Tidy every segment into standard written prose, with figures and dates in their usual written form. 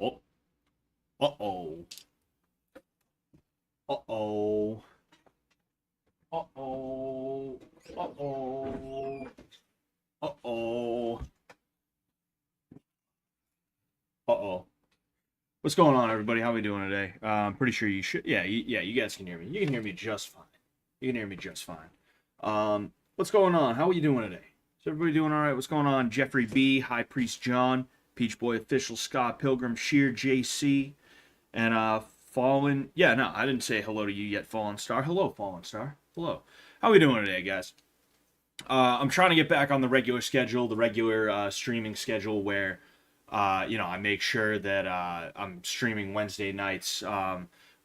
Oh. Uh-oh. Uh-oh. Uh-oh. Uh-oh. Uh-oh. Uh-oh. What's going on, everybody? How we doing today? I'm pretty sure you should. Yeah, you guys can hear me. You can hear me just fine. You can hear me just fine. What's going on? How are you doing today? Is everybody doing all right? What's going on? Jeffrey B, High Priest John, Peach Boy Official, Scott Pilgrim, Sheer JC, and Fallen. Yeah, no, I didn't say hello to you yet, Fallen Star. Hello, Fallen Star. Hello. How we doing today, guys? I'm trying to get back on the regular schedule, the regular streaming schedule where, I make sure that I'm streaming Wednesday nights.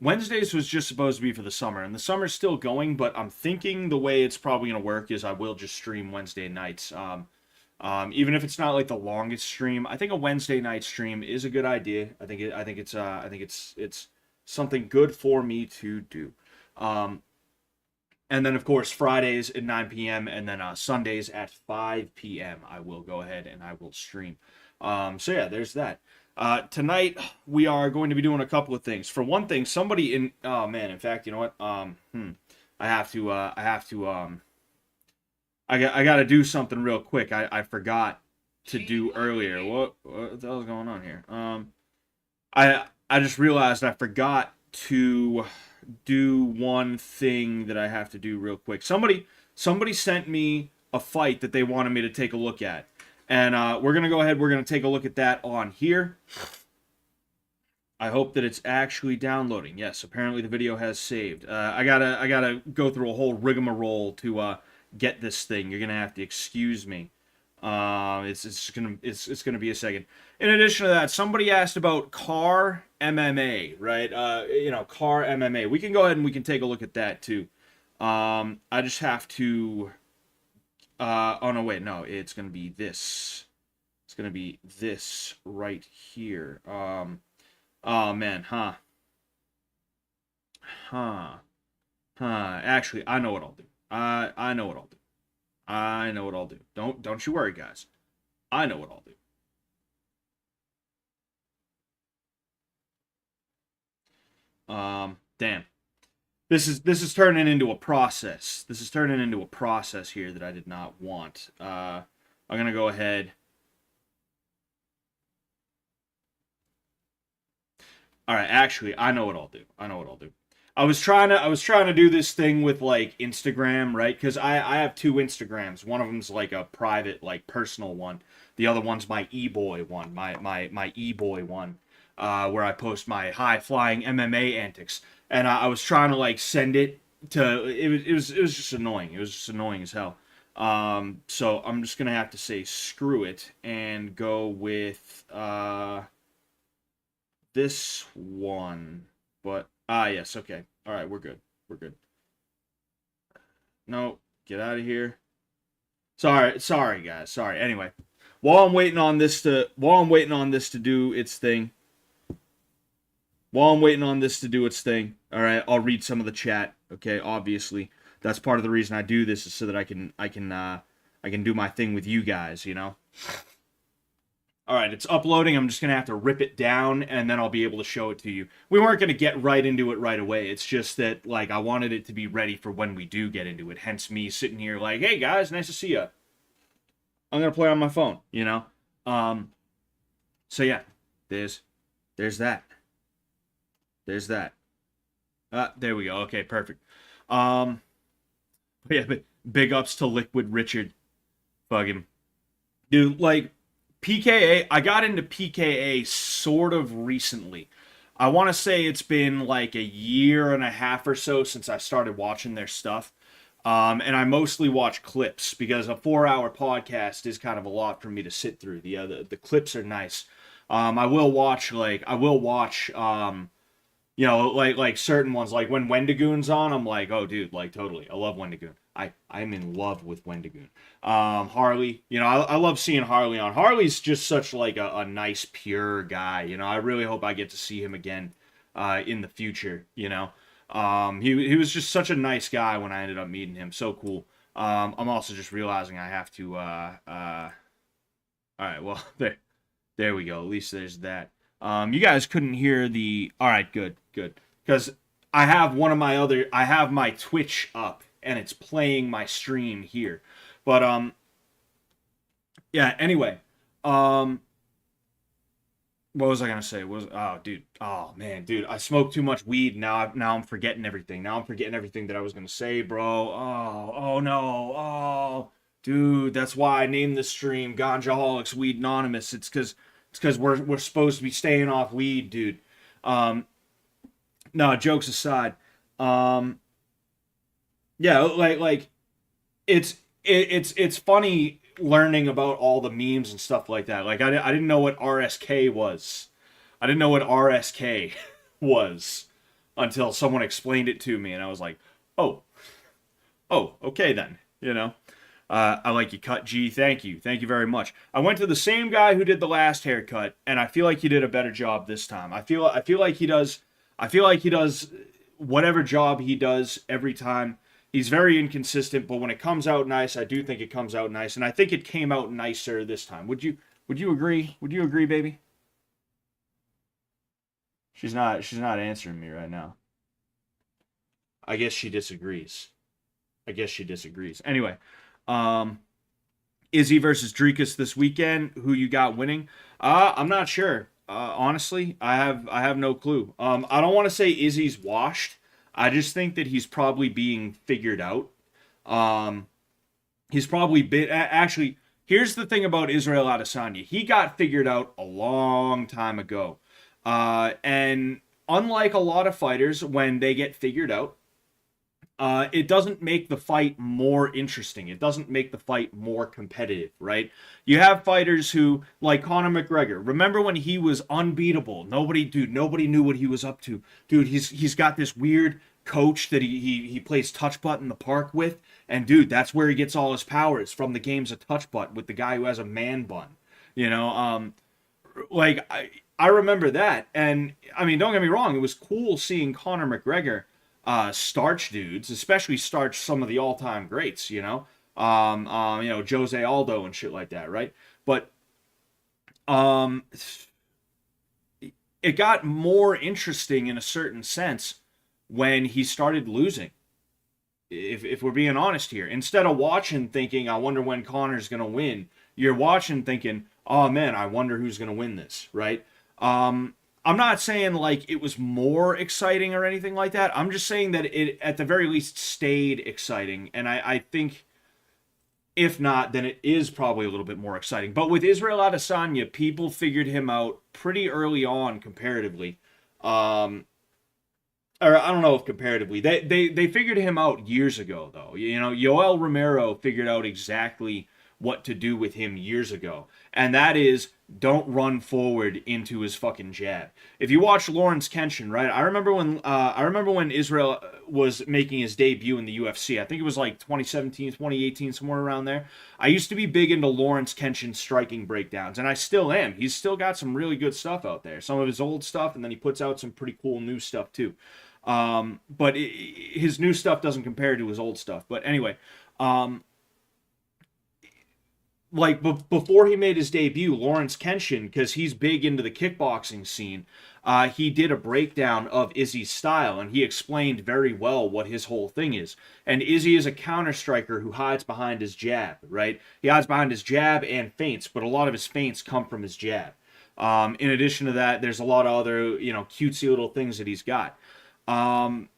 Wednesdays was just supposed to be for the summer, and the summer's still going, but I'm thinking the way it's probably going to work is I will just stream Wednesday nights. Even if it's not like the longest stream, I think a Wednesday night stream is a good idea. I think it's something good for me to do. And then, of course, Fridays at 9 p.m. and then Sundays at 5 p.m. I will go ahead and I will stream. So yeah, there's that. Tonight we are going to be doing a couple of things. For one thing, somebody in oh man, in fact, you know what? I got to do something real quick. I forgot to do earlier. What the hell is going on here? I just realized I forgot to do one thing that I have to do real quick. Somebody sent me a fight that they wanted me to take a look at. And we're going to go ahead, we're going to take a look at that on here. I hope that it's actually downloading. Yes, apparently the video has saved. I gotta go through a whole rigmarole to get this thing. You're going to have to excuse me. It's gonna be a second. In addition to that, somebody asked about car MMA, right? Car MMA. We can go ahead and we can take a look at that too. I just have to. Oh no, wait, no. It's gonna be this. It's gonna be this right here. Oh man, huh. Actually, I know what I'll do. I know what I'll do. I know what I'll do. Don't you worry, guys. I know what I'll do. Damn. This is turning into a process. This is turning into a process here that I did not want. I'm gonna go ahead. All right, actually, I know what I'll do. I know what I'll do. I was trying to do this thing with like Instagram, right? Because I have two Instagrams. One of them's like a private, like personal one. The other one's my e-boy one, my e-boy one, where I post my high flying MMA antics. And I was trying to like send it to it was just annoying. It was just annoying as hell. So I'm just gonna have to say screw it and go with this one. But yes, okay. All right, we're good. We're good. No, get out of here. Sorry guys. Sorry. Anyway, while I'm waiting on this to do its thing, all right, I'll read some of the chat. Okay, obviously, that's part of the reason I do this is so that I can do my thing with you guys, you know. All right, it's uploading. I'm just going to have to rip it down, and then I'll be able to show it to you. We weren't going to get right into it right away. It's just that, like, I wanted it to be ready for when we do get into it. Hence me sitting here like, hey, guys, nice to see you. I'm going to play on my phone, you know? So, yeah, there's that. There's that. There we go. Okay, perfect. Yeah, but big ups to Liquid Richard. Fuck him. Dude, like, PKA, I got into PKA sort of recently. I want to say it's been like a year and a half or so since I started watching their stuff. And I mostly watch clips because a 4-hour podcast is kind of a lot for me to sit through. The clips are nice. Like certain ones, like when Wendigoon's on, I'm like, oh, dude, like totally, I love Wendigoon. I'm in love with Wendigoon. Harley, I love seeing Harley on. Harley's just such like a nice, pure guy. I really hope I get to see him again in the future. He was just such a nice guy when I ended up meeting him. So cool. I'm also just realizing I have to. All right, well there we go. At least there's that. You guys couldn't hear the. All right, good, good. Because I have my Twitch up and it's playing my stream here. But yeah. Anyway, um, what was I gonna say? Oh man, dude, I smoked too much weed. Now I'm forgetting everything. Now I'm forgetting everything that I was gonna say, bro. Oh no, dude, that's why I named this stream Ganjaholics Weednonymouus. It's because we're supposed to be staying off weed, dude. Um, no, jokes aside, um, yeah, like it's funny learning about all the memes and stuff like that. Like I didn't know what RSK was. I didn't know what RSK was until someone explained it to me, and I was like, oh, okay then. I like your cut, G. Thank you very much. I went to the same guy who did the last haircut, and I feel like he did a better job this time. I feel like he does. I feel like he does whatever job he does every time. He's very inconsistent, but when it comes out nice, I do think it comes out nice, and I think it came out nicer this time. Would you agree? Would you agree, baby? She's not answering me right now. I guess she disagrees. Anyway, um, Izzy versus Drekus this weekend. Who you got winning? I'm not sure. Honestly, I have no clue. I don't want to say Izzy's washed. I just think that he's probably being figured out. Um, he's probably been actually. Here's the thing about Israel Adesanya. He got figured out a long time ago, and unlike a lot of fighters, when they get figured out, it doesn't make the fight more interesting. It doesn't make the fight more competitive, right? You have fighters who, like Conor McGregor. Remember when he was unbeatable? Nobody knew what he was up to. Dude, he's got this weird coach that he plays touch putt in the park with, and dude, that's where he gets all his powers from the games of touch putt with the guy who has a man bun. You know, like I remember that, and I mean, don't get me wrong, it was cool seeing Conor McGregor starch dudes, especially starch some of the all-time greats, Jose Aldo and shit like that, right? But um, it got more interesting in a certain sense when he started losing. If we're being honest here, instead of watching thinking, I wonder when Connor's gonna win, you're watching thinking, oh man, I wonder who's gonna win this, right? I'm not saying like it was more exciting or anything like that. I'm just saying that it at the very least stayed exciting, and I think if not, then it is probably a little bit more exciting. But with Israel Adesanya, people figured him out pretty early on comparatively. Um, or I don't know if comparatively. They figured him out years ago though. Yoel Romero figured out exactly what to do with him years ago. And that is don't run forward into his fucking jab. If you watch Lawrence Kenshin, right? I remember when Israel was making his debut in the UFC. I think it was like 2017, 2018, somewhere around there. I used to be big into Lawrence Kenshin striking breakdowns, and I still am. He's still got some really good stuff out there. Some of his old stuff, and then he puts out some pretty cool new stuff too. But his new stuff doesn't compare to his old stuff. But anyway, um, like before he made his debut, Lawrence Kenshin, because he's big into the kickboxing scene, he did a breakdown of Izzy's style, and he explained very well what his whole thing is. And Izzy is a counter striker who hides behind his jab, right? He hides behind his jab and feints, but a lot of his feints come from his jab. In addition to that, there's a lot of other, cutesy little things that he's got. Um,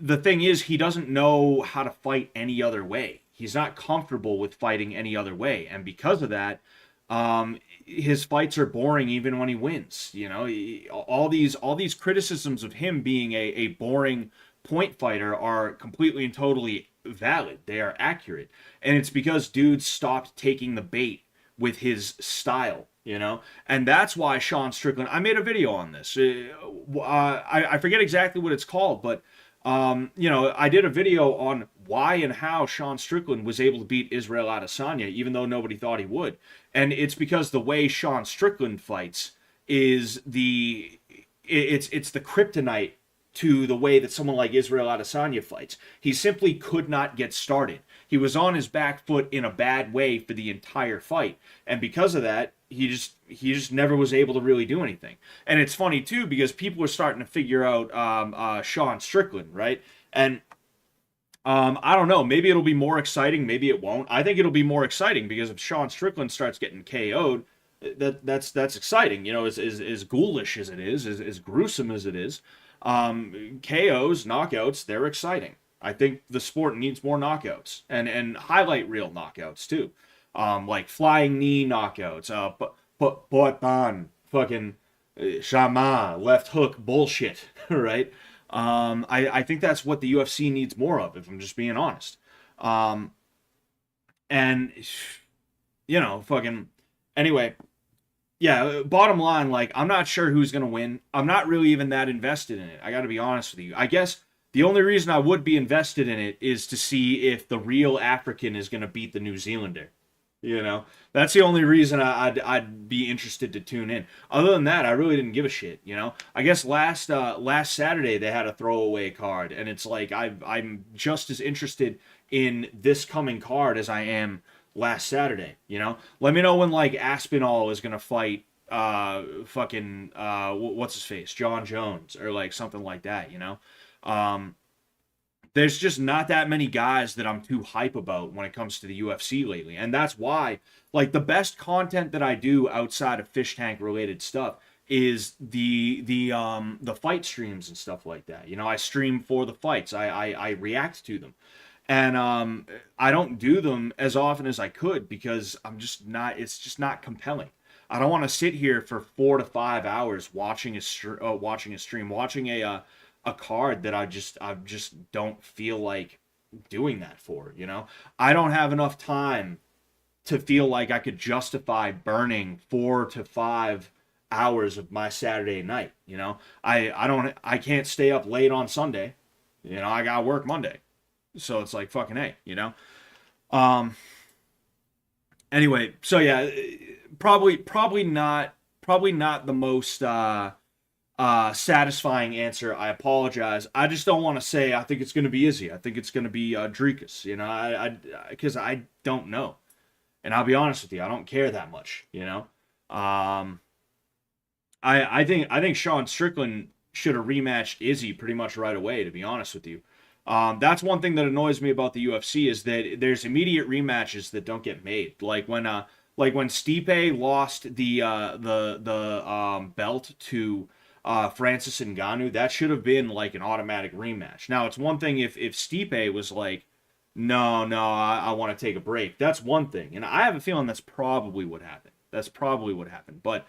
the thing is, he doesn't know how to fight any other way. He's not comfortable with fighting any other way, and because of that, his fights are boring even when he wins. All these criticisms of him being a boring point fighter are completely and totally valid. They are accurate, and it's because dudes stopped taking the bait with his style. And that's why Sean Strickland. I made a video on this. I forget exactly what it's called, but I did a video on why and how Sean Strickland was able to beat Israel Adesanya, even though nobody thought he would. And it's because the way Sean Strickland fights is it's the kryptonite to the way that someone like Israel Adesanya fights. He simply could not get started. He was on his back foot in a bad way for the entire fight, and because of that, he just never was able to really do anything. And it's funny too because people are starting to figure out Sean Strickland, right? And I don't know. Maybe it'll be more exciting. Maybe it won't. I think it'll be more exciting because if Sean Strickland starts getting KO'd, that's exciting. You know, as ghoulish as it is, as gruesome as it is, KOs, knockouts, they're exciting. I think the sport needs more knockouts and highlight reel knockouts too, like flying knee knockouts, but fucking shaman left hook bullshit, right? I think that's what the UFC needs more of, if I'm just being honest. And you know, fucking anyway, yeah, bottom line, like, I'm not sure who's going to win. I'm not really even that invested in it. I got to be honest with you. I guess the only reason I would be invested in it is to see if the real African is going to beat the New Zealander. You know, that's the only reason I'd be interested to tune in. Other than that, I really didn't give a shit. You know, I guess last Saturday they had a throwaway card, and it's like I'm just as interested in this coming card as I am last Saturday. You know, let me know when like Aspinall is gonna fight fucking what's his face, John Jones, or like something like that. You know, there's just not that many guys that I'm too hype about when it comes to the UFC lately. And that's why, like, the best content that I do outside of fish tank related stuff is the fight streams and stuff like that. You know, I stream for the fights. I react to them. And I don't do them as often as I could because it's just not compelling. I don't want to sit here for 4 to 5 hours watching a stream, watching a card that I just don't feel like doing that for, you know? I don't have enough time to feel like I could justify burning 4 to 5 hours of my Saturday night, you know? I can't stay up late on Sunday. You know, I got to work Monday. So it's like fucking A, you know? Anyway, so yeah, probably not the most satisfying answer. I apologize. I just don't want to say I think it's going to be Izzy. I think it's going to be Dricus. You know, because I don't know, and I'll be honest with you, I don't care that much. You know, I think Sean Strickland should have rematched Izzy pretty much right away. To be honest with you, that's one thing that annoys me about the UFC is that there's immediate rematches that don't get made. Like when Stipe lost the belt to Francis Ngannou, that should have been like an automatic rematch. Now, it's one thing if Stipe was like, no, I want to take a break. That's one thing. And I have a feeling that's probably what happened. But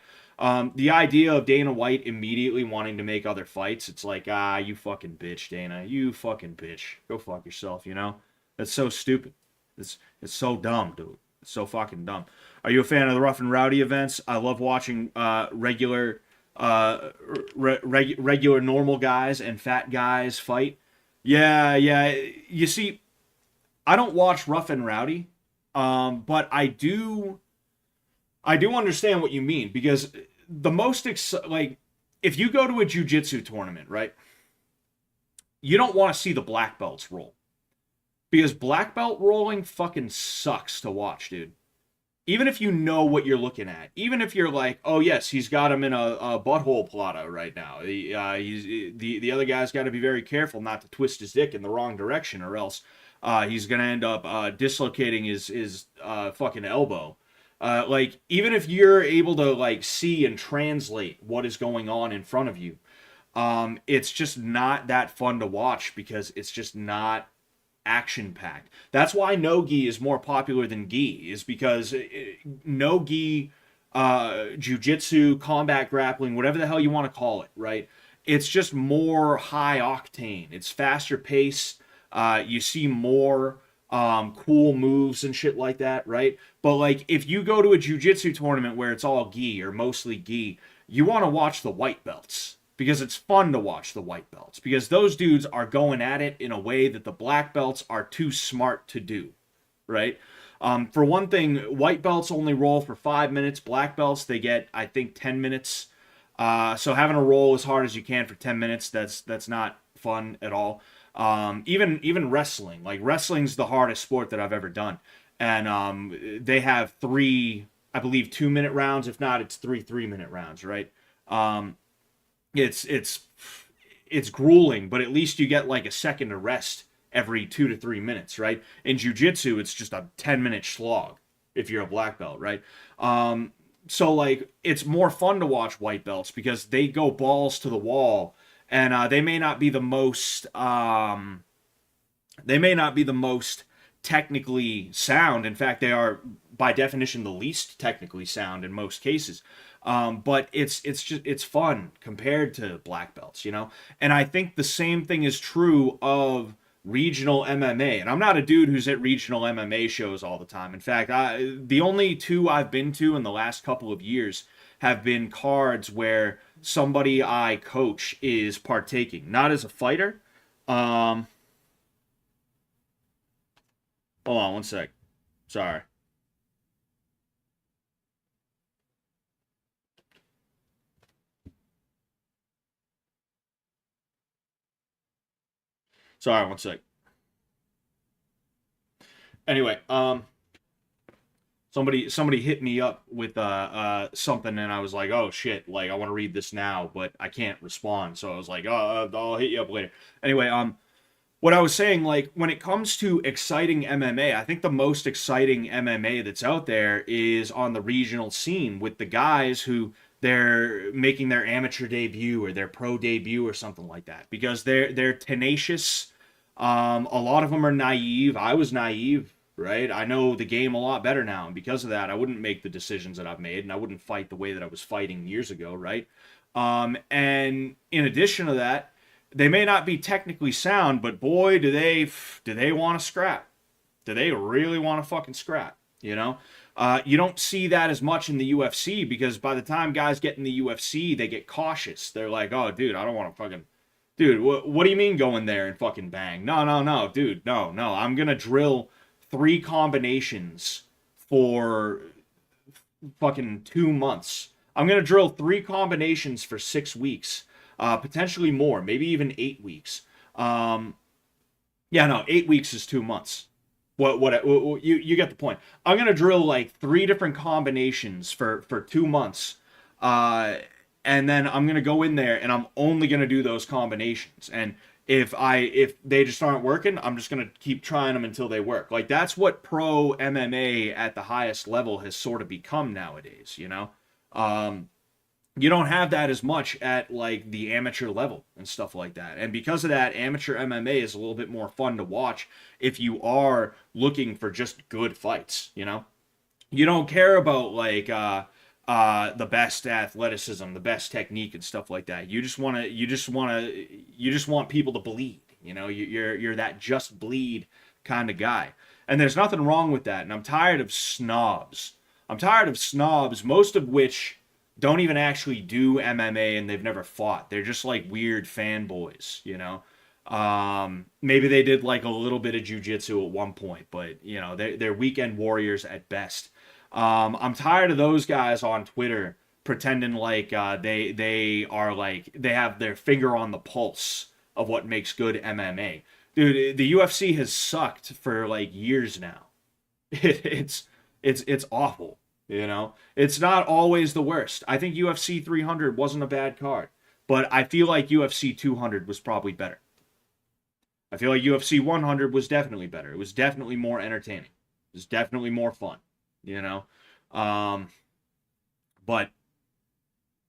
the idea of Dana White immediately wanting to make other fights, it's like, you fucking bitch, Dana. You fucking bitch. Go fuck yourself, you know? That's so stupid. It's so dumb, dude. It's so fucking dumb. Are you a fan of the Rough and Rowdy events? I love watching regular normal guys and fat guys fight. Yeah. You see, I don't watch Rough and Rowdy, but I do understand what you mean because the most like if you go to a jiu-jitsu tournament, right? You don't want to see the black belts roll because black belt rolling fucking sucks to watch, dude. Even if you know what you're looking at, even if you're like, oh yes, he's got him in a butthole plata right now. The other guy's got to be very careful not to twist his dick in the wrong direction, or else he's gonna end up dislocating his fucking elbow. Like even if you're able to like see and translate what is going on in front of you, it's just not that fun to watch because it's just not action packed. That's why no gi is more popular than gi, is because no gi jiu-jitsu, combat grappling, whatever the hell you want to call it, right? It's just more high octane. It's faster paced. You see more cool moves and shit like that, right? But like if you go to a jiu-jitsu tournament where it's all gi or mostly gi, you want to watch the white belts. Because it's fun to watch the white belts. Because those dudes are going at it in a way that the black belts are too smart to do. Right? For one thing, white belts only roll for 5 minutes. Black belts, they get, I think, 10 minutes. So having to roll as hard as you can for 10 minutes, that's not fun at all. Even wrestling. Like wrestling's the hardest sport that I've ever done, and they have three, I believe, 2 minute rounds. If not, it's three 3 minute rounds, right? Um, it's grueling, but at least you get like a second to rest every 2 to 3 minutes, right? In jiu-jitsu, it's just a 10-minute slog if you're a black belt, right? So like it's more fun to watch white belts because they go balls to the wall, and they may not be the most technically sound. In fact, they are by definition the least technically sound in most cases. But it's fun compared to black belts, you know. And I think the same thing is true of regional MMA. And I'm not a dude who's at regional MMA shows all the time. In fact, the only two I've been to in the last couple of years have been cards where somebody I coach is partaking, not as a fighter. Hold on one sec. Sorry. Sorry, one sec. Anyway, somebody hit me up with something, and I was like, oh shit, like I want to read this now, but I can't respond. So I was like, oh, I'll hit you up later. Anyway, what I was saying, like when it comes to exciting MMA, I think the most exciting MMA that's out there is on the regional scene with the guys who they're making their amateur debut or their pro debut or something like that, because they're tenacious. A lot of them are naive. I was naive, right? I know the game a lot better now, and because of that, I wouldn't make the decisions that I've made, and I wouldn't fight the way that I was fighting years ago, right? And in addition to that, they may not be technically sound, but boy, do they want to scrap? Do they really want to fucking scrap? You know, you don't see that as much in the UFC because by the time guys get in the UFC, they get cautious. They're like, oh, dude, I don't want to fucking, dude, what do you mean go in there and fucking bang? No, dude, no. I'm gonna drill 3 combinations for fucking 2 months. I'm gonna drill 3 combinations for 6 weeks. Potentially more, maybe even 8 weeks. Yeah, no, 8 weeks is 2 months. What you get the point. I'm gonna drill like 3 different combinations for 2 months, and then I'm gonna go in there and I'm only gonna do those combinations. And if they just aren't working, I'm just gonna keep trying them until they work. Like that's what pro MMA at the highest level has sort of become nowadays. You know. You don't have that as much at like the amateur level and stuff like that. And because of that, amateur MMA is a little bit more fun to watch if you are looking for just good fights, you know? You don't care about like the best athleticism, the best technique and stuff like that. You just want people to bleed, you know? You're that just bleed kind of guy. And there's nothing wrong with that. And I'm tired of snobs. Most of which don't even actually do MMA and they've never fought. They're just like weird fanboys, you know. Maybe they did like a little bit of jiu-jitsu at one point, but you know, they're weekend warriors at best. I'm tired of those guys on Twitter pretending like they are like they have their finger on the pulse of what makes good MMA. Dude, the UFC has sucked for like years now. It's awful. You know, it's not always the worst. I think UFC 300 wasn't a bad card, but I feel like UFC 200 was probably better. I feel like UFC 100 was definitely better. It was definitely more entertaining. It was definitely more fun, you know. But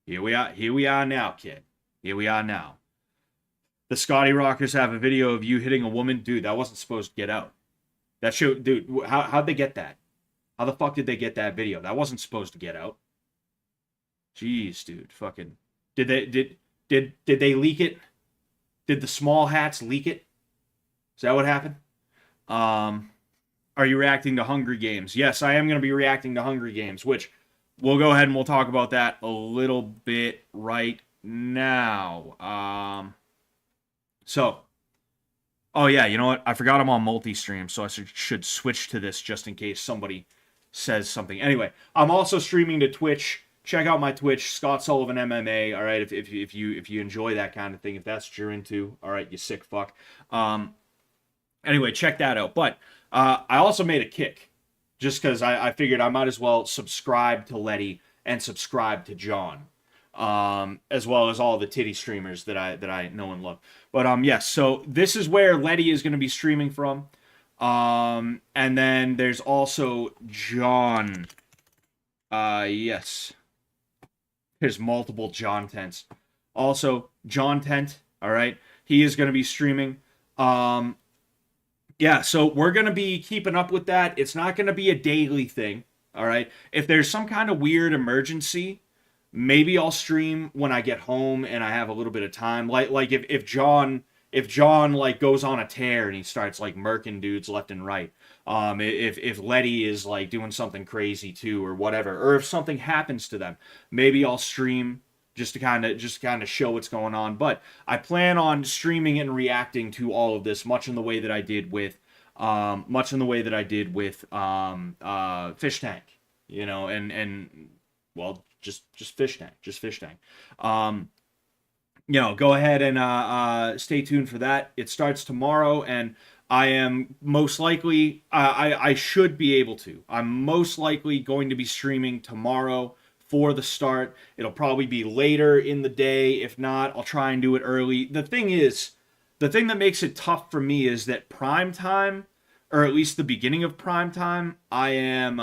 here we are now, kid. Here we are now. The Scotty Rockers have a video of you hitting a woman. Dude, that wasn't supposed to get out. That show, dude, how'd they get that? How the fuck did they get that video? That wasn't supposed to get out. Jeez, dude. Fucking. Did they leak it? Did the small hats leak it? Is that what happened? Are you reacting to Hungry Games? Yes, I am going to be reacting to Hungry Games, which we'll go ahead and we'll talk about that a little bit right now. Oh yeah, you know what? I forgot I'm on multi-stream, so I should switch to this just in case somebody says something. Anyway, I'm also streaming to Twitch. check out my Twitch, Scott Sullivan MMA. All right, if you enjoy that kind of thing, if that's what you're into, all right, you sick fuck. Anyway, check that out. But I also made a kick, just because I figured I might as well subscribe to Letty and subscribe to John, as well as all the titty streamers that I know and love. But yes, so this is where Letty is going to be streaming from. And then there's also John. Yes. There's multiple John Tents. Also, John Tent, all right? He is going to be streaming. Yeah, so we're going to be keeping up with that. It's not going to be a daily thing, all right? If there's some kind of weird emergency, maybe I'll stream when I get home and I have a little bit of time. Like if John like goes on a tear and he starts like murking dudes left and right. If Letty is like doing something crazy too or whatever, or if something happens to them, maybe I'll stream just to kind of show what's going on. But I plan on streaming and reacting to all of this much in the way that I did with Fish Tank, you know, and well, just Fish Tank. You know, go ahead and stay tuned for that. It starts tomorrow, and I am most likely, I should be able to. I'm most likely going to be streaming tomorrow for the start. It'll probably be later in the day. If not, I'll try and do it early. The thing that makes it tough for me is that prime time, or at least the beginning of prime time, I'm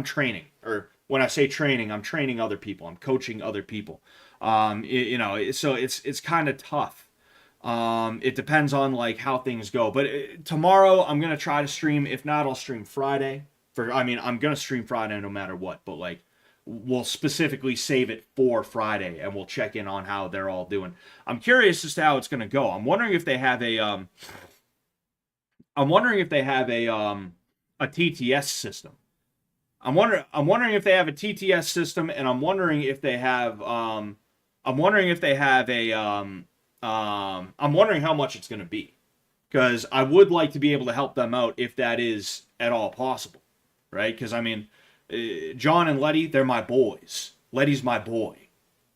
training. Or when I say training, I'm training other people. I'm coaching other people. You know, so it's kind of tough. It depends on like how things go. But tomorrow I'm gonna try to stream. If not, I'll stream Friday. I'm gonna stream Friday no matter what. But like, we'll specifically save it for Friday, and we'll check in on how they're all doing. I'm curious as to how it's gonna go. I'm wondering if they have a TTS system. I'm wondering if they have a TTS system, and I'm wondering if they have I'm wondering how much it's going to be, because I would like to be able to help them out if that is at all possible, right? Because I mean, John and Letty, they're my boys. Letty's my boy,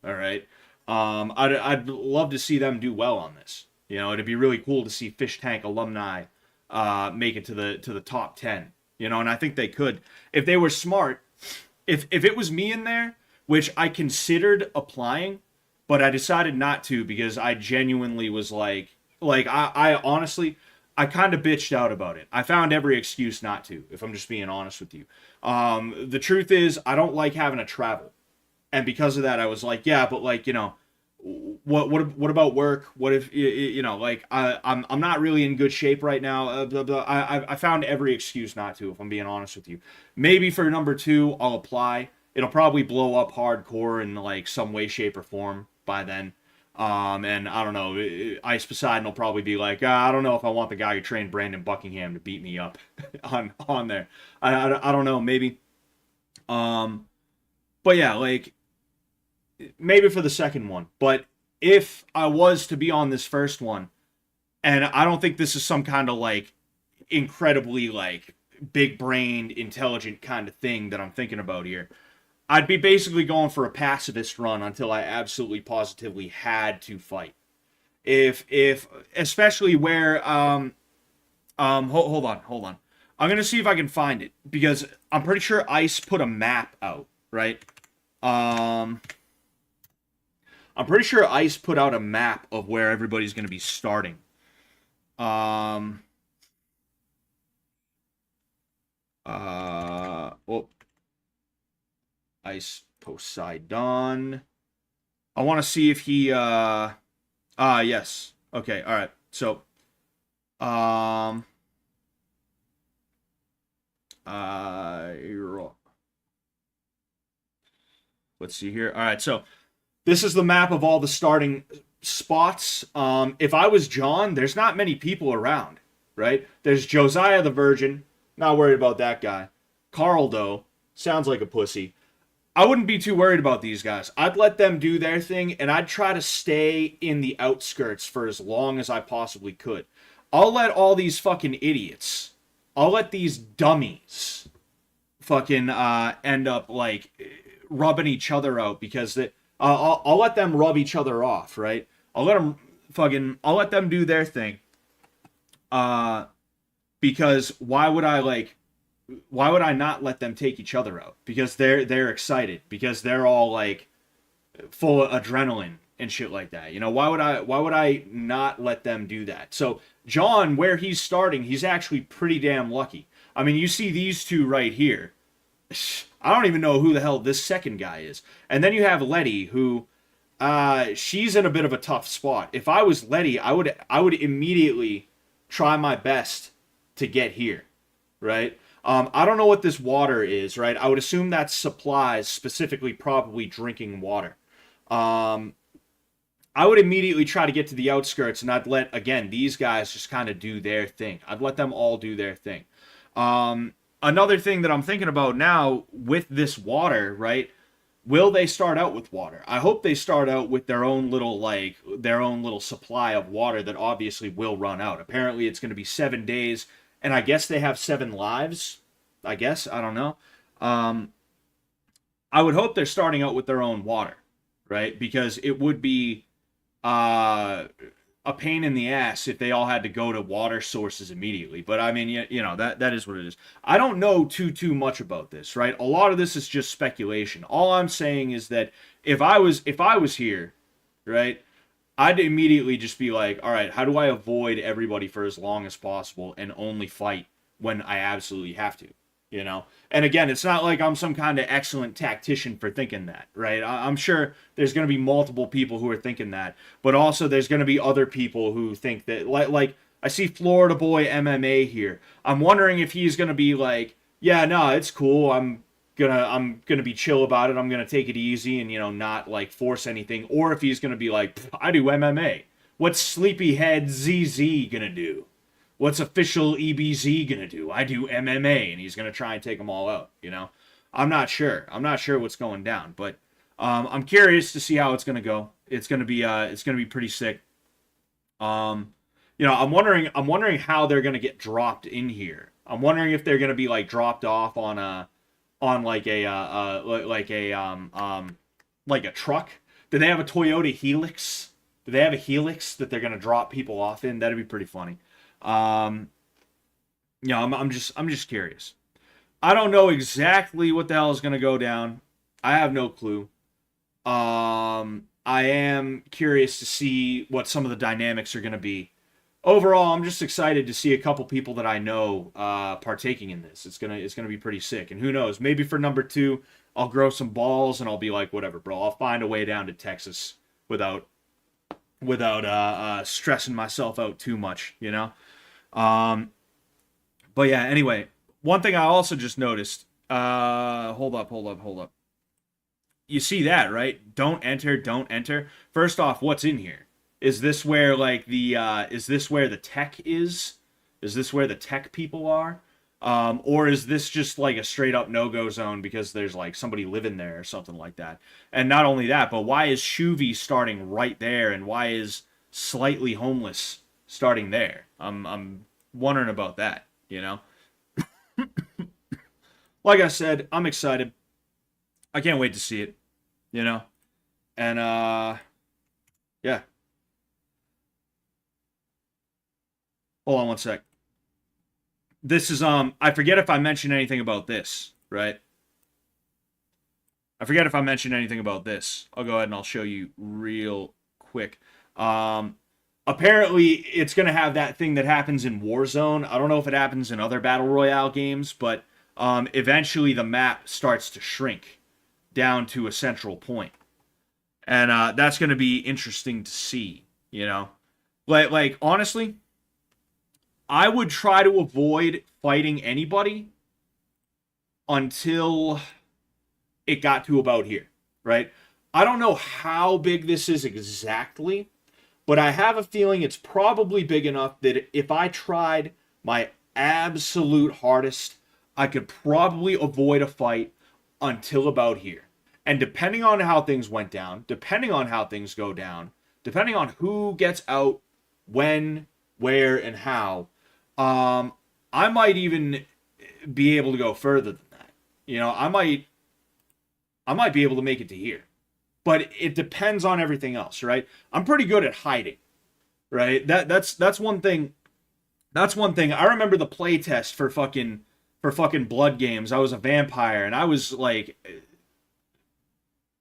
all right. I'd love to see them do well on this. You know, it'd be really cool to see Fish Tank alumni make it to the top 10. You know, and I think they could if they were smart. If it was me in there, which I considered applying, but I decided not to because I genuinely was like I honestly, I kind of bitched out about it. I found every excuse not to, if I'm just being honest with you. The truth is, I don't like having to travel. And because of that, I was like, yeah, but like, you know, what about work? What if, you know, like I'm not really in good shape right now. Blah, blah. I found every excuse not to, if I'm being honest with you. Maybe for number 2, I'll apply. It'll probably blow up hardcore in like some way, shape, or form by then. And I don't know, Ice Poseidon will probably be like, I don't know if I want the guy who trained Brandon Buckingham to beat me up on there. I don't know, maybe. But yeah, like, maybe for the second one. But if I was to be on this first one, and I don't think this is some kind of like incredibly like big-brained, intelligent kind of thing that I'm thinking about here, I'd be basically going for a pacifist run until I absolutely positively had to fight. If especially where hold on. I'm gonna see if I can find it, because I'm pretty sure Ice put a map out, right? I'm pretty sure Ice put out a map of where everybody's gonna be starting. Well, Ice Poseidon. I want to see if he yes. Okay, all right. So let's see here. All right, so this is the map of all the starting spots. If I was John, there's not many people around, right? There's Josiah the Virgin. Not worried about that guy. Carl, though, sounds like a pussy. I wouldn't be too worried about these guys. I'd let them do their thing, and I'd try to stay in the outskirts for as long as I possibly could. I'll let all these fucking idiots, I'll let these dummies fucking end up like rubbing each other out because I'll let them rub each other off, right? I'll let them do their thing. Because why would I not let them take each other out? Because they're excited, because they're all like full of adrenaline and shit like that. You know, why would I not let them do that? So John, where he's starting, he's actually pretty damn lucky. I mean, you see these two right here. I don't even know who the hell this second guy is. And then you have Letty, who she's in a bit of a tough spot. If I was Letty, I would immediately try my best to get here, right? I don't know what this water is, right? I would assume that's supplies, specifically probably drinking water. I would immediately try to get to the outskirts, and I'd let, again, these guys just kind of do their thing. I'd let them all do their thing. Another thing that I'm thinking about now with this water, right? Will they start out with water? I hope they start out with their own little supply of water that obviously will run out. Apparently it's going to be 7 days, and I guess they have 7 lives. I guess, I don't know. I would hope they're starting out with their own water, right? Because it would be a pain in the ass if they all had to go to water sources immediately. But I mean, you know, that is what it is. I don't know too much about this, right? A lot of this is just speculation. All I'm saying is that if I was here, right, I'd immediately just be like, all right, how do I avoid everybody for as long as possible and only fight when I absolutely have to, you know? And again, it's not like I'm some kind of excellent tactician for thinking that, right? I'm sure there's going to be multiple people who are thinking that, but also there's going to be other people who think that, like I see Florida Boy MMA here. I'm wondering if he's going to be like, yeah, no, it's cool. I'm gonna be chill about it. I'm gonna take it easy and, you know, not like force anything. Or if he's gonna be like, I do MMA. What's Sleepyhead ZZ gonna do? What's official EBZ gonna do? I do MMA, and he's gonna try and take them all out. You know, I'm not sure. I'm not sure what's going down, but I'm curious to see how it's gonna go. It's gonna be pretty sick. You know, I'm wondering how they're gonna get dropped in here. I'm wondering if they're gonna be like dropped off on like a truck. Do they have a Toyota Helix? Do they have a Helix that they're gonna drop people off in? That'd be pretty funny. You know, I'm just curious. I don't know exactly what the hell is gonna go down. I have no clue. I am curious to see what some of the dynamics are gonna be. Overall, I'm just excited to see a couple people that I know partaking in this. It's gonna be pretty sick. And who knows? Maybe for number 2, I'll grow some balls and I'll be like, whatever, bro. I'll find a way down to Texas without stressing myself out too much, you know. But yeah. Anyway, one thing I also just noticed. Hold up. You see that, right? Don't enter. First off, what's in here? Is this where like is this where the tech is? Is this where the tech people are? Or is this just like a straight up no-go zone because there's like somebody living there or something like that? And not only that, but why is Shuvy starting right there, and why is Slightly Homeless starting there? I'm wondering about that, you know? Like I said, I'm excited. I can't wait to see it, you know? And yeah. Hold on one sec. This is, I forget if I mentioned anything about this, right? I forget if I mentioned anything about this. I'll go ahead and I'll show you real quick. Apparently, it's going to have that thing that happens in Warzone. I don't know if it happens in other Battle Royale games, but eventually the map starts to shrink down to a central point. And that's going to be interesting to see, you know? Like honestly, I would try to avoid fighting anybody until it got to about here, right? I don't know how big this is exactly, but I have a feeling it's probably big enough that if I tried my absolute hardest, I could probably avoid a fight until about here. And depending on how things went down, depending on how things go down, depending on who gets out, when, where, and how, I might even be able to go further than that, You know, I might be able to make it to here. But it depends on everything else, right? I'm pretty good at hiding, right? That's one thing. That's one thing. I remember the play test for fucking Blood Games. I was a vampire, and I was like,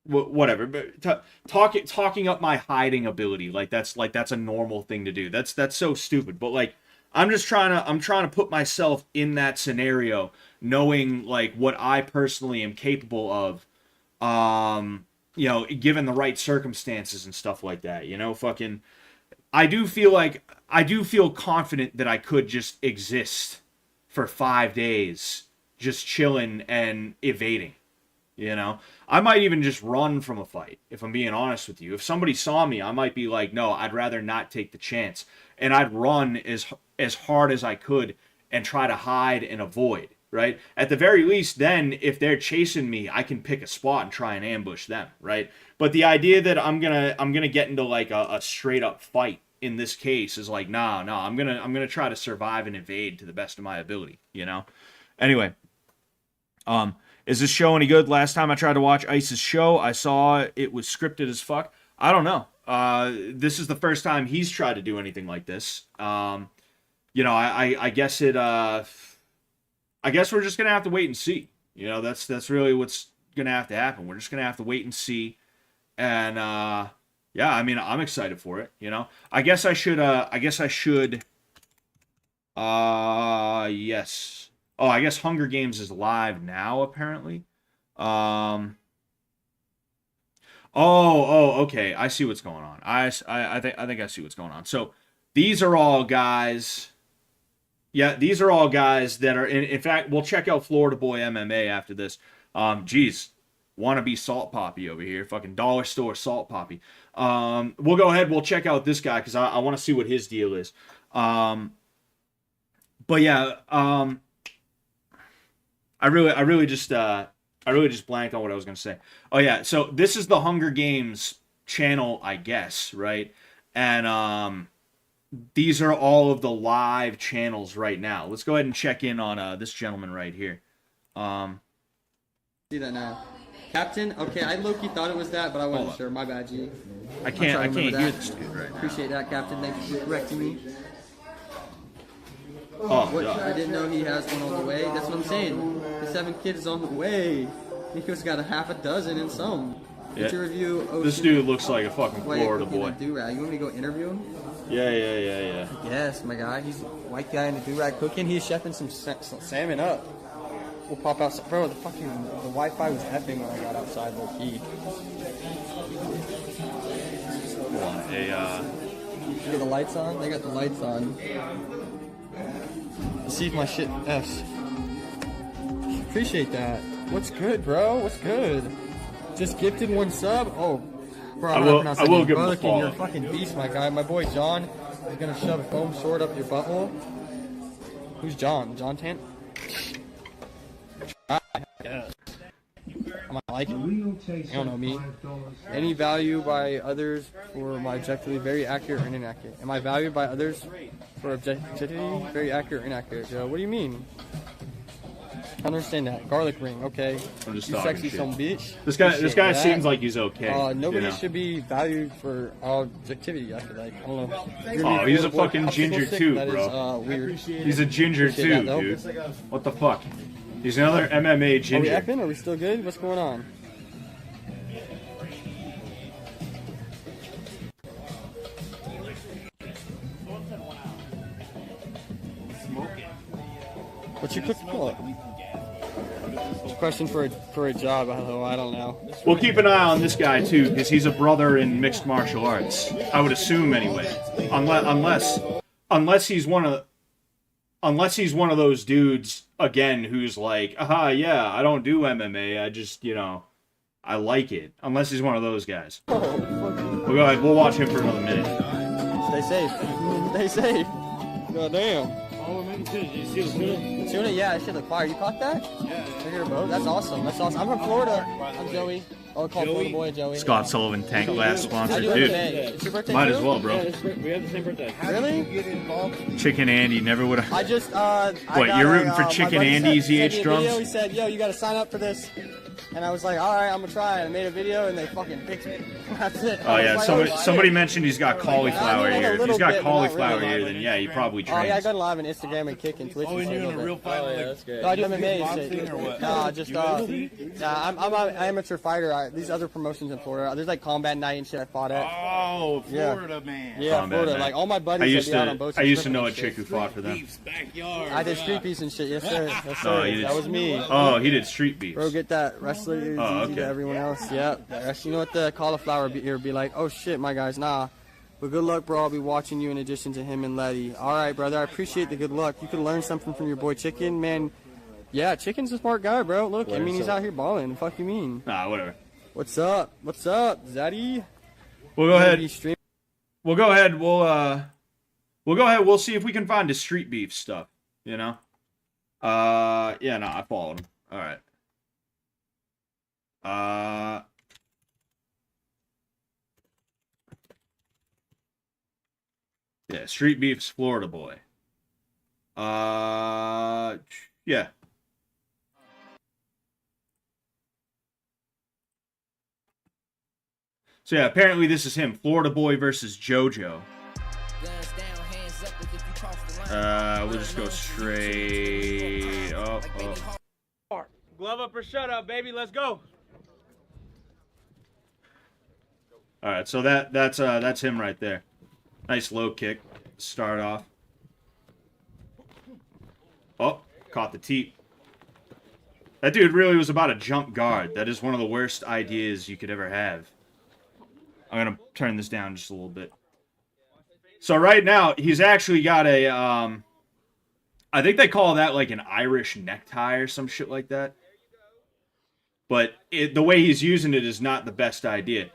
whatever. But talking up my hiding ability, that's a normal thing to do. That's so stupid. But like, I'm trying to put myself in that scenario, knowing like what I personally am capable of. You know, given the right circumstances and stuff like that, you know, I do feel confident that I could just exist for 5 days, just chilling and evading, you know. I might even just run from a fight, if I'm being honest with you. If somebody saw me, I might be like, no, I'd rather not take the chance. And I'd run as hard as I could and try to hide and avoid. Right? At the very least, then, if they're chasing me, I can pick a spot and try and ambush them, right? But the idea that I'm gonna get into like a straight up fight in this case is like, no, I'm gonna try to survive and evade to the best of my ability, you know? Anyway, is this show any good? Last time I tried to watch Ice's show, I saw it was scripted as fuck. I don't know. This is the first time he's tried to do anything like this. You know, I guess it I guess we're just gonna have to wait and see. You know, that's really what's gonna have to happen. We're just gonna have to wait and see. And yeah, I mean, I'm excited for it. You know, I guess I should. Yes. Oh, I guess Hunger Games is live now. Apparently. Oh, okay. I see what's going on. I think I see what's going on. So these are all guys. Yeah, these are all guys that are, in fact, we'll check out Florida Boy MMA after this. Geez, wannabe Salt Poppy over here. Fucking dollar store Salt Poppy. We'll go ahead, we'll check out this guy, because I want to see what his deal is. But yeah, I really just blanked on what I was going to say. Oh yeah, so this is the Hunger Games channel, I guess, right? And, these are all of the live channels right now. Let's go ahead and check in on this gentleman right here. See that now. Captain? Okay, I low-key thought it was that, but I wasn't sure. My bad, G. I can't hear this dude right now. Appreciate that, Captain. Thank you for correcting me. Oh, I didn't know he has one on the way. That's what I'm saying. The 7th kid is on the way. Nico's got a half a dozen and some. Yeah. To review this dude looks like a fucking Florida boy. You want me to go interview him? Yeah. Yes, my guy. He's a white guy in a do-rag cooking. He's chefing some salmon up. We'll pop out some. Bro, the Wi-Fi was effing when I got outside, low key. Hold on, You get the lights on? They got the lights on. Let's see if my shit F's. Appreciate that. What's good, bro? What's good? Just gifted 1 sub? Oh. Bro, I will give him a follow. You're a fucking beast, my guy. My boy John is gonna shove a foam sword up your butthole. Who's John? John Tant? Yes. I might like it. You don't know me. Any value by others for my objectively very accurate or inaccurate? Am I valued by others for objectivity very accurate or inaccurate? Joe, what do you mean? I don't understand that. Garlic ring, okay. I'm just you sexy some bitch. This guy seems like he's okay. Nobody should be valued for objectivity, I feel like. I don't know. Oh, he's a fucking ginger too, bro. That is weird. He's a ginger too, dude. What the fuck? He's another MMA ginger. Are we effing? Are we still good? What's going on? What's your cooking for? Question for a job, I don't know. We'll keep an eye on this guy too, because he's a brother in mixed martial arts. I would assume anyway, unless he's one of those dudes again who's like, yeah, I don't do MMA, I just I like it. Unless he's one of those guys. We'll go ahead. We'll watch him for another minute. Stay safe. Stay safe. God damn. Oh, man, did you see the tuna? Tuna? Yeah, that shit look fire. You caught that? Yeah. Right here, bro. That's awesome. That's awesome. I'm from Florida. I'm Joey. I'll call Florida Boy Joey. Scott Sullivan Tank Glass sponsor, I do dude. It's your birthday Might too? as well, bro. We have the same birthday. Really? Chicken Andy never would have. I just What, you're rooting for Chicken Andy's EH drums? He said, "Yo, you got to sign up for this." And I was like, "All right, I'm gonna try." And I made a video, and they fucking picked me. That's it. Oh yeah, like, somebody mentioned he's got cauliflower ear. If he's got cauliflower ear, then yeah, he probably Oh yeah, I trains. got live on Instagram and Kick and Twitch. Oh, and you're in a real fight? Oh, yeah, that's great. No, I do MMA and shit. Or what? No, just I'm an amateur fighter. These other promotions in Florida, there's like Combat Night and shit I fought at. Oh, Florida man. Yeah, Combat Florida. Night. Like all my buddies out on boats. I used to know a chick who fought for them. Beef's backyard. I did Streetbeefs and shit. Yes sir. Yes sir. Oh, you did- That was me. Oh, he did Streetbeefs. Bro, get that wrestler ears Oh, easy okay. to everyone else. Yep. You know what the cauliflower ear be like? Oh shit, my guys, nah. But good luck, bro. I'll be watching you in addition to him and Letty. All right, brother. I appreciate the good luck. You can learn something from your boy Chicken, man. Yeah, Chicken's a smart guy, bro. Look, I mean, he's out here balling. The fuck you mean? Nah, whatever. What's up? What's up, Zaddy? We'll go ahead. Stream- We'll go ahead. We'll go ahead. We'll see if we can find his street beef stuff. You know. Yeah. No, I followed him. All right. Yeah, Street Beef's Florida boy. Yeah. So yeah, apparently this is him, Florida boy versus JoJo. We'll just go straight. Oh. Glove up or shut up, baby. Let's go. All right, so that's him right there. Nice low kick to start off. Oh, caught the teep. That dude really was about a jump guard. That is one of the worst ideas you could ever have. I'm going to turn this down just a little bit. So right now, he's actually got a, I think they call that like an Irish necktie or some shit like that. But the way he's using it is not the best idea.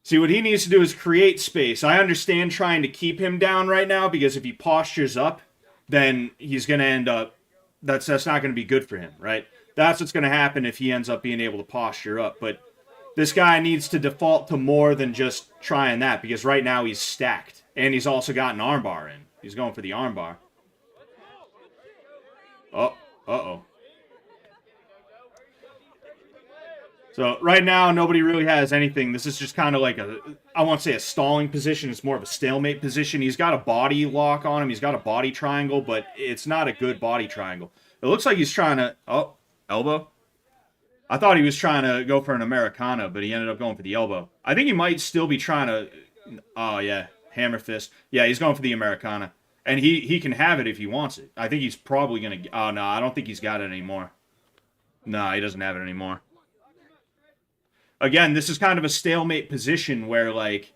See, what he needs to do is create space. I understand trying to keep him down right now because if he postures up, then he's going to end up, that's not going to be good for him, right? That's what's going to happen if he ends up being able to posture up. But this guy needs to default to more than just trying that because right now he's stacked. And he's also got an armbar in. He's going for the armbar. Oh, uh-oh. So right now, nobody really has anything. This is just kind of like I won't say a stalling position. It's more of a stalemate position. He's got a body lock on him. He's got a body triangle, but it's not a good body triangle. It looks like he's trying to, oh, elbow. I thought he was trying to go for an Americana, but he ended up going for the elbow. I think he might still be trying to, oh yeah, hammer fist. Yeah, he's going for the Americana. And he can have it if he wants it. I think he's probably going to, oh no, I don't think he's got it anymore. No, he doesn't have it anymore. Again, this is kind of a stalemate position where, like,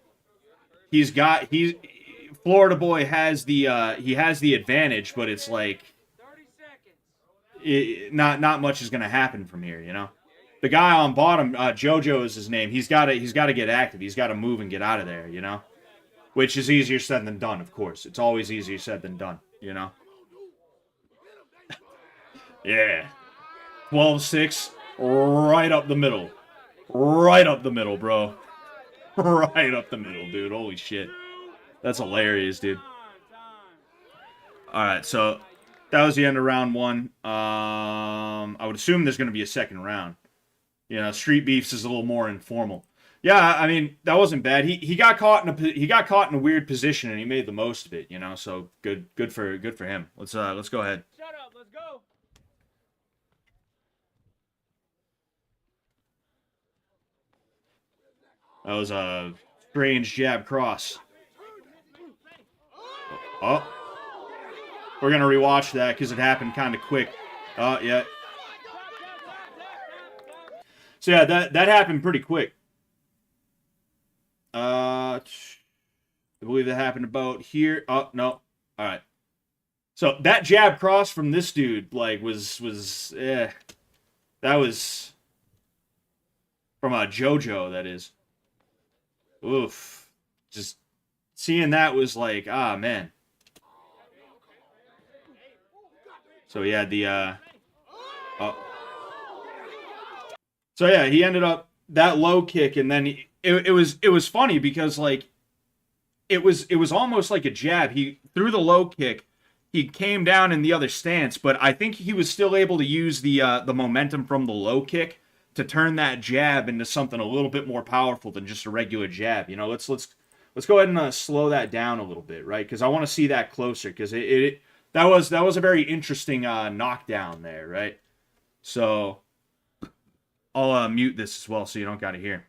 Florida boy has the, he has the advantage, but it's like, not much is going to happen from here, you know? The guy on bottom, JoJo is his name, he's got to get active, he's got to move and get out of there, you know? Which is easier said than done, of course. It's always easier said than done, you know? Yeah. 12-6, right up the middle. Right up the middle, bro. Right up the middle, dude. Holy shit. That's hilarious, dude. Alright, so that was the end of round one. I would assume there's going to be a second round. You know, Street Beefs is a little more informal. Yeah, I mean, that wasn't bad. He got caught in a weird position and he made the most of it, you know. So good for him. Let's go ahead. Shut up. Let's go. That was a strange jab cross. Oh. We're going to rewatch that because it happened kind of quick. Oh, yeah. So, yeah, that happened pretty quick. I believe that happened about here. Oh, no. All right. So, that jab cross from this dude, like, was that was from JoJo, that is. Oof. Just seeing that was like, ah, man. So he had the, So yeah, he ended up that low kick, and then it was funny because like it was almost like a jab. He threw the low kick, he came down in the other stance, but I think he was still able to use the momentum from the low kick to turn that jab into something a little bit more powerful than just a regular jab. You know, let's go ahead and slow that down a little bit, right? Because I want to see that closer, because that was a very interesting knockdown there, right? So I'll mute this as well so you don't got to hear.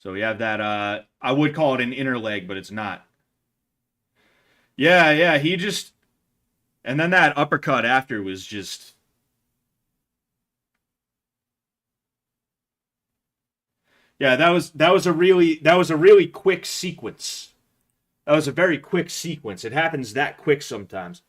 So we have that, I would call it an inner leg, but it's not. Yeah, he just... And then that uppercut after was just... Yeah, that was a really quick sequence. That was a very quick sequence. It happens that quick sometimes.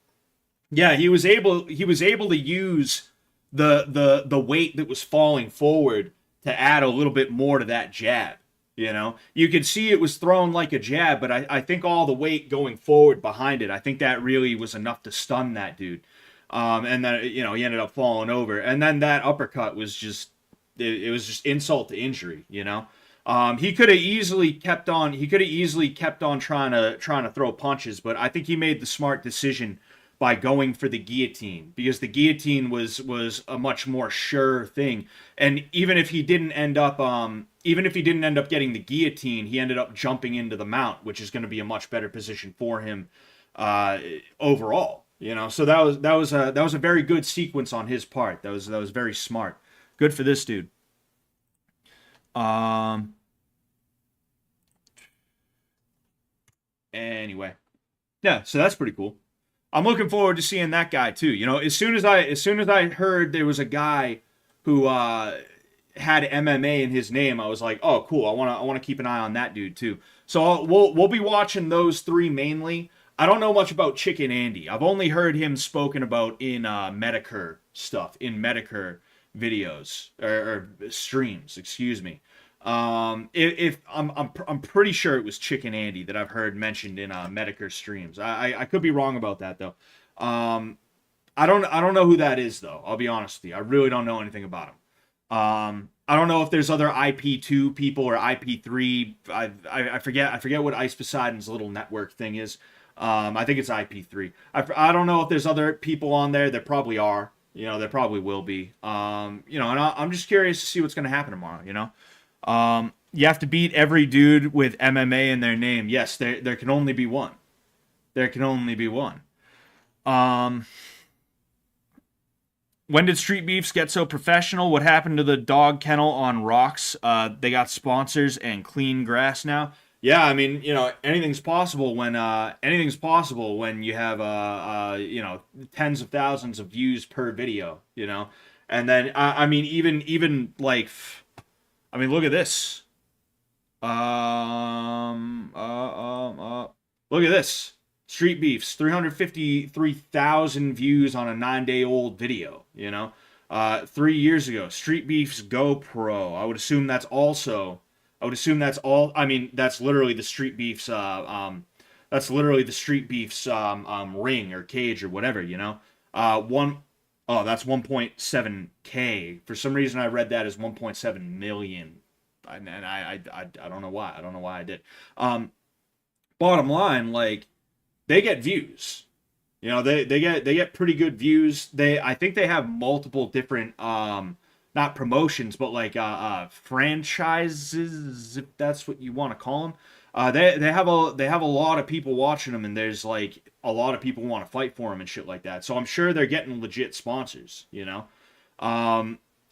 Yeah, he was able to use the weight that was falling forward to add a little bit more to that jab. You know, you could see it was thrown like a jab, but I think all the weight going forward behind it, I think that really was enough to stun that dude. And then, you know, he ended up falling over. And then that uppercut was just, it was just insult to injury, you know. He could have easily kept on trying to throw punches, but I think he made the smart decision by going for the guillotine, because the guillotine was a much more sure thing. And even if he didn't end up getting the guillotine, he ended up jumping into the mount, which is going to be a much better position for him overall. You know, so that was a very good sequence on his part. That was very smart. Good for this dude. Anyway, yeah, so that's pretty cool. I'm looking forward to seeing that guy too. You know, as soon as I heard there was a guy who had MMA in his name, I was like, oh, cool. I want to keep an eye on that dude too. So we'll be watching those three mainly. I don't know much about Chicken Andy. I've only heard him spoken about in Medicare stuff, in Medicare videos or streams. Excuse me. If I'm pretty sure it was Chicken Andy that I've heard mentioned in Medicare streams. I could be wrong about that though. I don't know who that is though. I'll be honest with you. I really don't know anything about him. I don't know if there's other IP2 people or IP3. I forget what Ice Poseidon's little network thing is. I think it's IP3. I don't know if there's other people on there. There probably are. You know, there probably will be. You know, and I'm just curious to see what's going to happen tomorrow. You know. You have to beat every dude with MMA in their name. Yes, there can only be one. There can only be one. When did Streetbeefs get so professional? What happened to the dog kennel on rocks? They got sponsors and clean grass now. Yeah, I mean, you know, anything's possible when you have you know, tens of thousands of views per video, you know. And then I mean, even like, I mean, look at this. Look at this. Streetbeefs, 353,000 views on a 9-day-old video, you know? 3 years ago, Streetbeefs GoPro. I would assume that's all, I mean, that's literally the Streetbeefs, ring or cage or whatever, you know? That's 1.7K. For some reason, I read that as 1.7 million. And I don't know why. I don't know why I did. Bottom line, like, they get views. You know, they get pretty good views. I think they have multiple different not promotions, but like franchises, if that's what you want to call them. They have a lot of people watching them, and there's like a lot of people want to fight for them and shit like that. So I'm sure they're getting legit sponsors, you know.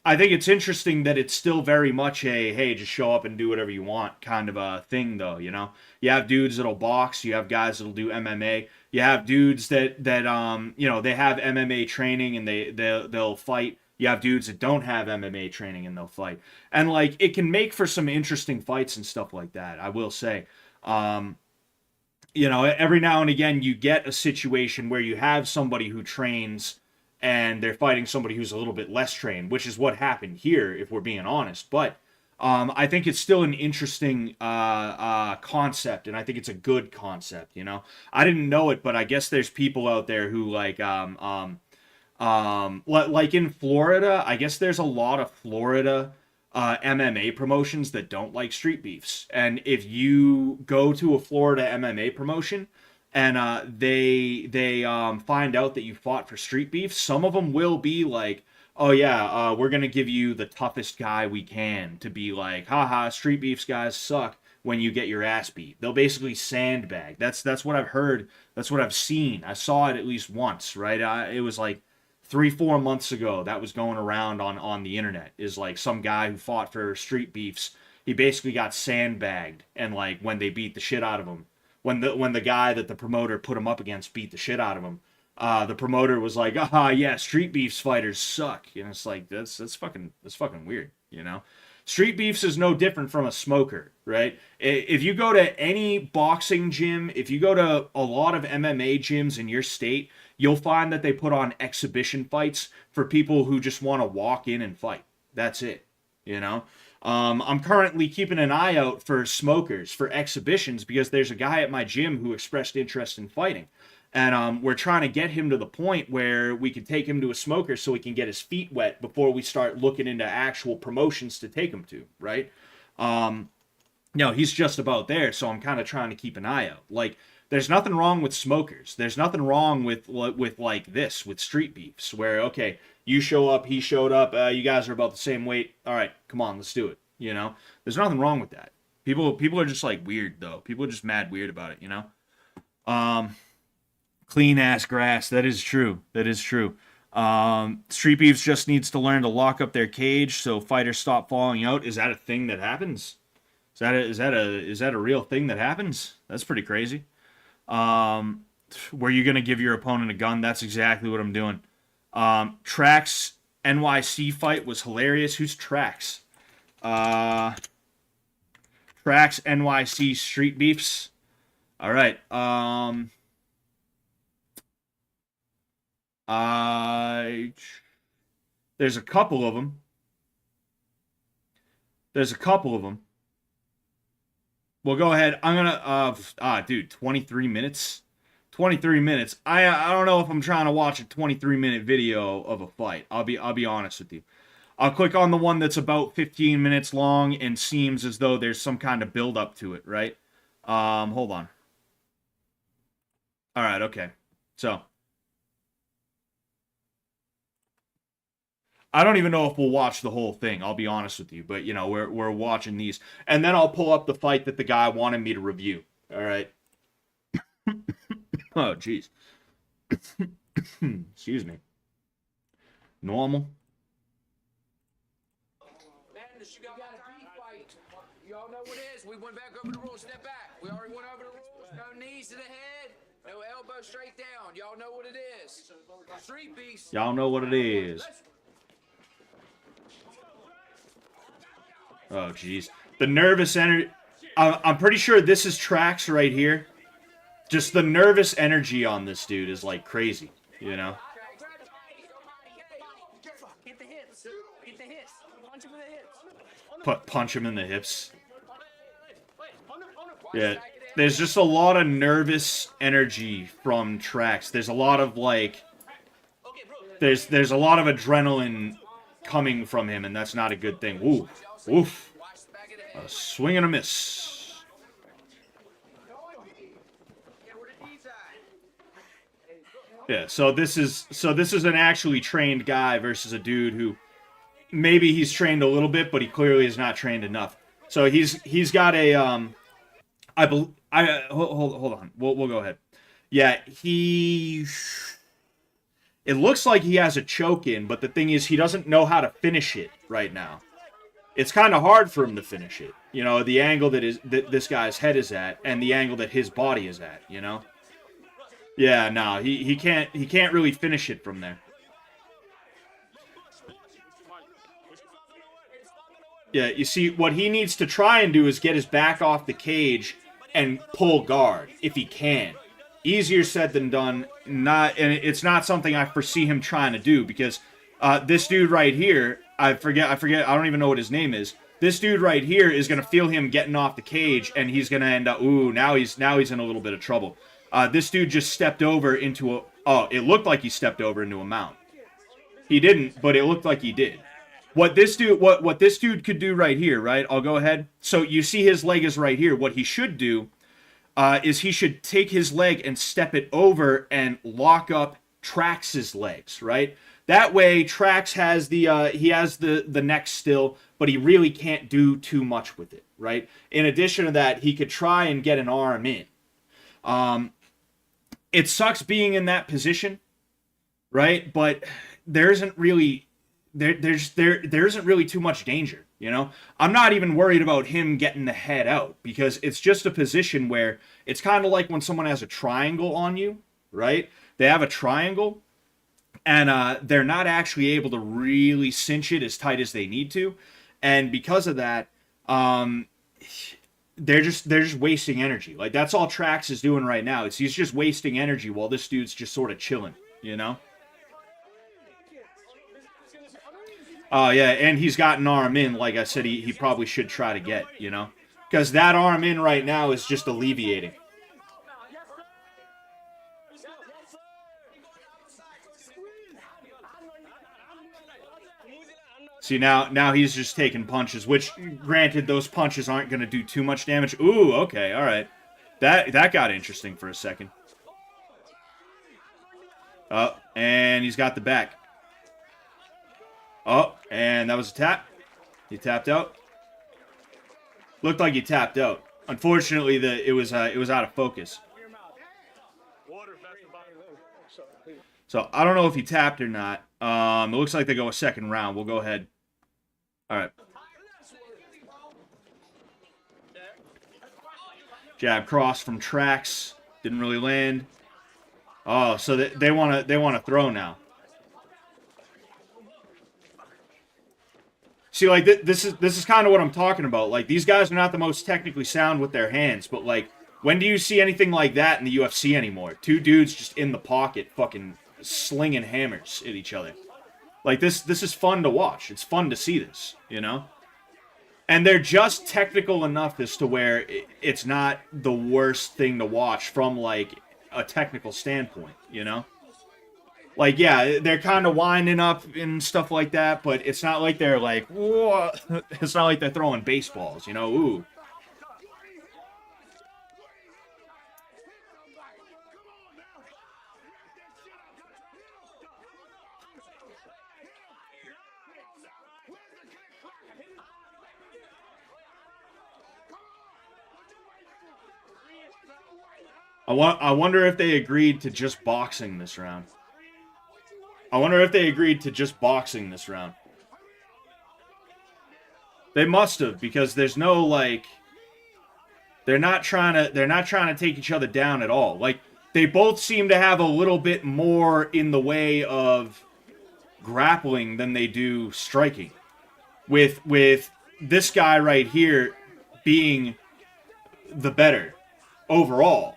I think it's interesting that it's still very much a, hey, just show up and do whatever you want kind of a thing, though, you know? You have dudes that'll box, you have guys that'll do MMA, you have dudes that you know, they have MMA training and they'll fight. You have dudes that don't have MMA training and they'll fight. And, like, it can make for some interesting fights and stuff like that, I will say. You know, every now and again you get a situation where you have somebody who trains and they're fighting somebody who's a little bit less trained, which is what happened here, if we're being honest. But I think it's still an interesting concept, and I think it's a good concept, you know? I didn't know it, but I guess there's people out there who, like, Like in Florida, I guess there's a lot of Florida MMA promotions that don't like street beefs. And if you go to a Florida MMA promotion and they find out that you fought for street beef, some of them will be like, oh yeah, we're gonna give you the toughest guy we can to be like, haha, street beefs guys suck when you get your ass beat. They'll basically sandbag. That's what I've heard. That's what I've seen. I saw it at least once, right? It was like 3-4 months ago that was going around on the internet, is like some guy who fought for street beefs. He basically got sandbagged, and like when they beat the shit out of him, when the guy that the promoter put him up against beat the shit out of him, the promoter was like, ah, yeah, street beefs fighters suck. And it's like, that's fucking weird, you know? Street beefs is no different from a smoker, right? If you go to any boxing gym, if you go to a lot of MMA gyms in your state, you'll find that they put on exhibition fights for people who just want to walk in and fight. That's it, you know? I'm currently keeping an eye out for smokers, for exhibitions, because there's a guy at my gym who expressed interest in fighting. And we're trying to get him to the point where we can take him to a smoker so he can get his feet wet before we start looking into actual promotions to take him to, right? He's just about there, so I'm kind of trying to keep an eye out. Like, there's nothing wrong with smokers. There's nothing wrong with like this, with street beefs, where, okay, you show up, he showed up, you guys are about the same weight. All right, come on, let's do it, you know? There's nothing wrong with that. People are just, like, weird, though. People are just mad weird about it, you know? Clean ass grass. That is true. That is true. Street Beefs just needs to learn to lock up their cage so fighters stop falling out. Is that a thing that happens? Is that a real thing that happens? That's pretty crazy. Were you gonna give your opponent a gun? That's exactly what I'm doing. TraxNYC fight was hilarious. Who's Trax? TraxNYC Street Beefs. All right. There's a couple of them. We'll go ahead. I'm gonna dude, 23 minutes. 23 minutes. I don't know if I'm trying to watch a 23-minute video of a fight. I'll be honest with you. I'll click on the one that's about 15 minutes long and seems as though there's some kind of build up to it, right? Hold on. All right, okay. So I don't even know if we'll watch the whole thing, I'll be honest with you. But, you know, we're watching these. And then I'll pull up the fight that the guy wanted me to review. All right? Oh, jeez. Excuse me. Normal. Madness, you got a beat fight. Y'all know what it is. We went back over the rules. Step back. We already went over the rules. No knees to the head. No elbow straight down. Y'all know what it is. Street beefs. Y'all know what it is. Oh, jeez. The nervous energy. I'm pretty sure this is Trax right here. Just the nervous energy on this dude is like crazy, you know? Hit the hips. Hit the hips. Punch him in the hips. Punch him in the hips. Yeah. There's just a lot of nervous energy from Trax. There's a lot of like... There's a lot of adrenaline coming from him, and that's not a good thing. Ooh. Oof. A swing and a miss. Yeah, so this is an actually trained guy versus a dude who maybe he's trained a little bit, but he clearly is not trained enough. So he's got a hold on. We'll go ahead. Yeah, it looks like he has a choke in, but the thing is he doesn't know how to finish it right now. It's kind of hard for him to finish it. You know, the angle that this guy's head is at and the angle that his body is at, you know? Yeah, no, he can't really finish it from there. Yeah, you see, what he needs to try and do is get his back off the cage and pull guard, if he can. Easier said than done. And it's not something I foresee him trying to do, because this dude right here, I forget, I don't even know what his name is. This dude right here is going to feel him getting off the cage, and he's going to end up, ooh, now he's in a little bit of trouble. This dude just stepped over into a, oh, it looked like he stepped over into a mount. He didn't, but it looked like he did. What this dude could do right here, right? I'll go ahead. So you see his leg is right here. What he should do is he should take his leg and step it over and lock up Trax's legs, right? That way, Trax has the neck still, but he really can't do too much with it, right? In addition to that, he could try and get an arm in. It sucks being in that position, right? But there isn't really there isn't really too much danger, you know? I'm not even worried about him getting the head out because it's just a position where it's kind of like when someone has a triangle on you, right? They have a triangle and they're not actually able to really cinch it as tight as they need to. And because of that, they're just wasting energy. Like, that's all Trax is doing right now. He's just wasting energy while this dude's just sort of chilling, you know? Oh, yeah, and he's got an arm in, like I said, he probably should try to get, you know? Because that arm in right now is just alleviating. See, now he's just taking punches, which, granted, those punches aren't going to do too much damage. Ooh, okay, all right. That got interesting for a second. Oh, and he's got the back. Oh, and that was a tap. He tapped out. Looked like he tapped out. Unfortunately, it was out of focus. So I don't know if he tapped or not. It looks like they go a second round. We'll go ahead. All right. Jab cross from Trax. Didn't really land. Oh, so they want to throw now. See, like, this is kind of what I'm talking about. Like, these guys are not the most technically sound with their hands, but, like, when do you see anything like that in the UFC anymore? Two dudes just in the pocket fucking slinging hammers at each other. Like, this is fun to watch. It's fun to see this, you know? And they're just technical enough as to where it's not the worst thing to watch from, like, a technical standpoint, you know? Like, yeah, they're kind of winding up and stuff like that, but it's not like they're like, whoa. It's not like they're throwing baseballs, you know? Ooh. I wonder if they agreed to just boxing this round. I wonder if they agreed to just boxing this round. They must have, because there's no, like, they're not trying to take each other down at all. Like, they both seem to have a little bit more in the way of grappling than they do striking. With this guy right here being the better overall.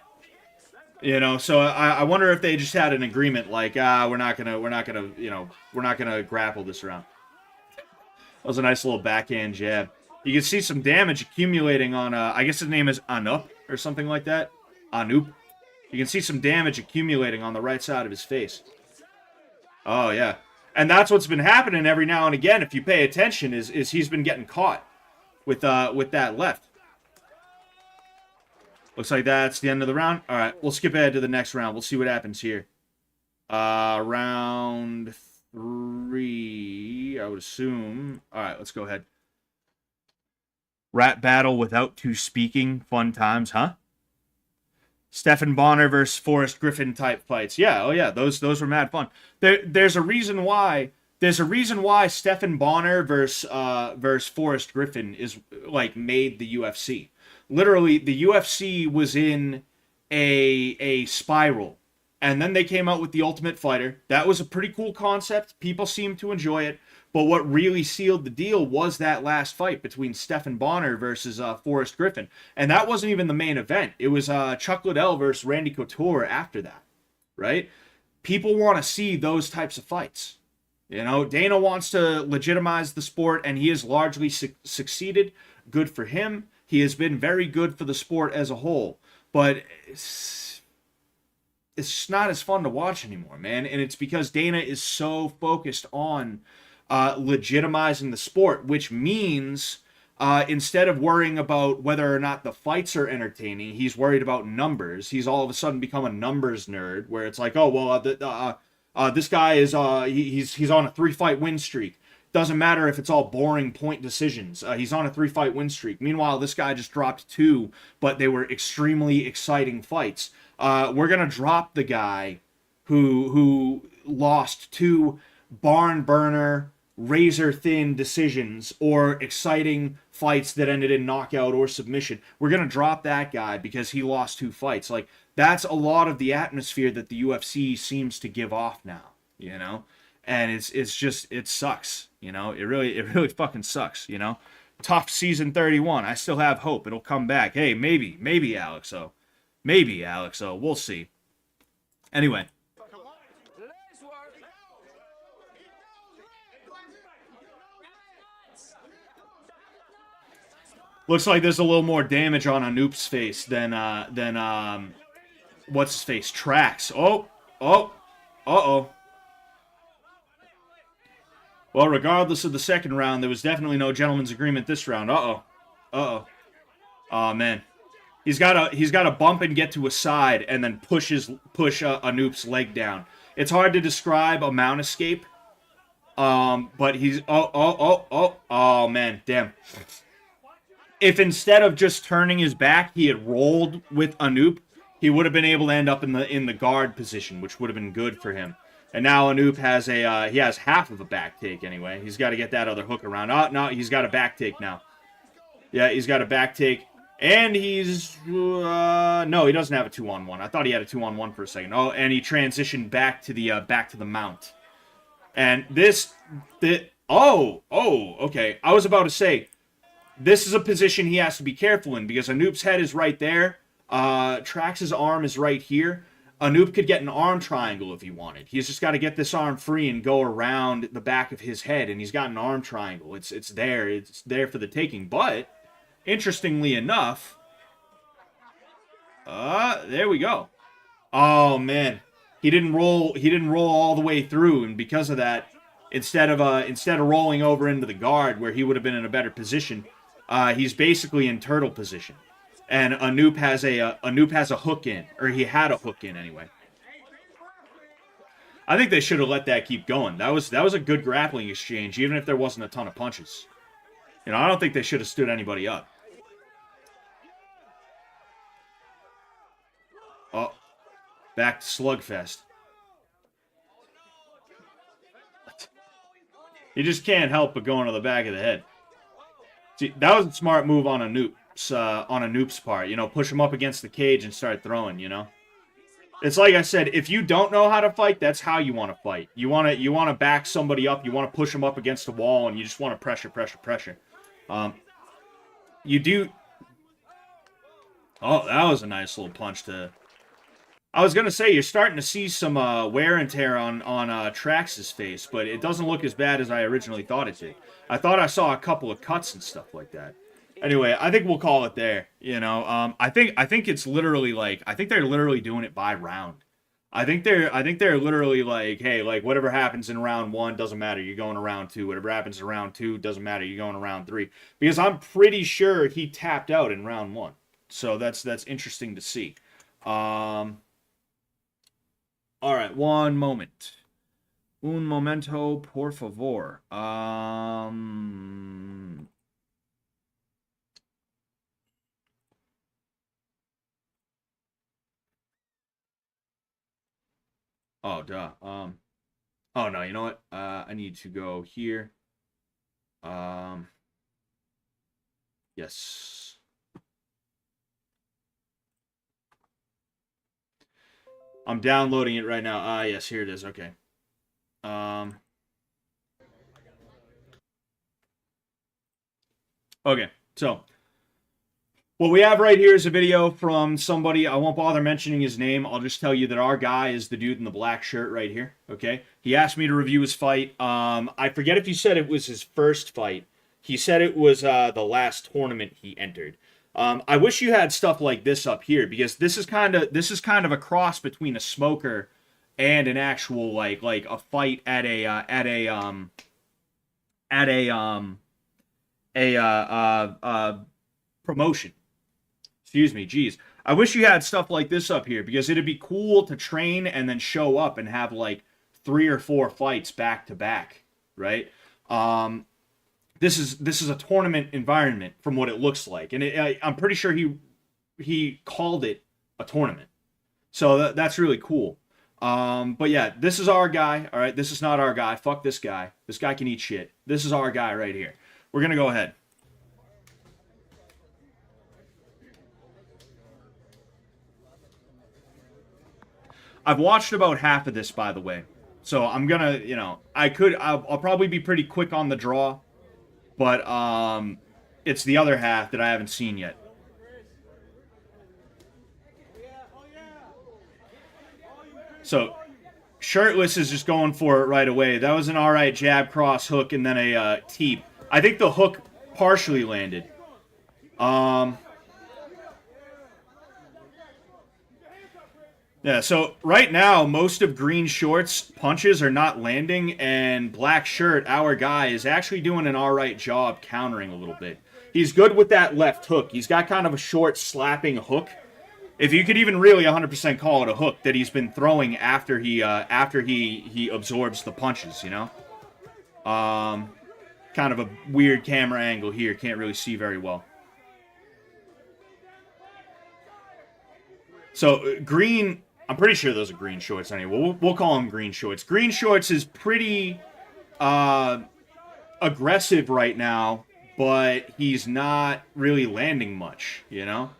You know, so I wonder if they just had an agreement like, we're not gonna grapple this round. That was a nice little backhand jab. You can see some damage accumulating on, I guess his name is Anup or something like that. Anup. You can see some damage accumulating on the right side of his face. Oh yeah, and that's what's been happening every now and again. If you pay attention, is he's been getting caught with that left. Looks like that's the end of the round. All right, we'll skip ahead to the next round. We'll see what happens here. Round 3, I would assume. All right, let's go ahead. Rap battle without two speaking. Fun times, huh? Stephan Bonnar versus Forrest Griffin type fights. Yeah, oh yeah, those were mad fun. There's a reason why. There's a reason why Stephan Bonnar versus Forrest Griffin is, like, made the UFC. Literally, the UFC was in a spiral, and then they came out with The Ultimate Fighter. That was a pretty cool concept. People seemed to enjoy it, but what really sealed the deal was that last fight between Stephan Bonnar versus Forrest Griffin, and that wasn't even the main event. It was Chuck Liddell versus Randy Couture after that, right? People want to see those types of fights. You know, Dana wants to legitimize the sport, and he has largely succeeded. Good for him. He has been very good for the sport as a whole. But it's just not as fun to watch anymore, man. And it's because Dana is so focused on legitimizing the sport, which means instead of worrying about whether or not the fights are entertaining, he's worried about numbers. He's all of a sudden become a numbers nerd, where it's like, oh well, this guy is he's on a 3-fight win streak. Doesn't matter if it's all boring point decisions. He's on a 3-fight win streak. Meanwhile, this guy just dropped 2, but they were extremely exciting fights. We're gonna drop the guy who lost 2 barn burner, razor thin decisions or exciting fights that ended in knockout or submission. We're gonna drop that guy because he lost 2 fights. Like, that's a lot of the atmosphere that the UFC seems to give off now, you know. And it's just, it sucks, you know. It really fucking sucks, you know. Tough season 31. I still have hope it'll come back. Hey, maybe Alexo. Maybe Alexo. We'll see. Anyway. Looks like there's a little more damage on Anoop's face than what's his face? Trax. Uh-oh. Well, regardless of the second round, there was definitely no gentleman's agreement this round. Uh-oh. Oh man. He's got to bump and get to a side and then push Anoop's leg down. It's hard to describe a mount escape. But he's oh man, damn. If instead of just turning his back, he had rolled with Anoop, he would have been able to end up in the guard position, which would have been good for him. And now Anoop has he has half of a back take anyway. He's got to get that other hook around. Oh, no, he's got a back take now. Yeah, he's got a back take. And he's no, he doesn't have a 2-on-1. I thought he had a 2-on-1 for a second. Oh, and he transitioned back to the mount. And okay. I was about to say, this is a position he has to be careful in because Anoop's head is right there. Trax's arm is right here. Anoop could get an arm triangle if he wanted. He's just got to get this arm free and go around the back of his head, and he's got an arm triangle. It's there. It's there for the taking. But interestingly enough, there we go. Oh man, he didn't roll all the way through, and because of that, instead of rolling over into the guard where he would have been in a better position, he's basically in turtle position. And Anoop has a hook in, or he had a hook in anyway. I think they should have let that keep going. That was a good grappling exchange, even if there wasn't a ton of punches. You know, I don't think they should have stood anybody up. Oh, back to slugfest. You just can't help but go into the back of the head. See, that was a smart move on Anoop's part. You know, push him up against the cage and start throwing, you know? It's like I said, if you don't know how to fight, that's how you want to fight. You want to back somebody up, you want to push them up against the wall, and you just want to pressure. You do... Oh, that was a nice little punch to... I was going to say, you're starting to see some wear and tear on Trax's face, but it doesn't look as bad as I originally thought it did. I thought I saw a couple of cuts and stuff like that. Anyway, I think we'll call it there, you know. I think it's literally like, I think they're literally doing it by round. I think they're literally like, hey, like whatever happens in round 1 doesn't matter, you're going to round 2. Whatever happens in round 2 doesn't matter, you're going to round 3. Because I'm pretty sure he tapped out in round 1. So that's interesting to see. All right, one moment. Un momento, por favor. Oh, duh. Oh, no, you know what? I need to go here. Yes. I'm downloading it right now. Yes, here it is. Okay. Okay, so what we have right here is a video from somebody. I won't bother mentioning his name. I'll just tell you that our guy is the dude in the black shirt right here. Okay, he asked me to review his fight. I forget if he said it was his first fight. He said it was the last tournament he entered. I wish you had stuff like this up here, because this is kind of a cross between a smoker and an actual like a fight at a promotion. Excuse me, geez. I wish you had stuff like this up here, because it'd be cool to train and then show up and have like 3 or 4 fights back to back, right? This is a tournament environment from what it looks like, and I'm pretty sure he called it a tournament, so that's really cool. But yeah, this is our guy. All right, this is not our guy. Fuck this guy. This guy can eat shit. This is our guy right here. We're gonna go ahead. I've watched about half of this, by the way, so I'm gonna, I'll probably be pretty quick on the draw. But it's the other half that I haven't seen yet. So, Shirtless is just going for it right away. That was an alright jab, cross, hook, and then a teep. I think the hook partially landed. Yeah, so right now, most of Green Short's punches are not landing, and Black Shirt, our guy, is actually doing an alright job countering a little bit. He's good with that left hook. He's got kind of a short, slapping hook. If you could even really 100% call it a hook that he's been throwing after he absorbs the punches, you know? Kind of a weird camera angle here. Can't really see very well. So, Green... I'm pretty sure those are Green Shorts anyway. We'll call them Green Shorts. Green Shorts is pretty aggressive right now, but he's not really landing much, you know?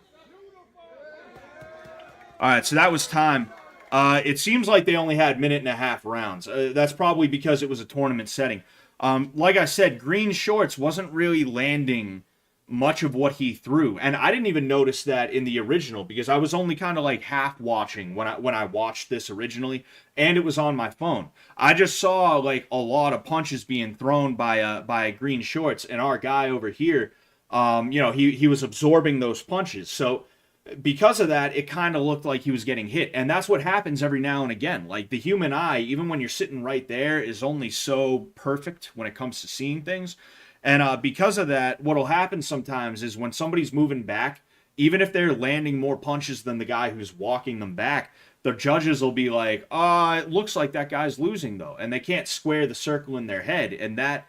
Alright, so that was time. It seems like they only had 1.5 rounds. That's probably because it was a tournament setting. Like I said, Green Shorts wasn't really landing much of what he threw, and I didn't even notice that in the original, because I was only kind of like half watching when I watched this originally, and it was on my phone. I just saw like a lot of punches being thrown by Green Shorts, and our guy over here, he was absorbing those punches. So because of that, it kind of looked like he was getting hit, and that's what happens every now and again. Like, the human eye, even when you're sitting right there, is only so perfect when it comes to seeing things. And because of that, what'll happen sometimes is when somebody's moving back, even if they're landing more punches than the guy who's walking them back, the judges will be like, it looks like that guy's losing, though. And they can't square the circle in their head. And that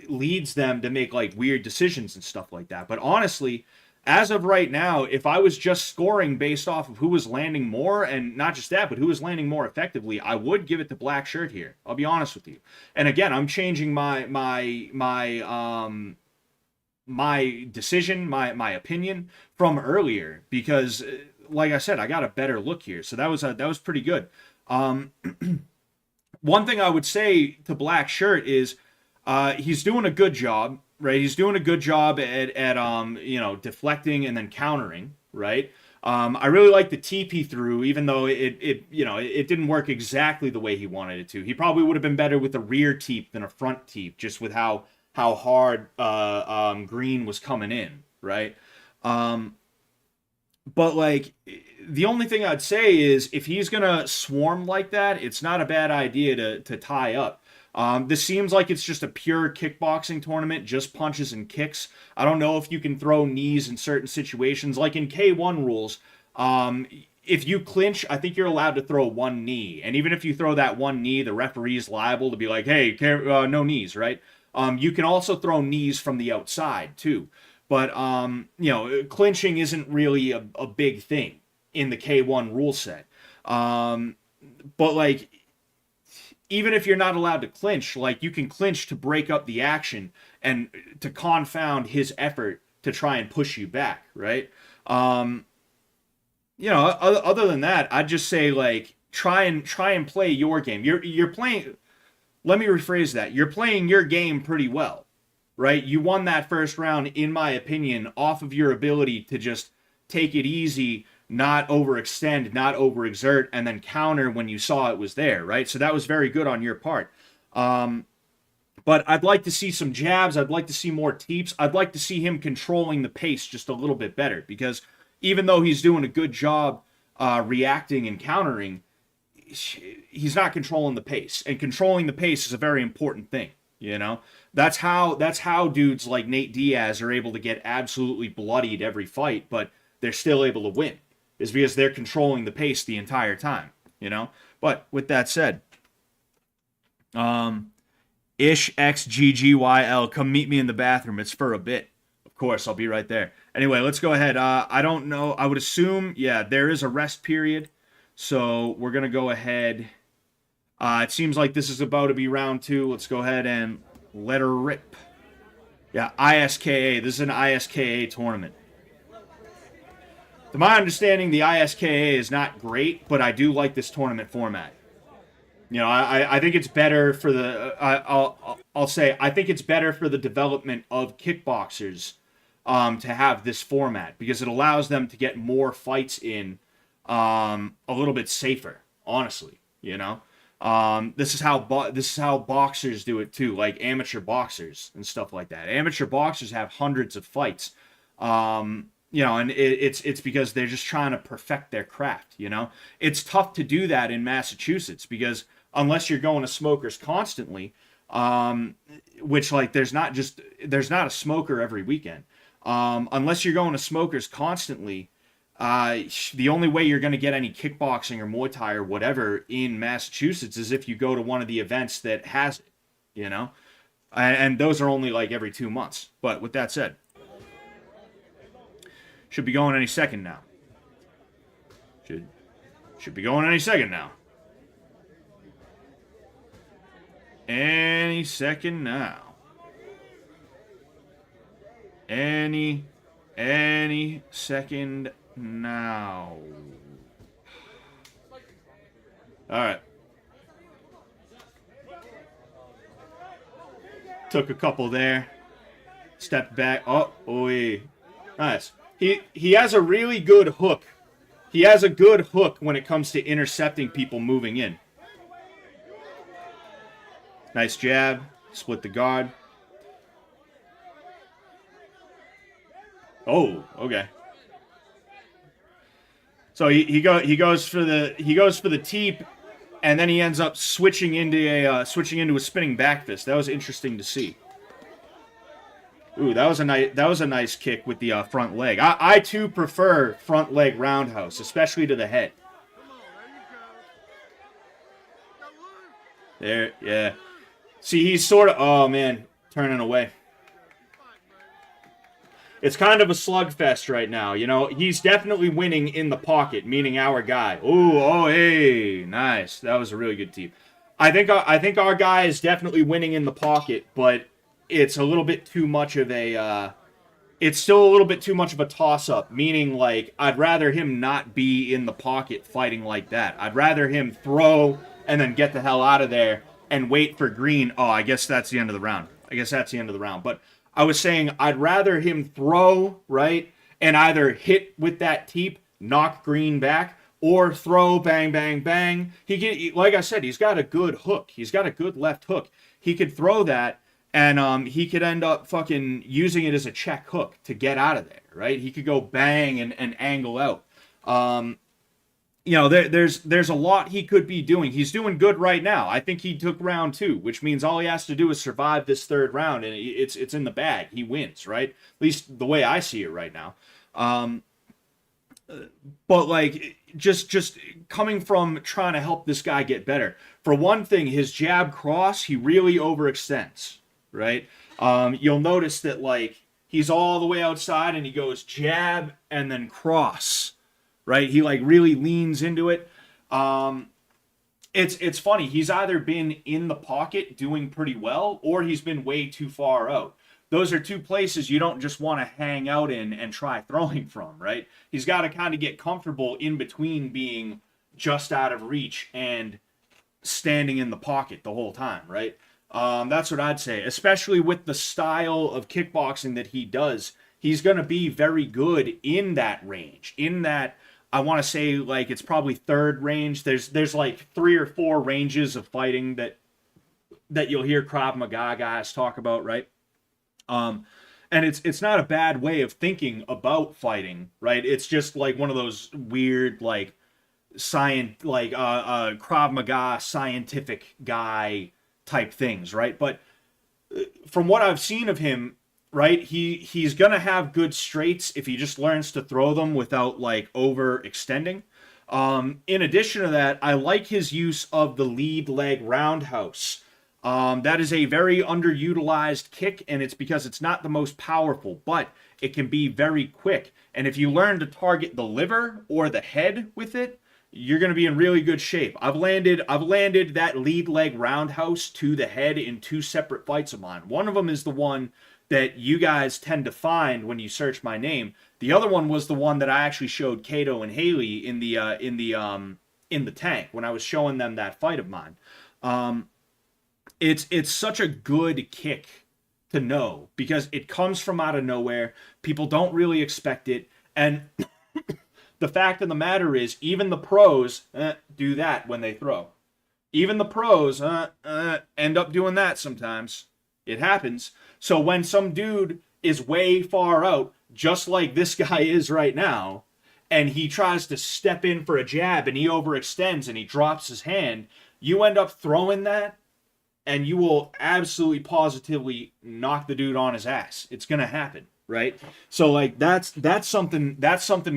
leads them to make, like, weird decisions and stuff like that. But honestly, as of right now, if I was just scoring based off of who was landing more, and not just that, but who was landing more effectively, I would give it to Black Shirt here. I'll be honest with you. And again, I'm changing my decision, my opinion from earlier, because, like I said, I got a better look here. So that was pretty good. One thing I would say to Black Shirt is he's doing a good job. Right, he's doing a good job at deflecting and then countering. Right, I really like the teep he threw, even though it didn't work exactly the way he wanted it to. He probably would have been better with a rear teep than a front teep, just with how hard Green was coming in. Right, but like, the only thing I'd say is, if he's gonna swarm like that, it's not a bad idea to tie up. This seems like it's just a pure kickboxing tournament, just punches and kicks. I don't know if you can throw knees in certain situations. Like in K1 rules, if you clinch, I think you're allowed to throw one knee. And even if you throw that one knee, the referee's liable to be like, hey, no knees, right? You can also throw knees from the outside, too. But, clinching isn't really a big thing in the K1 rule set. But, like, even if you're not allowed to clinch, like, you can clinch to break up the action and to confound his effort to try and push you back, right? Other than that, I'd just say, like, try and play your game. You're playing. Let me rephrase that. You're playing your game pretty well, right? You won that first round, in my opinion, off of your ability to just take it easy, not overextend, not overexert, and then counter when you saw it was there, right? So that was very good on your part. But I'd like to see some jabs. I'd like to see more teeps. I'd like to see him controlling the pace just a little bit better, because even though he's doing a good job reacting and countering, he's not controlling the pace. And controlling the pace is a very important thing, you know? That's how dudes like Nate Diaz are able to get absolutely bloodied every fight, but they're still able to win, is because they're controlling the pace the entire time, you know? But with that said, IshXGGYL, come meet me in the bathroom. It's for a bit. Of course, I'll be right there. Anyway, let's go ahead. I don't know. I would assume, yeah, there is a rest period. So we're going to go ahead. It seems like this is about to be round 2. Let's go ahead and let her rip. Yeah, ISKA. This is an ISKA tournament. To my understanding, the ISKA is not great, but I do like this tournament format. You know, I think it's better for the. I'll say I think it's better for the development of kickboxers to have this format, because it allows them to get more fights in a little bit safer. Honestly, you know, this is how boxers do it too, like amateur boxers and stuff like that. Amateur boxers have hundreds of fights. You know, and it's because they're just trying to perfect their craft, you know? It's tough to do that in Massachusetts, because unless you're going to smokers constantly, which, like, there's not a smoker every weekend. Unless you're going to smokers constantly, the only way you're going to get any kickboxing or Muay Thai or whatever in Massachusetts is if you go to one of the events that has it, you know? And those are only, like, every 2 months. But with that said, should be going any second now. Should be going any second now. Any second now. Any second now. All right. Took a couple there. Stepped back. Oh, nice. He has a really good hook. He has a good hook when it comes to intercepting people moving in. Nice jab. Split the guard. Oh, okay. So he goes for the teep, and then he ends up switching into a spinning back fist. That was interesting to see. Ooh, that was a nice kick with the front leg. I too prefer front leg roundhouse, especially to the head. There, yeah. See, he's sort of, oh man, turning away. It's kind of a slugfest right now, you know. He's definitely winning in the pocket, meaning our guy. Ooh, oh, hey, nice. That was a really good teep. I think our guy is definitely winning in the pocket, but it's a little bit too much of a, it's still a little bit too much of a toss-up, meaning, like, I'd rather him not be in the pocket fighting like that. I'd rather him throw and then get the hell out of there and wait for green. Oh, I guess that's the end of the round. But I was saying I'd rather him throw, right, and either hit with that teep, knock green back, or throw, bang, bang, bang. Like I said, he's got a good hook. He's got a good left hook. He could throw that, and he could end up fucking using it as a check hook to get out of there, right? He could go bang and angle out. You know, there's a lot he could be doing. He's doing good right now. I think he took round 2, which means all he has to do is survive this third round, and it's in the bag. He wins, right? At least the way I see it right now. But, like, just coming from trying to help this guy get better. For one thing, his jab cross, he really overextends, right? You'll notice that, like, he's all the way outside and he goes jab and then cross, right? He, like, really leans into it. It's funny. He's either been in the pocket doing pretty well, or he's been way too far out. Those are two places you don't just want to hang out in and try throwing from, right? He's got to kind of get comfortable in between being just out of reach and standing in the pocket the whole time, right? That's what I'd say, especially with the style of kickboxing that he does. He's going to be very good in that range, in that, I want to say, like, it's probably third range. There's like 3 or 4 ranges of fighting that that you'll hear Krav Maga guys talk about, right? And it's not a bad way of thinking about fighting, right? It's just like one of those weird like Krav Maga scientific guy type things, right? But from what I've seen of him, right, he's gonna have good straights if he just learns to throw them without like overextending. In addition to that, I like his use of the lead leg roundhouse. That is a very underutilized kick, and it's because it's not the most powerful, but it can be very quick. And if you learn to target the liver or the head with it, you're going to be in really good shape. I've landed that lead leg roundhouse to the head in 2 separate fights of mine. One of them is the one that you guys tend to find when you search my name. The other one was the one that I actually showed Kato and Haley in the tank when I was showing them that fight of mine. It's such a good kick to know because it comes from out of nowhere. People don't really expect it, and the fact of the matter is, even the pros do that when they throw. Even the pros end up doing that sometimes. It happens. So when some dude is way far out, just like this guy is right now, and he tries to step in for a jab and he overextends and he drops his hand, you end up throwing that, and you will absolutely positively knock the dude on his ass. It's going to happen. Right? So like that's something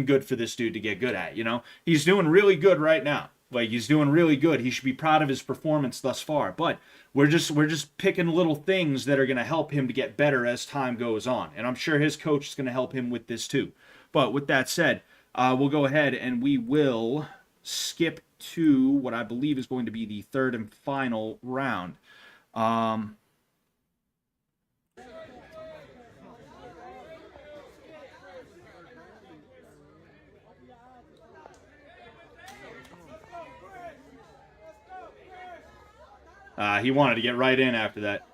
good for this dude to get good at, you know? He's doing really good right now. Like he's doing really good. He should be proud of his performance thus far. But we're just picking little things that are going to help him to get better as time goes on. And I'm sure his coach is going to help him with this too. But with that said, we'll go ahead and we will skip to what I believe is going to be the third and final round. He wanted to get right in after that.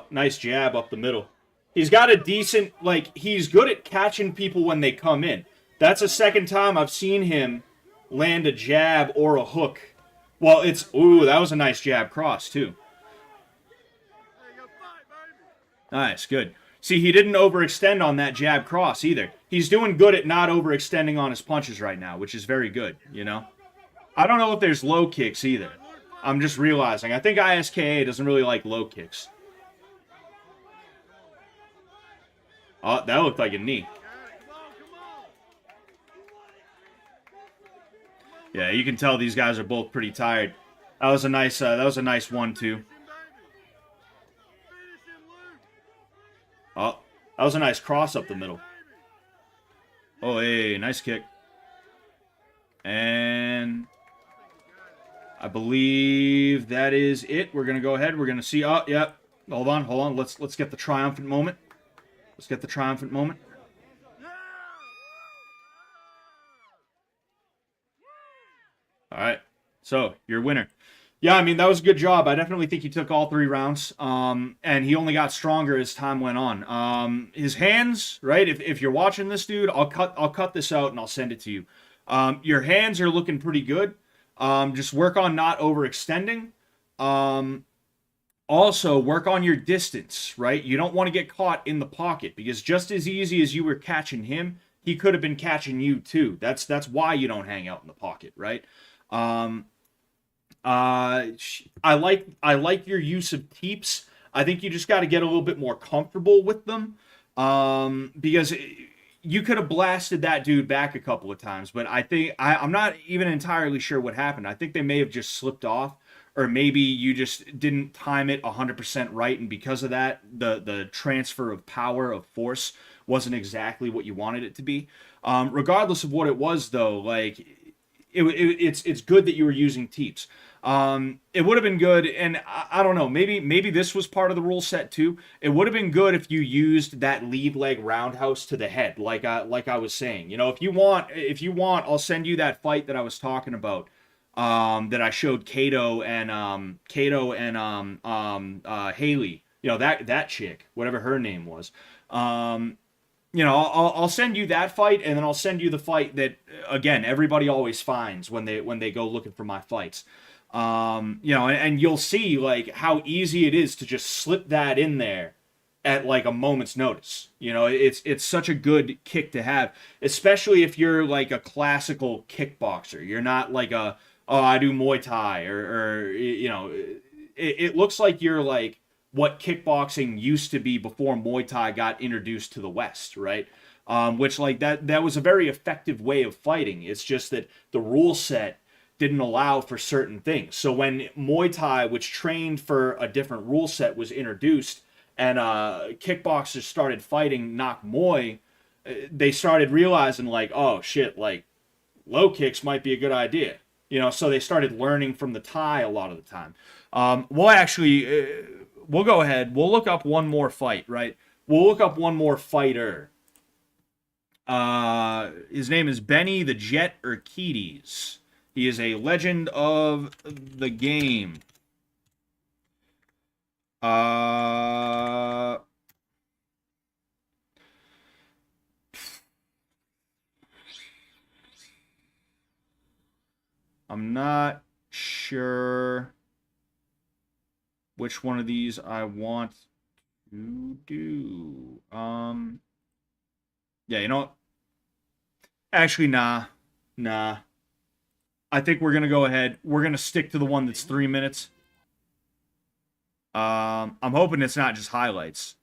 Nice jab up the middle. He's got a decent, like, he's good at catching people when they come in. That's the second time I've seen him land a jab or a hook. Well, ooh, that was a nice jab cross, too. Nice, good. See, he didn't overextend on that jab cross either. He's doing good at not overextending on his punches right now, which is very good, you know? I don't know if there's low kicks either. I'm just realizing. I think ISKA doesn't really like low kicks. Oh, that looked like a knee. Yeah, you can tell these guys are both pretty tired. That was a nice 1-2. Oh, that was a nice cross up the middle. Oh, hey, nice kick. And I believe that is it. We're going to go ahead. We're going to see. Oh, yeah. Hold on. Let's get the triumphant moment. Let's get the triumphant moment. All right. So, your winner. Yeah, I mean, that was a good job. I definitely think he took all 3 rounds. And he only got stronger as time went on. His hands, right? If you're watching this, dude, I'll cut this out and I'll send it to you. Your hands are looking pretty good. Just work on not overextending. Also, work on your distance, right? You don't want to get caught in the pocket because just as easy as you were catching him, he could have been catching you too. That's why you don't hang out in the pocket, right? I like your use of teeps. I think you just got to get a little bit more comfortable with them because you could have blasted that dude back a couple of times, but I think I'm not even entirely sure what happened. I think they may have just slipped off, or maybe you just didn't time it 100% right, and because of that, the transfer of power, of force, wasn't exactly what you wanted it to be. Regardless of what it was, though, like it's good that you were using teeps. It would have been good, and I don't know, maybe this was part of the rule set too. It would have been good if you used that lead leg roundhouse to the head, like I was saying. You know, if you want, I'll send you that fight that I was talking about, that I showed Kato and Haley. You know, that chick, whatever her name was. I'll send you that fight, and then I'll send you the fight that, again, everybody always finds when they go looking for my fights. And you'll see like how easy it is to just slip that in there at like a moment's notice. It's such a good kick to have, especially if you're like a classical kickboxer. You're not like I do Muay Thai or it looks like you're like what kickboxing used to be before Muay Thai got introduced to the West, right? Which like that was a very effective way of fighting. It's just that the rule set didn't allow for certain things. So when Muay Thai, which trained for a different rule set, was introduced, and kickboxers started fighting Nak Muay, they started realizing like, oh shit, like low kicks might be a good idea. So they started learning from the Thai a lot of the time. We'll go ahead. We'll look up one more fight, right? We'll look up one more fighter. His name is Benny the Jet Urquidez. He is a legend of the game. I'm not sure which one of these I want to do. Yeah, you know what? Actually, nah. I think we're gonna go ahead. We're gonna stick to the one that's 3 minutes. I'm hoping it's not just highlights.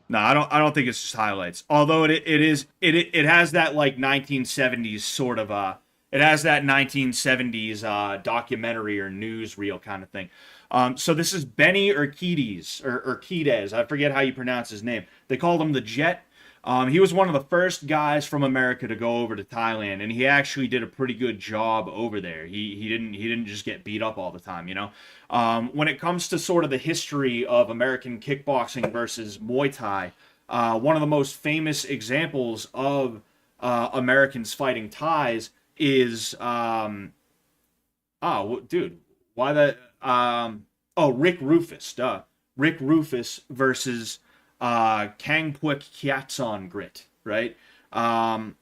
No, I don't think it's just highlights. Although it has that like 1970s sort of it has that 1970s documentary or newsreel kind of thing. So this is Benny Urquidez or Urquidez. I forget how you pronounce his name. They called him the Jet. He was one of the first guys from America to go over to Thailand, and he actually did a pretty good job over there. He didn't just get beat up all the time, When it comes to sort of the history of American kickboxing versus Muay Thai, one of the most famous examples of Americans fighting Thais is dude, why that Rick Rufus, duh. Rick Rufus versus Kangpuk Kiatson Grit, right? And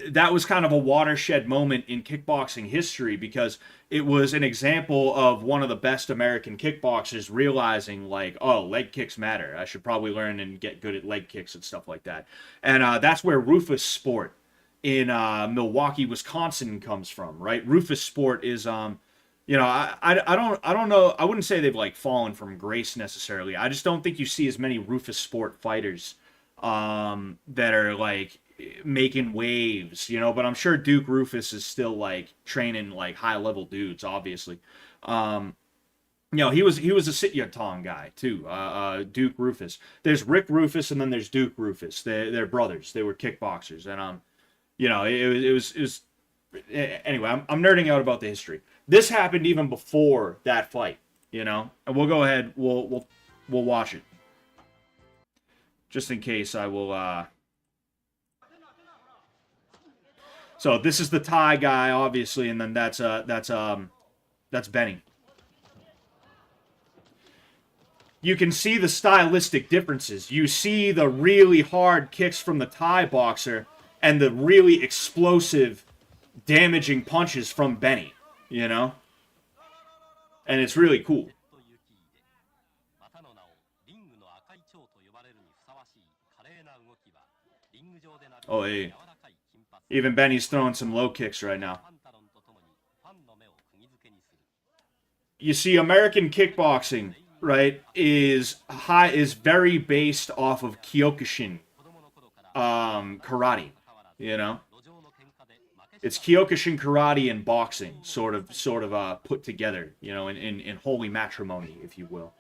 that was kind of a watershed moment in kickboxing history because it was an example of one of the best American kickboxers realizing like, oh, leg kicks matter. I should probably learn and get good at leg kicks and stuff like that. And that's where Rufus Sport in Milwaukee, Wisconsin comes from, right? Rufus Sport is I don't know. I wouldn't say they've like fallen from grace necessarily. I just don't think you see as many Rufus Sport fighters that are like making waves, but I'm sure Duke Rufus is still like training like high level dudes, obviously. He was a Sityodtong guy too. Duke Rufus. There's Rick Rufus and then there's Duke Rufus. They're brothers. They were kickboxers, and it was anyway, I'm nerding out about the history. This happened even before that fight, and we'll go ahead. We'll watch it just in case. I will. So this is the Thai guy, obviously, and then that's Benny. You can see the stylistic differences. You see the really hard kicks from the Thai boxer and the really explosive, damaging punches from Benny. And it's really cool. Oh, hey. Even Benny's throwing some low kicks right now. You see, American kickboxing, right, is very based off of Kyokushin karate, It's Kyokushin karate and boxing, sort of put together, in holy matrimony, if you will.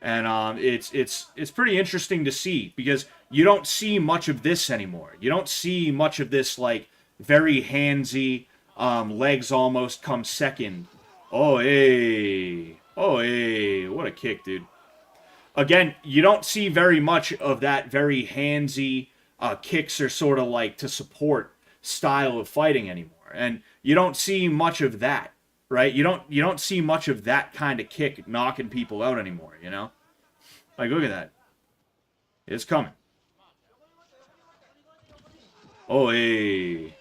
And it's pretty interesting to see because you don't see much of this anymore. You don't see much of this like very handsy, legs almost come second. Oh hey, what a kick, dude! Again, you don't see very much of that very handsy kicks are sort of like to support style of fighting anymore, and you don't see much of that right? You don't see much of that kind of kick knocking people out anymore, you know? Like, look at that. It's coming. Oh, hey.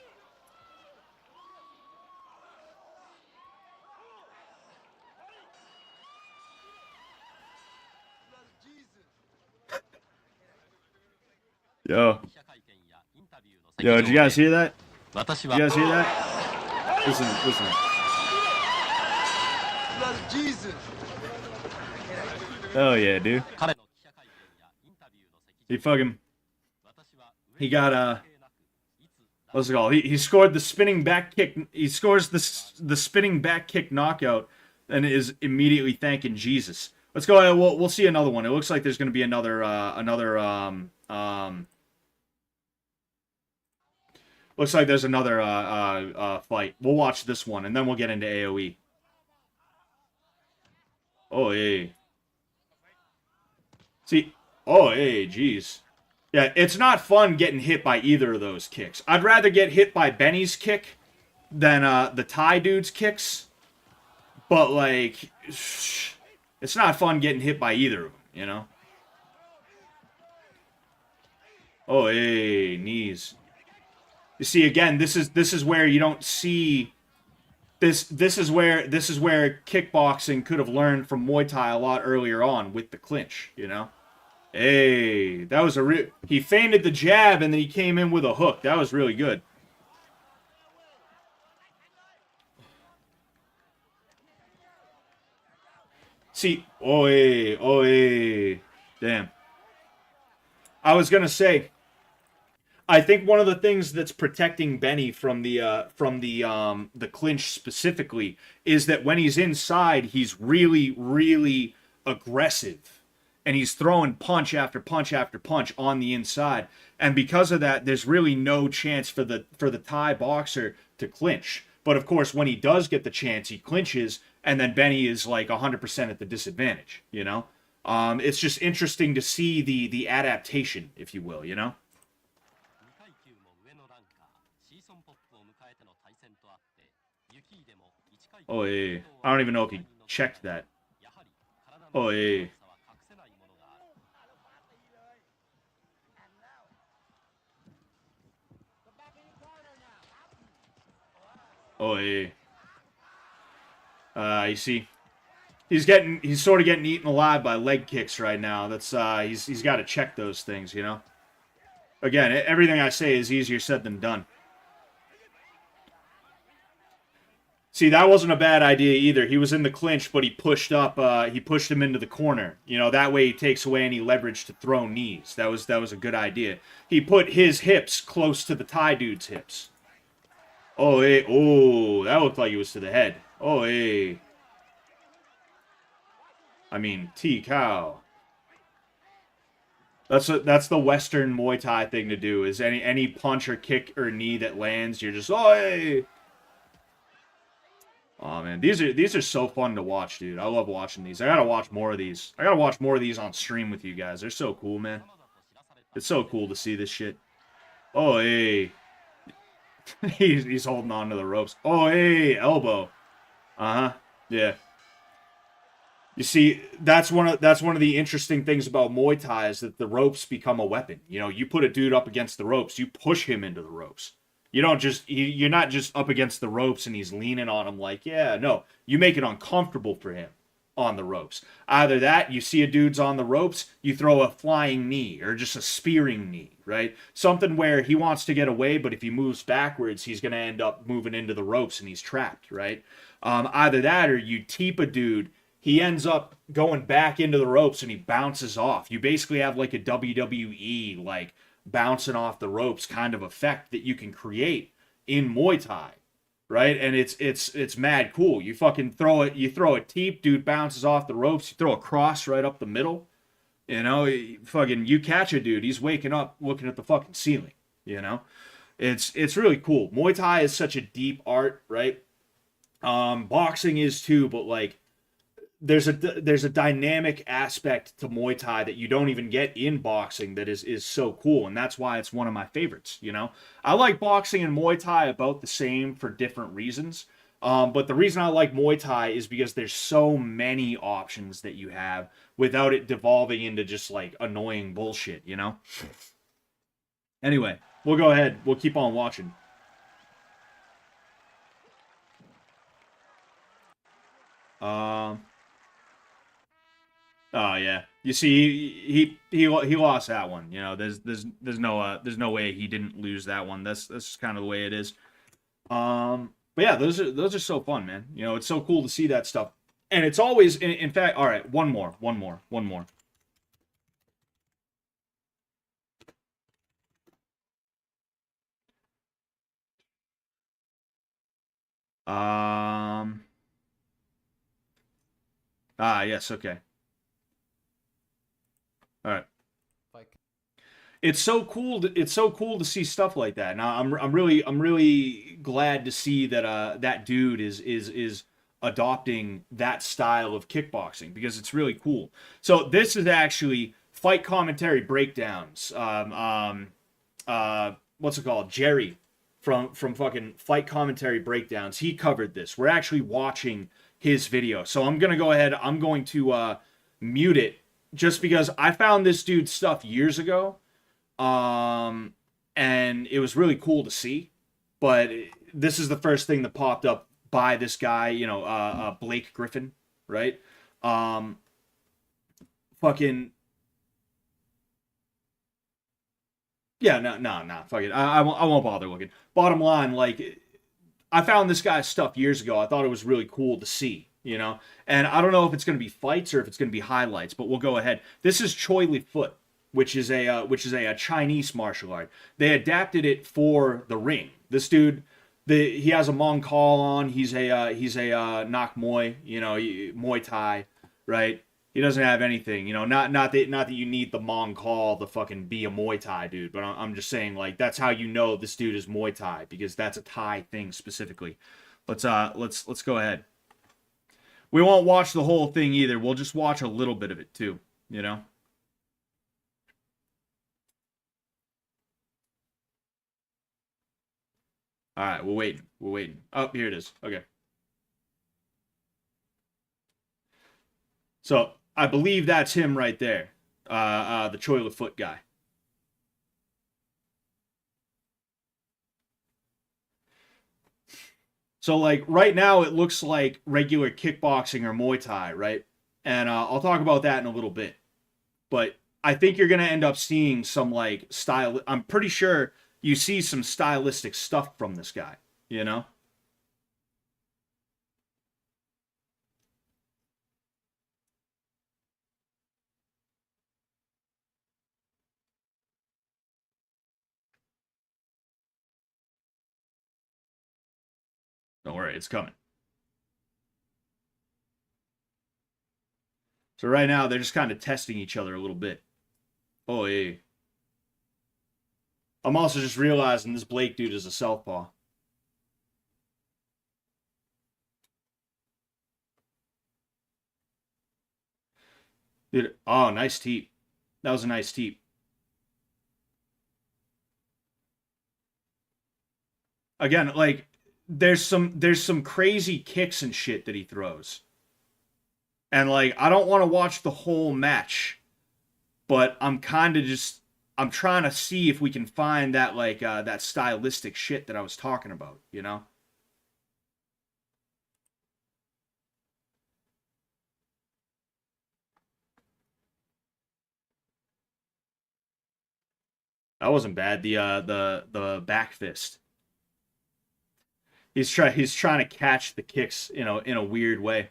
Yo. Yo, did you guys hear that? Did you guys hear that? Listen, listen. Oh yeah, dude. He got what's it called? He scored the spinning back kick. He scores the spinning back kick knockout, and is immediately thanking Jesus. Let's go. We'll see another one. It looks like there's going to be another looks like there's another fight. We'll watch this one, and then we'll get into AOE. Oh, hey. See, oh, hey, jeez. Yeah, it's not fun getting hit by either of those kicks. I'd rather get hit by Benny's kick than the Thai dude's kicks. But, like, it's not fun getting hit by either of them, you know? Oh, hey, knees. You see, again, this is where you don't see this is where kickboxing could have learned from Muay Thai a lot earlier on with the clinch, you know? Hey, that was he feinted the jab and then he came in with a hook. That was really good. See, damn. I was gonna say, I think one of the things that's protecting Benny from the clinch specifically is that when he's inside, he's really, really aggressive. And he's throwing punch after punch after punch on the inside. And because of that, there's really no chance for the Thai boxer to clinch. But of course, when he does get the chance, he clinches, and then Benny is like 100% at the disadvantage, you know? It's just interesting to see the adaptation, if you will, you know? Oh, hey. I don't even know if he checked that. Oh, hey. Oh, hey. You see, he's sort of getting eaten alive by leg kicks right now. That's he's got to check those things, you know. Again, everything I say is easier said than done. See, that wasn't a bad idea either. He was in the clinch, but he pushed up. He pushed him into the corner. You know, that way he takes away any leverage to throw knees. That was a good idea. He put his hips close to the Thai dude's hips. Oh, hey. Oh, that looked like it was to the head. Oh, hey. I mean, T-cow. That's the Western Muay Thai thing to do, is any punch or kick or knee that lands, you're just, oh, hey. Oh, man. These are so fun to watch, dude. I love watching these. I gotta watch more of these. I gotta watch more of these on stream with you guys. They're so cool, man. It's so cool to see this shit. Oh, hey. He's holding on to the ropes. Oh, hey, elbow. Uh-huh. Yeah. You see, that's one of the interesting things about Muay Thai is that the ropes become a weapon. You know, you put a dude up against the ropes, you push him into the ropes. You don't just you're not just up against the ropes and he's leaning on him like, yeah, no. You make it uncomfortable for him on the ropes. Either that, you see a dude's on the ropes, you throw a flying knee or just a spearing knee, right? Something where he wants to get away, but if he moves backwards, he's going to end up moving into the ropes and he's trapped, right? Either that or you teep a dude, he ends up going back into the ropes and he bounces off. You basically have like a WWE, like, bouncing off the ropes kind of effect that you can create in Muay Thai. Right? And it's mad cool. You fucking throw a teep, dude bounces off the ropes, you throw a cross right up the middle. You know, you catch a dude, he's waking up looking at the fucking ceiling, you know? It's really cool. Muay Thai is such a deep art, right? Boxing is too, but like there's a dynamic aspect to Muay Thai that you don't even get in boxing that is so cool, and that's why it's one of my favorites, you know? I like boxing and Muay Thai about the same for different reasons. But the reason I like Muay Thai is because there's so many options that you have without it devolving into just like annoying bullshit, you know? Anyway, we'll go ahead. We'll keep on watching. Oh yeah. You see, he lost that one. You know, there's no way he didn't lose that one. That's just kind of the way it is. But yeah, those are so fun, man. You know, it's so cool to see that stuff, and it's always, in fact, all right, one more. Yes, okay. All right. It's so cool. It's so cool to see stuff like that. Now I'm really glad to see that that dude is adopting that style of kickboxing because it's really cool. So this is actually fight commentary breakdowns. What's it called? Jerry from fucking fight commentary breakdowns. He covered this. We're actually watching his video. So I'm gonna go ahead. I'm going to mute it just because I found this dude's stuff years ago. And it was really cool to see, but this is the first thing that popped up by this guy, you know, Blake Griffin, right? Fucking, yeah, no, fuck it. I won't bother looking. Bottom line, like, I found this guy's stuff years ago. I thought it was really cool to see, you know, and I don't know if it's going to be fights or if it's going to be highlights, but we'll go ahead. This is Choi Li Foot, which is a Chinese martial art. They adapted it for the ring. This dude, he has a Mong Call on. He's a Nak Muay, you know, Muay Thai, right? He doesn't have anything, you know. Not that you need the Mong Call to fucking be a Muay Thai dude, but I'm just saying, like, that's how you know this dude is Muay Thai, because that's a Thai thing specifically. Let's go ahead. We won't watch the whole thing either. We'll just watch a little bit of it too, you know. All right, we're waiting. Oh, here it is. Okay. So I believe that's him right there, the Choi Li Foot guy. So like right now it looks like regular kickboxing or Muay Thai, right? And I'll talk about that in a little bit. But I think you're gonna end up seeing some like style. I'm pretty sure you see some stylistic stuff from this guy, you know? Don't worry, it's coming. So right now, they're just kind of testing each other a little bit. Oh, yeah. I'm also just realizing this Blake dude is a southpaw. Dude, oh, nice teep. That was a nice teep. Again, like, there's some crazy kicks and shit that he throws. And, like, I don't want to watch the whole match, but I'm kind of just... I'm trying to see if we can find that, like, that stylistic shit that I was talking about, you know? That wasn't bad. The back fist. He's trying to catch the kicks, you know, in a weird way.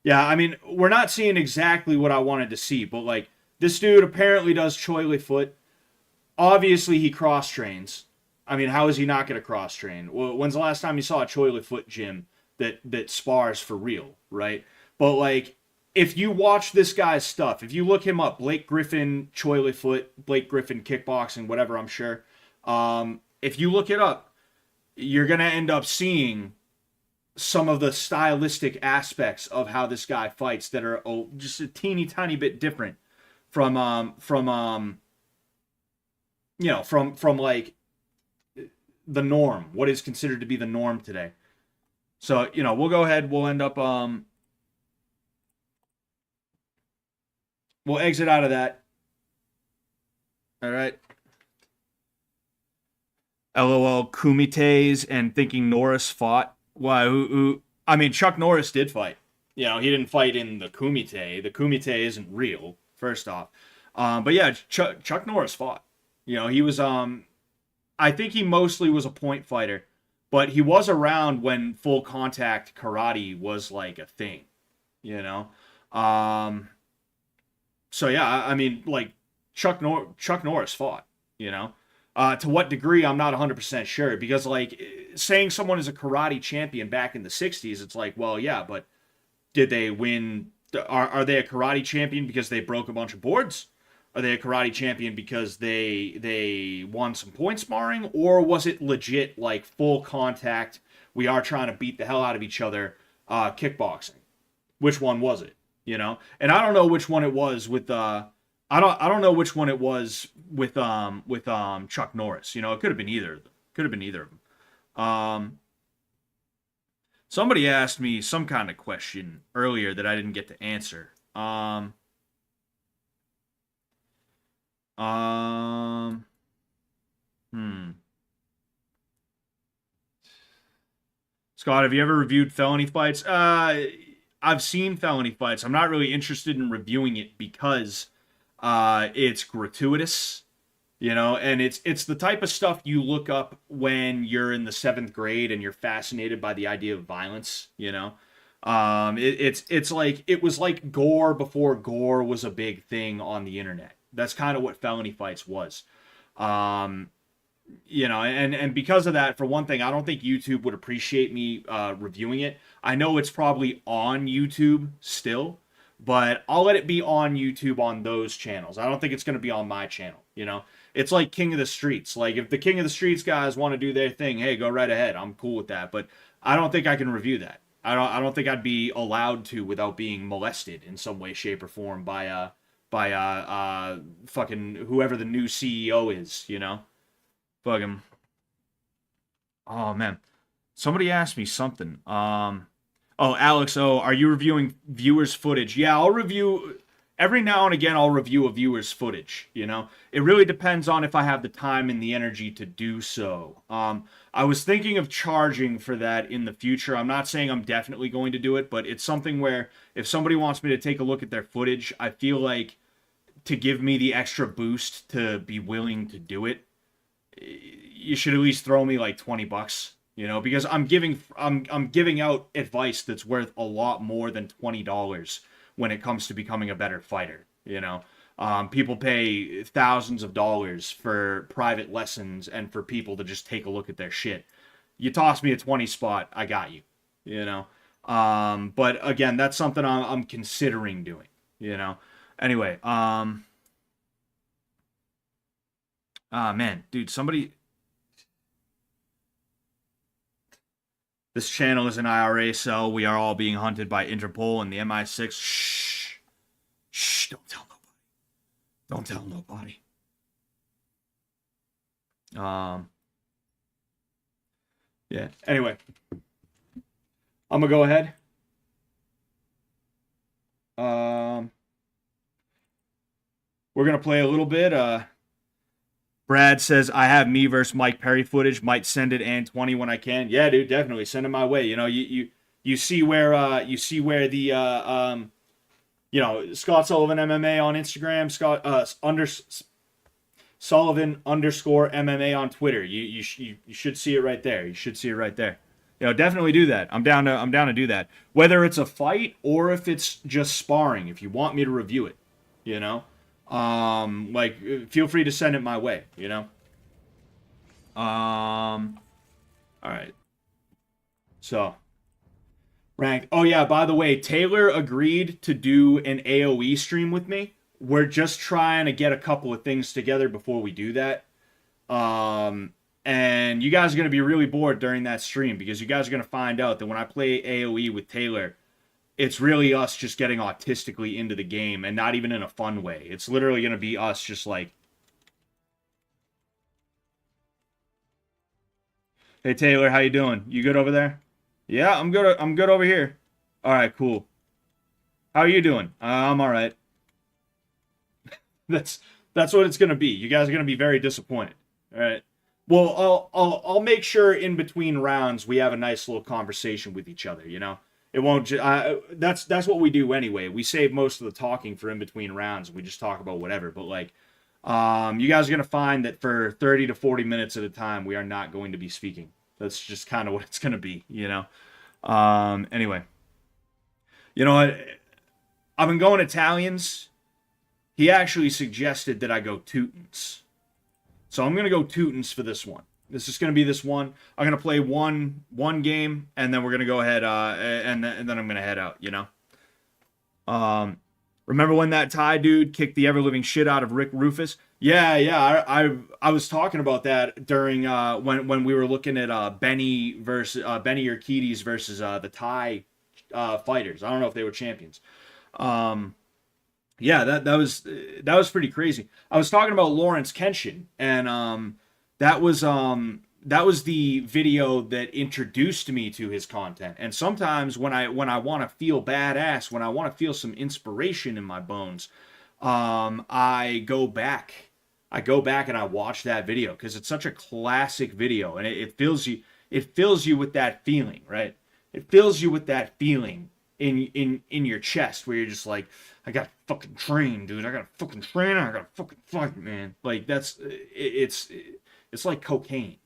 Yeah, I mean, we're not seeing exactly what I wanted to see, but, like, this dude apparently does Choi Li Foot. Obviously, he cross-trains. I mean, how is he not going to cross-train? Well, when's the last time you saw a Choi Li Foot gym that spars for real, right? But, like, if you watch this guy's stuff, if you look him up, Blake Griffin, Choi Li Foot, Blake Griffin, kickboxing, whatever, I'm sure. If you look it up, you're going to end up seeing some of the stylistic aspects of how this guy fights that are just a teeny tiny bit different from you know, from like the norm, what is considered to be the norm today. So, you know, we'll go ahead. We'll end up, we'll exit out of that. All right. LOL, Kumites and thinking Norris fought. Why? I mean, Chuck Norris did fight. You know, he didn't fight in the Kumite. The Kumite isn't real, first off. But yeah, Chuck Norris fought. You know, he was, I think he mostly was a point fighter, but he was around when full contact karate was like a thing, you know? So yeah, I mean, like, Chuck Norris fought, you know? To what degree, I'm not 100% sure, because, like, saying someone is a karate champion back in the 60s, it's like, well, yeah, but did they win? Are they a karate champion because they broke a bunch of boards? Are they a karate champion because they won some point sparring? Or was it legit, like, full contact, we are trying to beat the hell out of each other, kickboxing? Which one was it, you know? And I don't know which one it was with, I don't know which one it was with Chuck Norris. You know, it could have been either of them. Could have been either of them. Somebody asked me some kind of question earlier that I didn't get to answer. Scott, have you ever reviewed Felony Fights? I've seen Felony Fights. I'm not really interested in reviewing it because it's gratuitous, you know, and it's the type of stuff you look up when you're in the 7th grade and you're fascinated by the idea of violence, you know. It's like, it was like gore before gore was a big thing on the internet. That's kind of what Felony Fights was. You know, and because of that, for one thing, I don't think YouTube would appreciate me reviewing it. I know it's probably on YouTube still, but I'll let it be on YouTube on those channels. I don't think it's going to be on my channel, you know? It's like King of the Streets. Like, if the King of the Streets guys want to do their thing, hey, go right ahead. I'm cool with that. But I don't think I can review that. I don't think I'd be allowed to without being molested in some way, shape, or form by fucking whoever the new CEO is, you know? Fuck him. Oh, man. Somebody asked me something. Oh, Alex, are you reviewing viewers' footage? Yeah, I'll review... Every now and again, I'll review a viewer's footage, you know? It really depends on if I have the time and the energy to do so. I was thinking of charging for that in the future. I'm not saying I'm definitely going to do it, but it's something where if somebody wants me to take a look at their footage, I feel like to give me the extra boost to be willing to do it, you should at least throw me like $20. You know, because I'm giving out advice that's worth a lot more than $20 when it comes to becoming a better fighter. You know, people pay thousands of dollars for private lessons and for people to just take a look at their shit. You toss me a 20 spot, I got you. You know, but again, that's something I'm considering doing. You know, anyway, man, dude, somebody. This channel is an IRA cell. We are all being hunted by Interpol and the MI6. Shh. Shh. Don't tell nobody. Don't tell nobody. Yeah. Anyway. I'm going to go ahead. We're going to play a little bit. Brad says, I have me versus Mike Perry footage. Might send it and 20 when I can. Yeah, dude, definitely send it my way. You know, you see where the you know, Scott Sullivan MMA on Instagram, Sullivan _ MMA on Twitter. You should see it right there. You should see it right there. You know, definitely do that. I'm down to do that. Whether it's a fight or if it's just sparring, if you want me to review it, you know. Like, feel free to send it my way, you know? All right. So, ranked. Oh, yeah, by the way, Taylor agreed to do an AoE stream with me. We're just trying to get a couple of things together before we do that. And you guys are going to be really bored during that stream because you guys are going to find out that when I play AoE with Taylor, it's really us just getting autistically into the game and not even in a fun way. It's literally going to be us just like, hey, Taylor, how you doing? You good over there? Yeah, I'm good. I'm good over here. All right, cool. How are you doing? I'm all right. That's that's what it's gonna be. You guys are gonna be very disappointed. All right. Well, I'll make sure in between rounds we have a nice little conversation with each other. You know, it won't. That's what we do anyway. We save most of the talking for in between rounds. We just talk about whatever. But like, you guys are gonna find that for 30 to 40 minutes at a time, we are not going to be speaking. That's just kind of what it's gonna be. You know. Anyway, you know what? I've been going Italians. He actually suggested that I go Teutons. So I'm going to go Teutons for this one. This is going to be this one. I'm going to play one game, and then we're going to go ahead, and then I'm going to head out, you know? Remember when that Thai dude kicked the ever-living shit out of Rick Rufus? Yeah. I was talking about that during when we were looking at Benny Urquidez versus the Thai fighters. I don't know if they were champions. Yeah, that was pretty crazy. I was talking about Lawrence Kenshin, and that was the video that introduced me to his content. And sometimes when I want to feel badass, when I want to feel some inspiration in my bones, I go back and I watch that video because it's such a classic video, and it fills you with that feeling, right? It fills you with that feeling in your chest where you're just like, I got fucking train, dude. I got fucking train. I got fucking fight, man. Like it's like cocaine.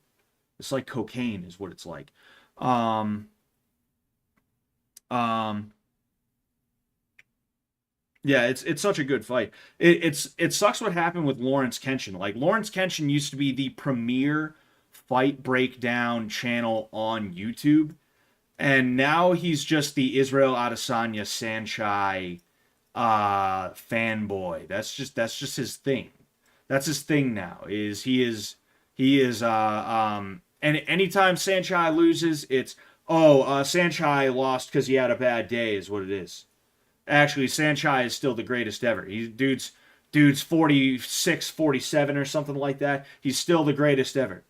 It's like cocaine is what it's like. Yeah, it's such a good fight. It sucks what happened with Lawrence Kenshin. Like Lawrence Kenshin used to be the premier fight breakdown channel on YouTube, and now he's just the Israel Adesanya Saenchai fanboy. That's just his thing. That's his thing now. And anytime Saenchai loses, it's Saenchai lost because he had a bad day is what it is. Actually, Saenchai is still the greatest ever. Dude's 46, 47 or something like that. He's still the greatest ever.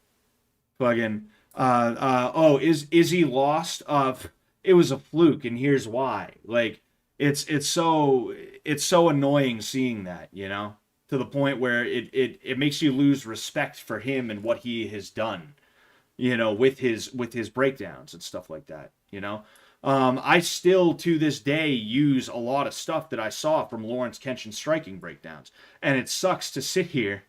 Fucking is he lost? It was a fluke, and here's why. Like it's so annoying seeing that, you know, to the point where it makes you lose respect for him and what he has done, you know, with his breakdowns and stuff like that, you know. I still to this day use a lot of stuff that I saw from Lawrence Kenshin striking breakdowns, and it sucks to sit here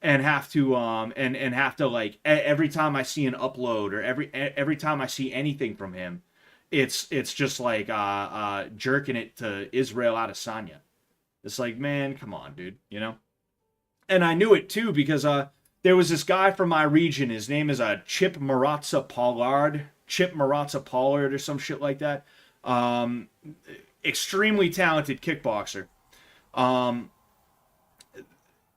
and have to and have to like every time I see an upload or every time I see anything from him, it's just like jerking it to Israel Adesanya. It's like, man, come on, dude, you know. And I knew it too because there was this guy from my region. His name is Chip Maratza Pollard or some shit like that. Extremely talented kickboxer.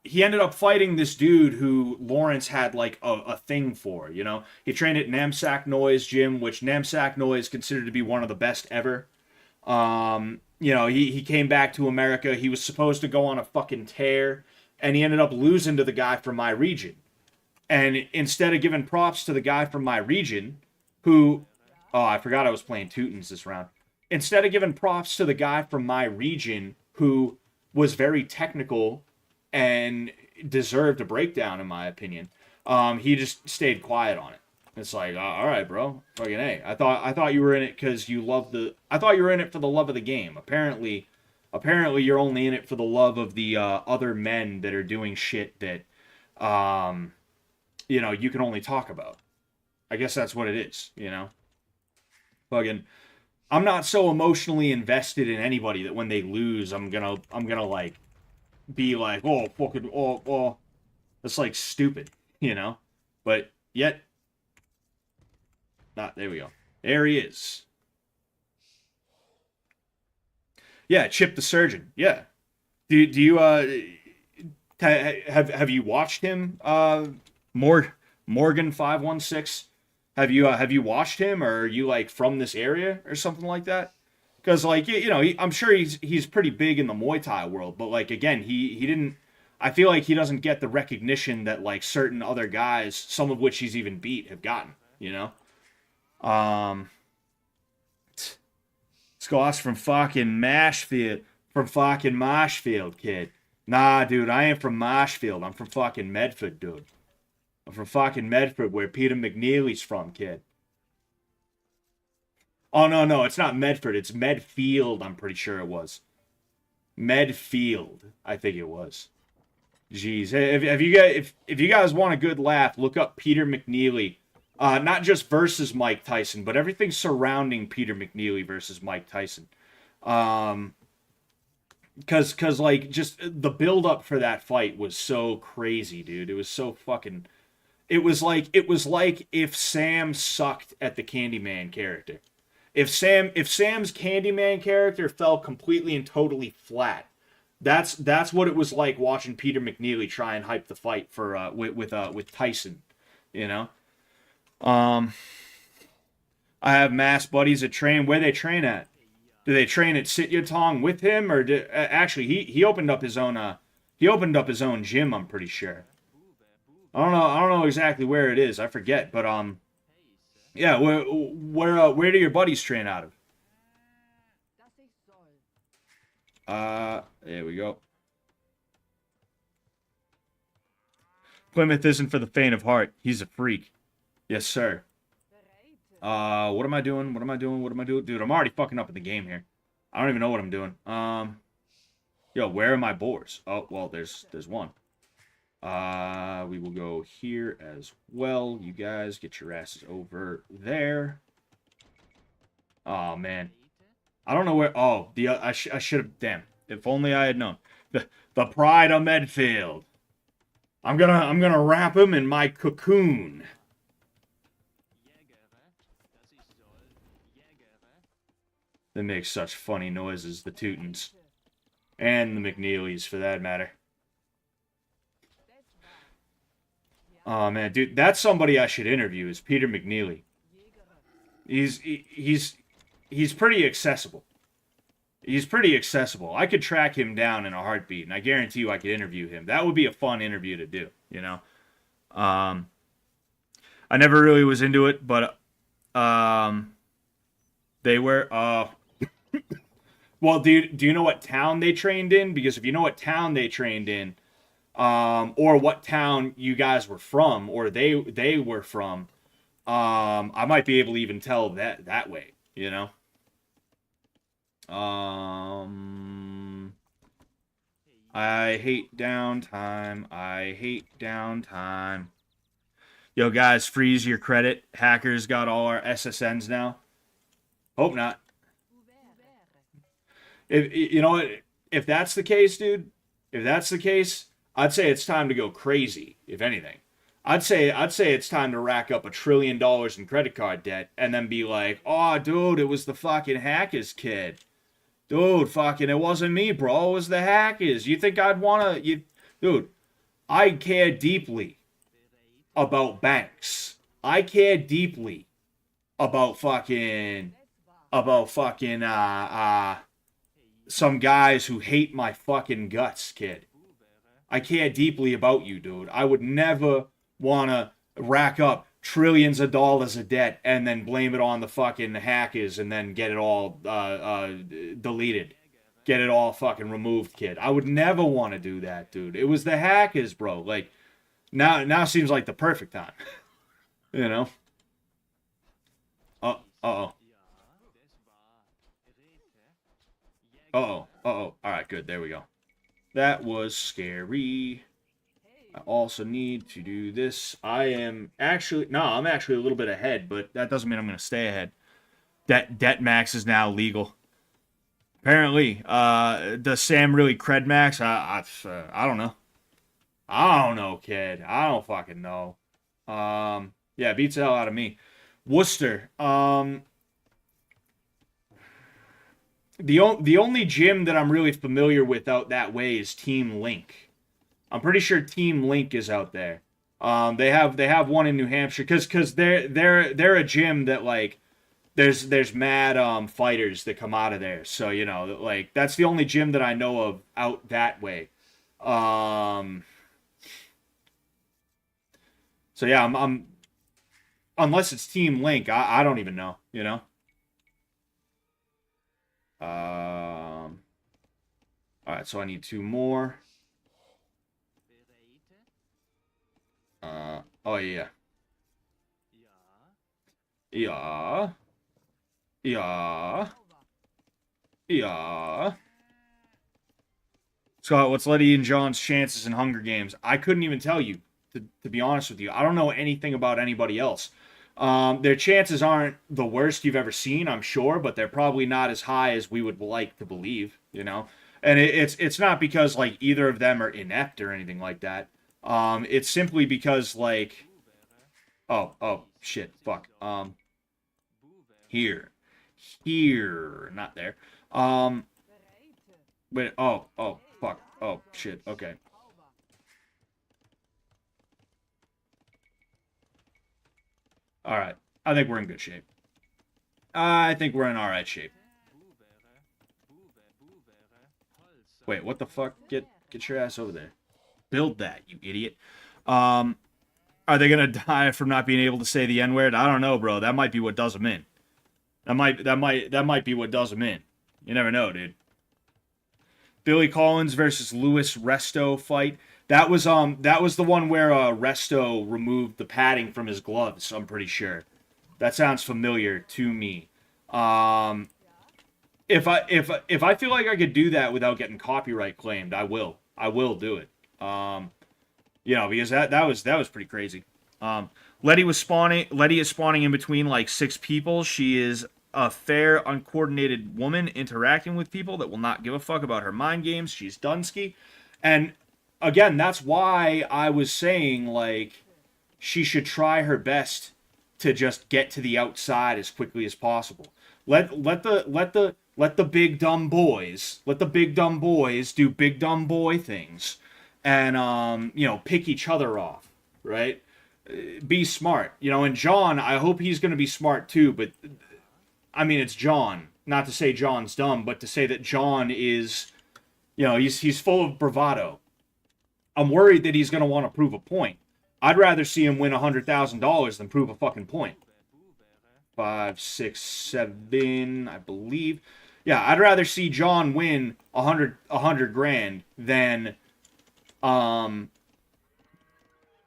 He ended up fighting this dude who Lawrence had like a thing for, you know. He trained at Namsak Noy's gym, which Namsak Noy is considered to be one of the best ever. You know, he came back to America. He was supposed to go on a fucking tear, and he ended up losing to the guy from my region. And instead of giving props to the guy from my region, who, I forgot I was playing Teutons this round. Instead of giving props to the guy from my region who was very technical and deserved a breakdown, in my opinion, he just stayed quiet on it. It's like, all right, bro, fucking hey. I thought you were in it because you love the. I thought you were in it for the love of the game. Apparently, you're only in it for the love of the other men that are doing shit that, you know, you can only talk about. I guess that's what it is, you know. Fucking, I'm not so emotionally invested in anybody that when they lose, I'm gonna like be like, oh fucking, oh, that's like stupid, you know. But yet. There we go. There he is. Yeah, Chip the Surgeon. Yeah. Do you have you watched him? Morgan 516. Have you watched him, or are you like from this area or something like that? Because like you know, I'm sure he's pretty big in the Muay Thai world, but like again, he didn't. I feel like he doesn't get the recognition that like certain other guys, some of which he's even beat, have gotten. You know. Scott's from fucking Marshfield. From fucking Marshfield, kid. Nah, dude, I ain't from Marshfield. I'm from fucking Medford, dude. I'm from fucking Medford, where Peter McNeely's from, kid. Oh, no, it's not Medford. It's Medfield, I'm pretty sure it was. Medfield, I think it was. Jeez. If you guys want a good laugh, look up Peter McNeely. Not just versus Mike Tyson, but everything surrounding Peter McNeely versus Mike Tyson. Cause like just the build up for that fight was so crazy, dude. It was so fucking. It was like if Sam sucked at the Candyman character. If Sam's Candyman character fell completely and totally flat. That's what it was like watching Peter McNeely try and hype the fight for with Tyson, you know. I have mass buddies that train. Where they train at? Do they train at Sityodtong with him, or actually he opened up his own gym? I'm pretty sure. I don't know exactly where it is. I forget, but yeah. Where do your buddies train out of? There we go. Plymouth isn't for the faint of heart. He's a freak. Yes, sir. What am I doing? Dude, I'm already fucking up at the game here. I don't even know what I'm doing. Yo, where are my boars? Oh, well, there's one. We will go here as well. You guys get your asses over there. Oh, man. I don't know where... Oh, I should have... Damn. If only I had known. The pride of Medfield. I'm gonna wrap him in my cocoon. They make such funny noises, the Teutons. And the McNeelys, for that matter. Oh, man, dude, that's somebody I should interview, is Peter McNeely. He's pretty accessible. He's pretty accessible. I could track him down in a heartbeat, and I guarantee you I could interview him. That would be a fun interview to do, you know? I never really was into it, but they were... Well, do you know what town they trained in? Because if you know what town they trained in, or what town you guys were from, or they were from, I might be able to even tell that way, you know? I hate downtime. I hate downtime. Yo, guys, freeze your credit. Hackers got all our SSNs now. Hope not. If you know what, if that's the case, dude, if that's the case, I'd say it's time to go crazy. If anything, I'd say it's time to rack up $1 trillion in credit card debt and then be like, oh, dude, it was the fucking hackers, kid. Dude, fucking, it wasn't me, bro. It was the hackers. You think I'd wanna? Dude, I care deeply about banks. I care deeply about fucking some guys who hate my fucking guts, kid. I care deeply about you, dude. I would never want to rack up trillions of dollars of debt and then blame it on the fucking hackers and then get it all deleted. Get it all fucking removed, kid. I would never want to do that, dude. It was the hackers, bro. Like, now seems like the perfect time. You know? Uh-oh. Uh-oh. Alright, good. There we go. That was scary. I also need to do this. I'm actually a little bit ahead, but that doesn't mean I'm going to stay ahead. Debt max is now legal. Apparently. Does Sam really cred max? I don't know. I don't know, kid. I don't fucking know. Yeah, beats the hell out of me. Worcester. The only gym that I'm really familiar with out that way is Team Link. I'm pretty sure Team Link is out there. They have one in New Hampshire because they're a gym that like there's mad fighters that come out of there. So you know like that's the only gym that I know of out that way. So yeah, I'm unless it's Team Link, I don't even know. You know. Alright, so I need 2 more. Oh yeah. Yeah. Yeah. Yeah. Scott, what's Letty and John's chances in Hunger Games? I couldn't even tell you, to be honest with you. I don't know anything about anybody else. Their chances aren't the worst you've ever seen, I'm sure, but they're probably not as high as we would like to believe, you know? And it's not because, like, either of them are inept or anything like that. It's simply because, like... Oh, shit, fuck. Here, not there. Wait, oh, fuck. Oh, shit, okay. Alright, I think we're in good shape. I think we're in alright shape. Wait, what the fuck? Get your ass over there. Build that, you idiot. Are they gonna die from not being able to say the N-word? I don't know, bro. That might be what does them in. That might be what does them in. You never know, dude. Billy Collins versus Louis Resto fight. That was the one where Resto removed the padding from his gloves, I'm pretty sure. That sounds familiar to me. If I feel like I could do that without getting copyright claimed, I will. I will do it. You know, because that was pretty crazy. Letty is spawning in between like 6 people. She is a fair, uncoordinated woman interacting with people that will not give a fuck about her mind games. She's Dunsky. And again, that's why I was saying, like, she should try her best to just get to the outside as quickly as possible. Let the big dumb boys do big dumb boy things. And, you know, pick each other off, right? Be smart. You know, and John, I hope he's going to be smart too, but, I mean, it's John. Not to say John's dumb, but to say that John is, you know, he's full of bravado. I'm worried that he's going to want to prove a point. I'd rather see him win $100,000 than prove a fucking point. 5, 6, 7, I believe. Yeah, I'd rather see John win $100 grand than... oh,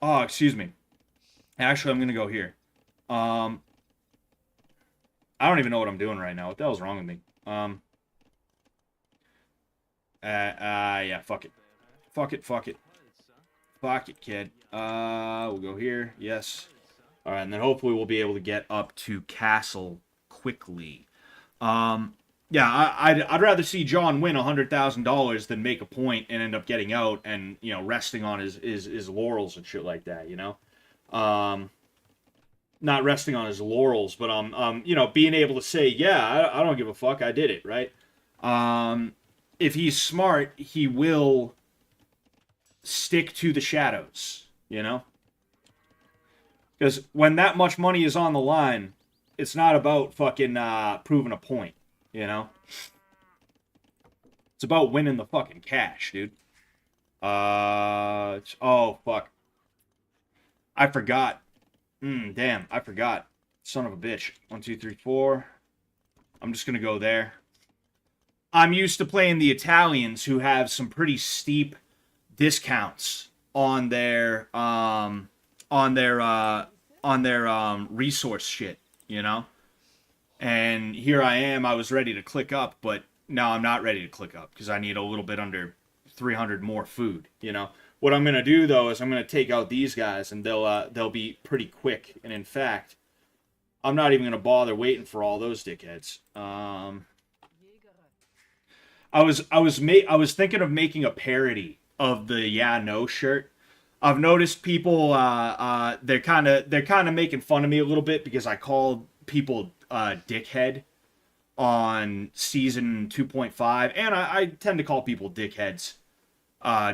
excuse me. Actually, I'm gonna go here. I don't even know what I'm doing right now. What the hell's wrong with me? Yeah, fuck it. Fuck it, kid. We'll go here. Yes. Alright, and then hopefully we'll be able to get up to Castle quickly. Yeah, I'd rather see John win $100,000 than make a point and end up getting out and, you know, resting on his laurels and shit like that, you know? Not resting on his laurels, but, you know, being able to say, yeah, I don't give a fuck, I did it, right? If he's smart, he will stick to the shadows, you know? Because when that much money is on the line, it's not about fucking proving a point. You know? It's about winning the fucking cash, dude. Oh, fuck. I forgot. Damn, I forgot. Son of a bitch. 1, 2, 3, 4. I'm just gonna go there. I'm used to playing the Italians, who have some pretty steep discounts on their resource shit, you know? And here I am, I was ready to click up, but now I'm not ready to click up because I need a little bit under 300 more food, you know? What I'm going to do, though, is I'm going to take out these guys, and they'll be pretty quick. And in fact, I'm not even going to bother waiting for all those dickheads. I was thinking of making a parody of the Yeah No shirt. I've noticed people they're kind of making fun of me a little bit because I called people dickhead on season 2.5, and I tend to call people dickheads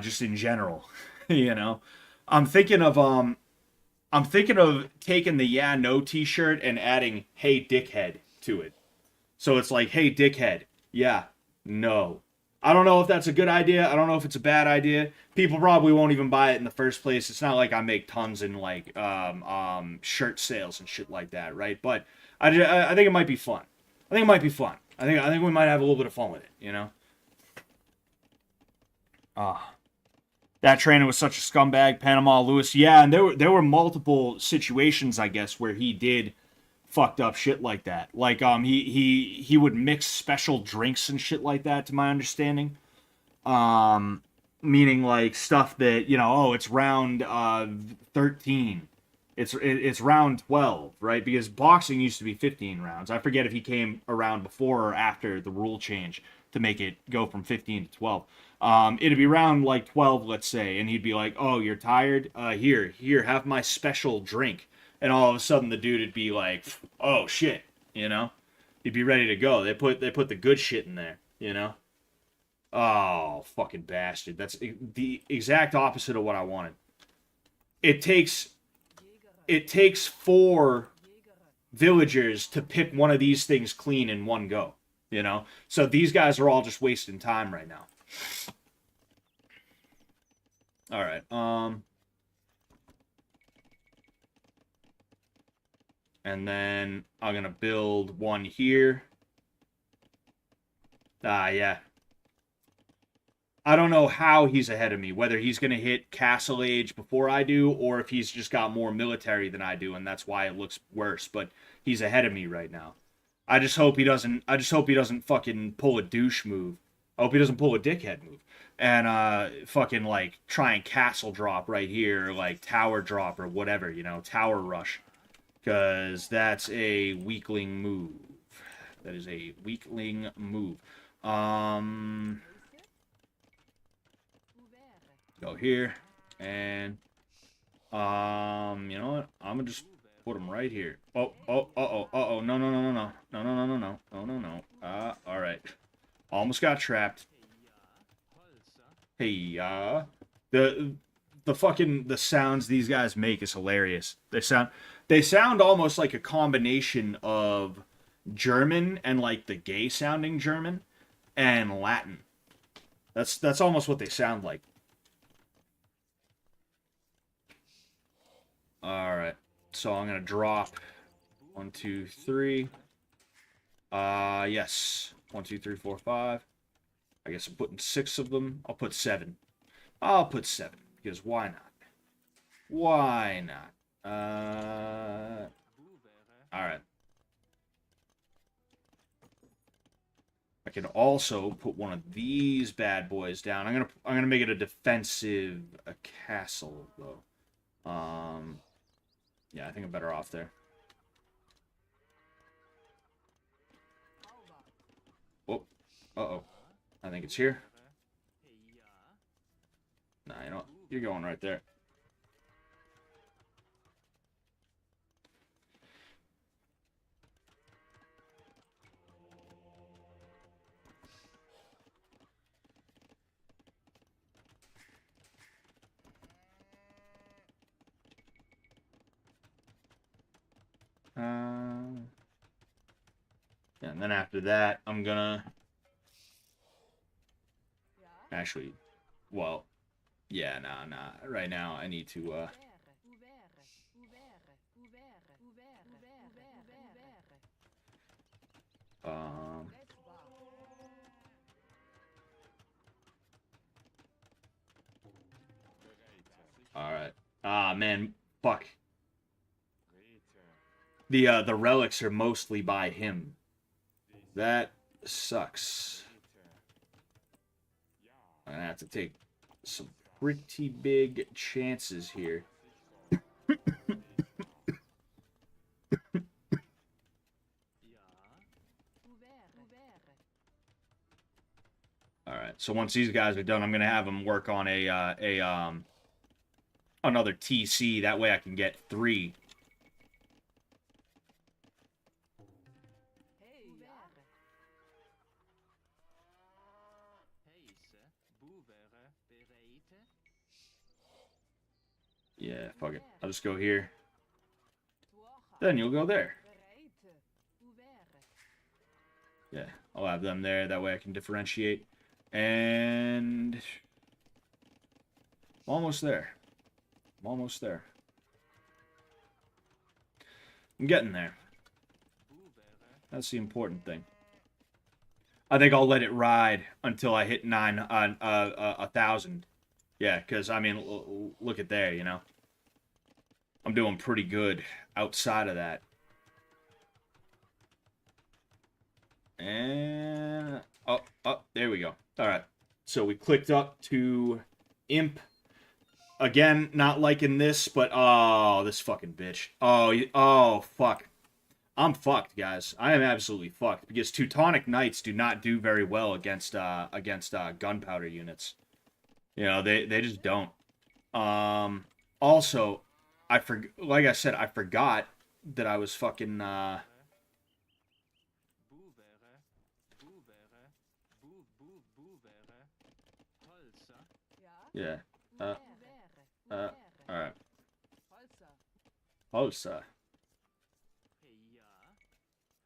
just in general. You know, I'm thinking of taking the Yeah No t-shirt and adding Hey Dickhead to it, so it's like, hey dickhead, yeah, no. I don't know if that's a good idea. I don't know if it's a bad idea. People probably won't even buy it in the first place. It's not like I make tons in like shirt sales and shit like that, right? But I think it might be fun. I think we might have a little bit of fun with it, you know? That trainer was such a scumbag, Panama Lewis. Yeah, and there were multiple situations, I guess, where he did fucked up shit like that. Like he would mix special drinks and shit like that, to my understanding. Meaning like stuff that, you know, oh, it's round 13. It's round 12, right? Because boxing used to be 15 rounds. I forget if he came around before or after the rule change to make it go from 15 to 12. It'd be round like 12, let's say, and he'd be like, "Oh, you're tired? Here, have my special drink." And all of a sudden, the dude would be like, "Oh shit," you know? He'd be ready to go. They put the good shit in there, you know? Oh, fucking bastard! That's the exact opposite of what I wanted. It takes 4 villagers to pick one of these things clean in one go, you know? So these guys are all just wasting time right now. All right. And then I'm going to build one here. Yeah. I don't know how he's ahead of me, whether he's going to hit Castle Age before I do, or if he's just got more military than I do, and that's why it looks worse, but he's ahead of me right now. I just hope he doesn't fucking pull a douche move. I hope he doesn't pull a dickhead move. And fucking like try and castle drop right here, or like tower drop or whatever, you know, tower rush. Because that's a weakling move. That is a weakling move. Go here. And you know what? I'm gonna just put him right here. Oh, no. Alright. Almost got trapped. Hey, the sounds these guys make is hilarious. They sound almost like a combination of German and like the gay sounding German and Latin. That's almost what they sound like. All right. So I'm going to drop 1 2 3. Yes. 1 2 3 4 5. I guess I'm putting 6 of them. I'll put 7. I'll put 7 because why not? Why not? All right. I can also put one of these bad boys down. I'm gonna make it a defensive castle though. Yeah, I think I'm better off there. Oh, uh-oh. I think it's here. Nah, you know what? You're going right there. Yeah, and then after that, I'm gonna... Actually, well, yeah, nah. Right now, I need to, Alright. Ah, man, fuck. The relics are mostly by him. That sucks. I'm gonna have to take some pretty big chances here. Alright, so once these guys are done, I'm gonna have them work on another TC. That way I can get 3. Yeah, fuck it. I'll just go here. Then you'll go there. Yeah, I'll have them there. That way I can differentiate. And... I'm almost there. I'm almost there. I'm getting there. That's the important thing. I think I'll let it ride until I hit 1,000. Yeah, because, I mean, look at there, you know. I'm doing pretty good outside of that. And, oh, there we go. All right. So we clicked up to Imp. Again, not liking this, but, oh, this fucking bitch. Oh, fuck. I'm fucked, guys. I am absolutely fucked because Teutonic Knights do not do very well against gunpowder units. You know, they just don't. Also, like I said, I forgot that I was fucking yeah. All right. Holsa.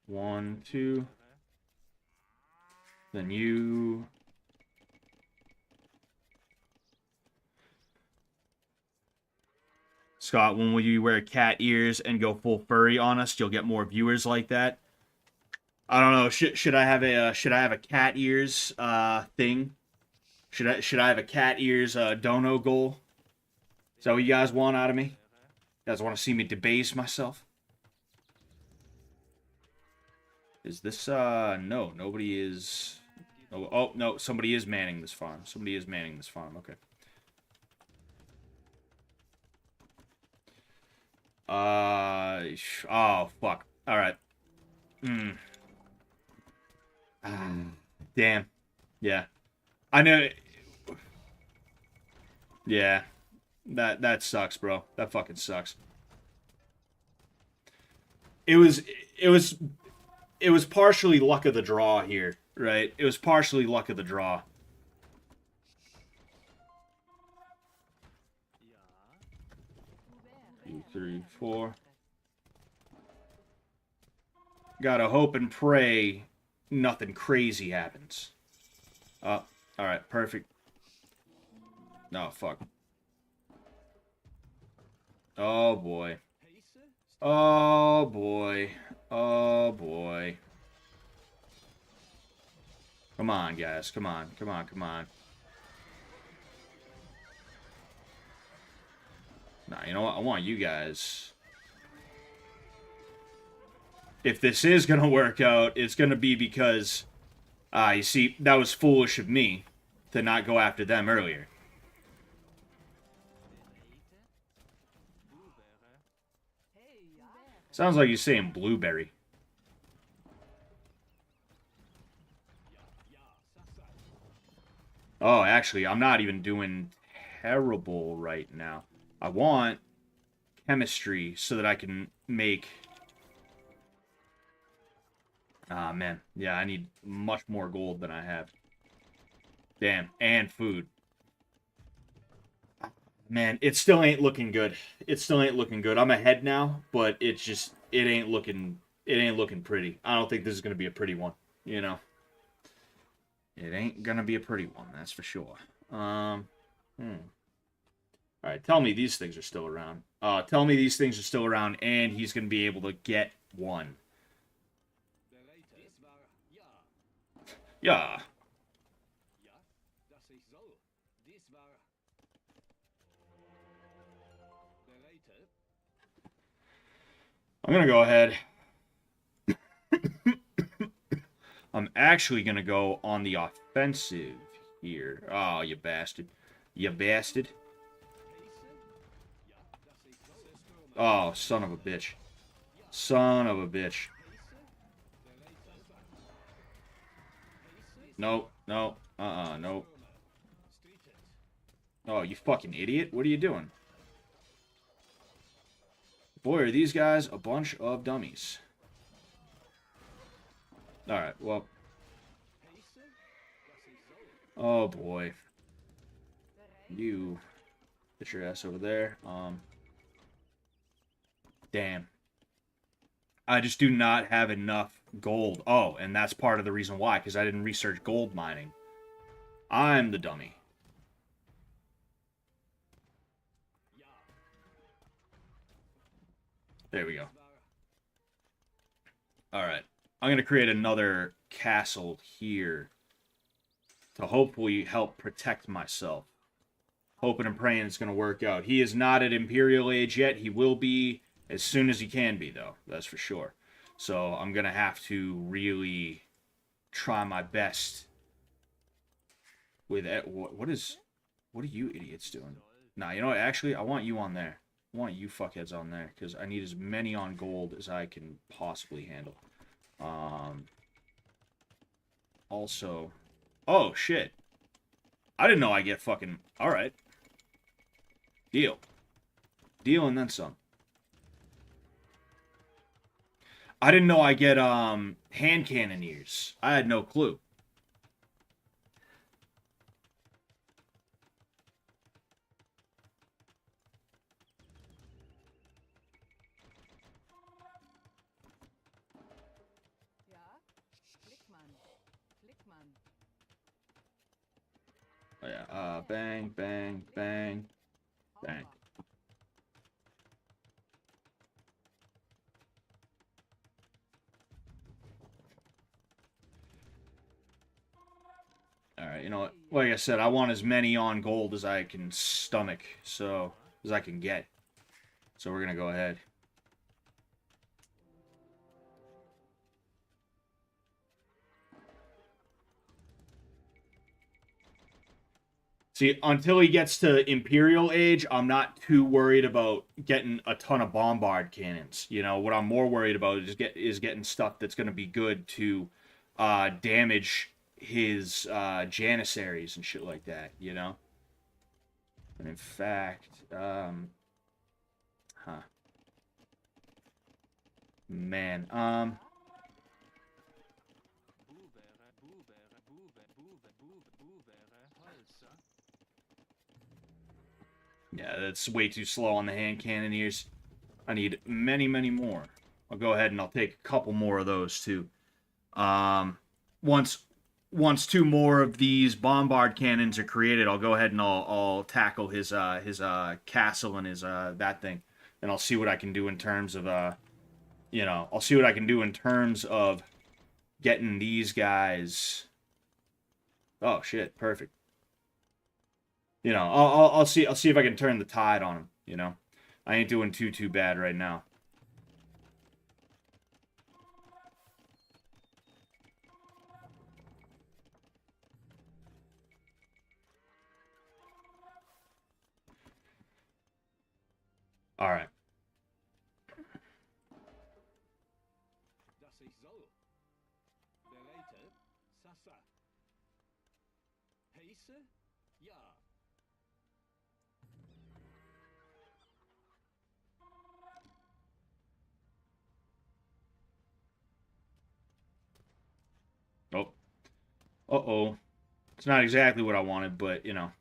1, 2. Then you. Scott, when will you wear cat ears and go full furry on us? You'll get more viewers like that. I don't know. Should I have a cat ears thing? Should I have a cat ears dono goal? Is that what you guys want out of me? You guys want to see me debase myself? Is this no, nobody is. Oh no, somebody is manning this farm. Somebody is manning this farm. Okay. Oh fuck. All right. Damn. Yeah. I know. Yeah. That sucks, bro. That fucking sucks. It was partially luck of the draw here, right? It was partially luck of the draw. Two, 3, 4. Gotta hope and pray nothing crazy happens. Alright, perfect. No, fuck. Oh, boy. Oh, boy. Oh, boy. Come on, guys. Come on. Come on, come on. Nah, you know what? I want you guys. If this is gonna work out, it's gonna be because... you see, that was foolish of me to not go after them earlier. Sounds like you're saying blueberry. Oh, actually, I'm not even doing terrible right now. I want chemistry so that I can make... Ah, man. Yeah, I need much more gold than I have. Damn. And food. Man, it still ain't looking good. It still ain't looking good. I'm ahead now, but it's just... It ain't looking pretty. I don't think this is going to be a pretty one, you know? It ain't going to be a pretty one, that's for sure. Alright, tell me these things are still around. Tell me these things are still around, and he's going to be able to get one. Yeah. I'm going to go ahead. I'm actually going to go on the offensive here. Oh, you bastard. You bastard. Oh, son of a bitch. Son of a bitch. No, no, no. Oh, you fucking idiot. What are you doing? Boy, are these guys a bunch of dummies. Alright, well. Oh, boy. You get your ass over there. Damn. I just do not have enough gold. Oh, and that's part of the reason why, because I didn't research gold mining. I'm the dummy. There we go. Alright. I'm going to create another castle here to hopefully help protect myself. Hoping and praying it's going to work out. He is not at Imperial age yet. He will be as soon as he can be, though. That's for sure. So I'm going to have to really try my best with it. What are you idiots doing? Nah, you know what? Actually, I want you on there. I want you fuckheads on there, because I need as many on gold as I can possibly handle. Also... Oh, shit. I didn't know I get fucking... Alright. Deal. Deal and then some. I didn't know I get, hand cannoneers. I had no clue. Oh, yeah, bang, bang, bang, bang. Alright, you know what? Like I said, I want as many on gold as I can stomach, so, as I can get. So we're gonna go ahead. See, until he gets to Imperial age, I'm not too worried about getting a ton of bombard cannons. You know, what I'm more worried about is getting stuff that's going to be good to damage his Janissaries and shit like that, you know? And in fact, man, yeah, that's way too slow on the hand cannoneers. I need many, many more. I'll go ahead and I'll take a couple more of those too. Once two more of these bombard cannons are created, I'll go ahead and I'll tackle his castle and his that thing, and I'll see what I can do in terms of you know, I'll see what I can do in terms of getting these guys. Oh shit! Perfect. You know, I'll see if I can turn the tide on him. You know, I ain't doing too bad right now. All right. Oh. Uh-oh. It's not exactly what I wanted, but, you know.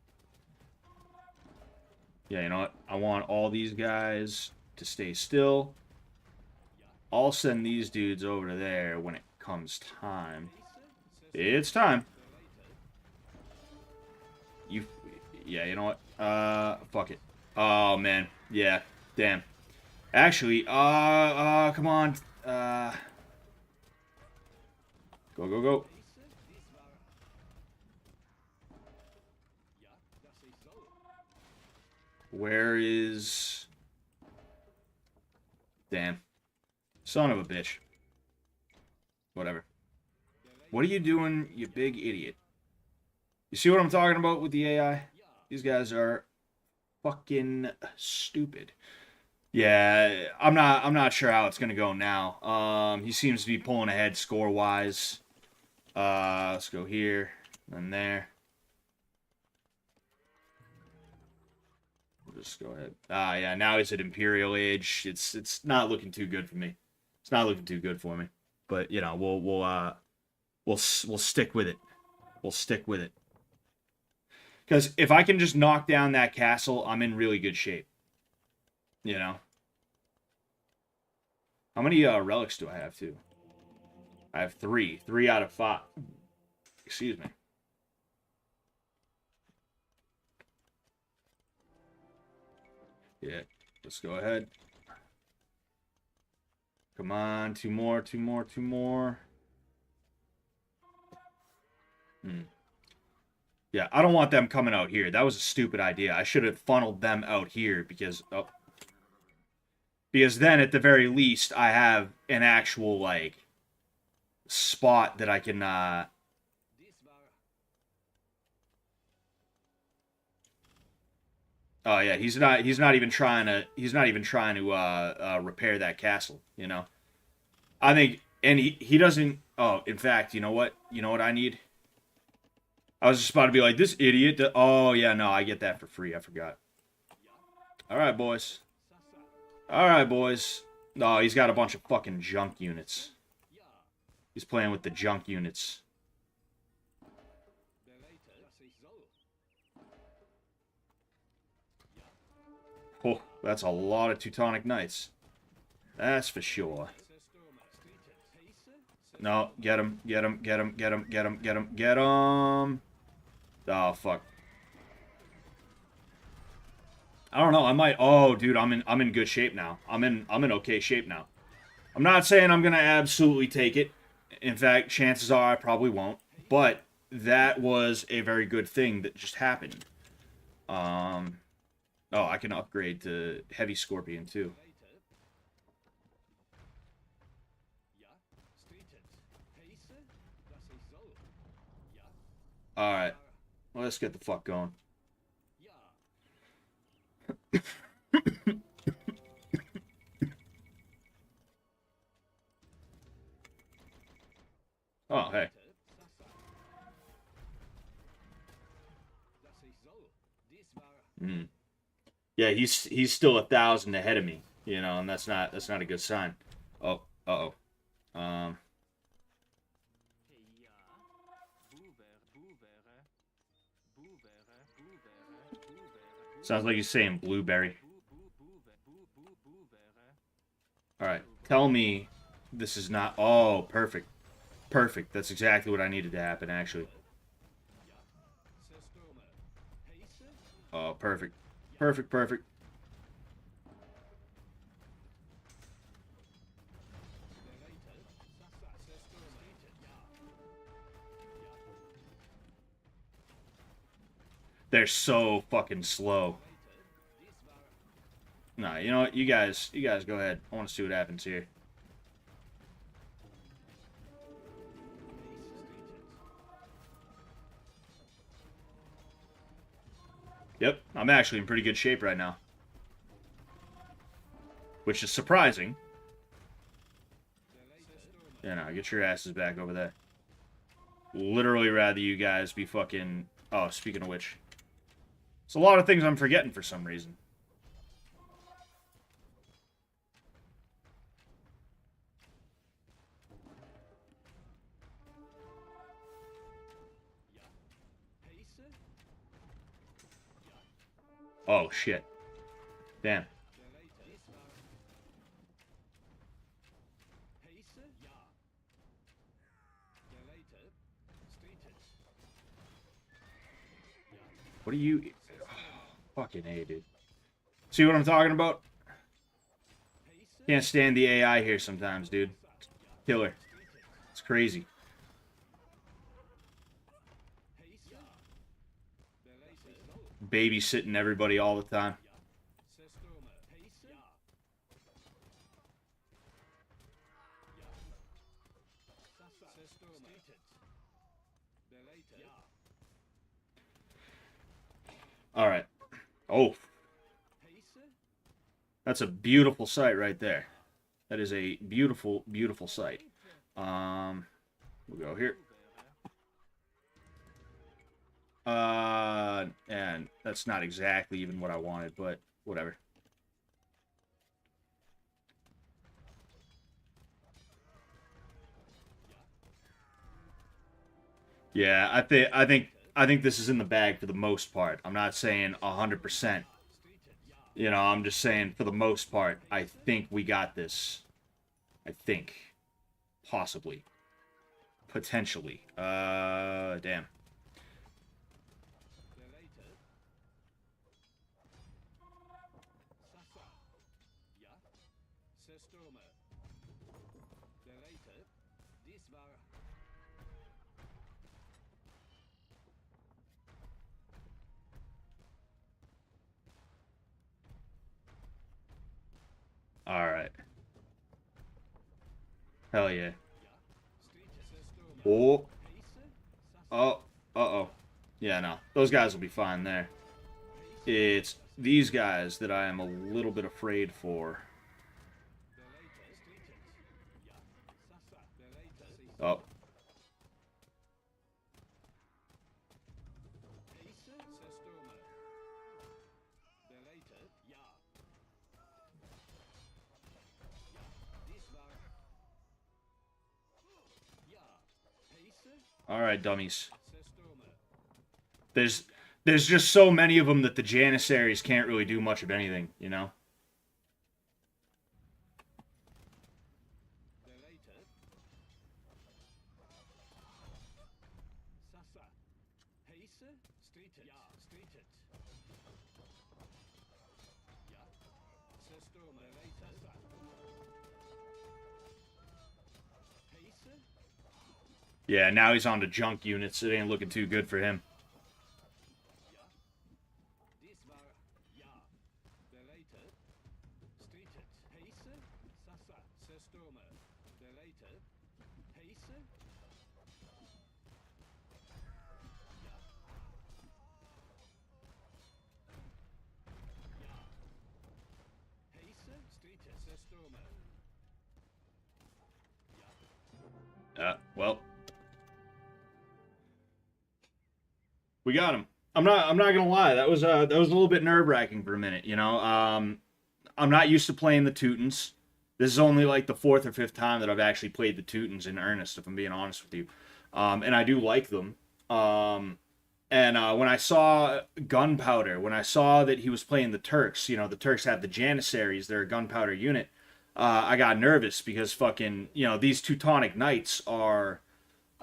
Yeah, you know what? I want all these guys to stay still. I'll send these dudes over to there when it comes time. It's time. Yeah, you know what? Fuck it. Oh, man. Yeah, damn. Actually, come on. Go. Where is... Damn. Son of a bitch. Whatever. What are you doing, you big idiot? You see what I'm talking about with the AI? These guys are fucking stupid. Yeah, I'm not sure how it's gonna go now. He seems to be pulling ahead score-wise. Let's go here, and there. We'll just go ahead. Yeah, now he's at Imperial age. It's not looking too good for me. It's not looking too good for me. But you know, we'll stick with it. We'll stick with it. Because if I can just knock down that castle, I'm in really good shape. You know? How many relics do I have, too? I have 3. 3 out of 5. Excuse me. Yeah, let's go ahead. Come on, 2 more. Yeah, I don't want them coming out here. That was a stupid idea. I should have funneled them out here because... Oh. Because then, at the very least, I have an actual, like, spot that I can, Oh, yeah, he's not even trying to repair that castle, you know? I think, and he doesn't... Oh, in fact, you know what? You know what I need? I was just about to be like, this idiot... Oh, yeah, no, I get that for free. I forgot. Alright, boys. Alright, boys. No, he's got a bunch of fucking junk units. He's playing with the junk units. Oh, that's a lot of Teutonic Knights. That's for sure. No, get him, get him, get him, get him, get him, get him, get him. Oh, fuck. I don't know, I might... Oh, dude, I'm in good shape now. I'm in okay shape now. I'm not saying I'm gonna absolutely take it. In fact, chances are I probably won't. But that was a very good thing that just happened. Oh, I can upgrade to Heavy Scorpion, too. Alright. Well, let's get the fuck going. Oh, hey. Yeah, he's still 1,000 ahead of me, you know, and that's not a good sign. Oh, uh-oh. Sounds like he's saying blueberry. Alright, tell me this is not... Oh, perfect. Perfect. That's exactly what I needed to happen, actually. Oh, perfect. Perfect, perfect. They're so fucking slow. Nah, you know what? You guys go ahead. I want to see what happens here. Yep, I'm actually in pretty good shape right now. Which is surprising. Yeah, no, get your asses back over there. Literally rather you guys be fucking... Oh, speaking of which. There's a lot of things I'm forgetting for some reason. Oh, shit. Damn. What are you... Oh, fucking A, dude. See what I'm talking about? Can't stand the AI here sometimes, dude. Killer. It's crazy. Babysitting everybody all the time. Alright. Oh. That's a beautiful sight right there. That is a beautiful, beautiful sight. We'll go here. And that's not exactly even what I wanted, but whatever. Yeah, I think this is in the bag for the most part. I'm not saying 100%. You know, I'm just saying for the most part, I think we got this. I think. Possibly. Potentially. Damn. Alright. Hell yeah. Oh. Oh. Uh-oh. Yeah, no. Those guys will be fine there. It's these guys that I am a little bit afraid for. Oh. Alright, dummies. There's just so many of them that the Janissaries can't really do much of anything, you know? Yeah, now he's on to junk units. It ain't looking too good for him. Well. We got him. I'm not gonna lie. That was a little bit nerve-wracking for a minute, you know. I'm not used to playing the Teutons. This is only like the 4th or 5th time that I've actually played the Teutons in earnest, if I'm being honest with you. And I do like them. And when I saw Gunpowder, when I saw that he was playing the Turks, you know, the Turks have the Janissaries, they're a Gunpowder unit. I got nervous because fucking, you know, these Teutonic Knights are,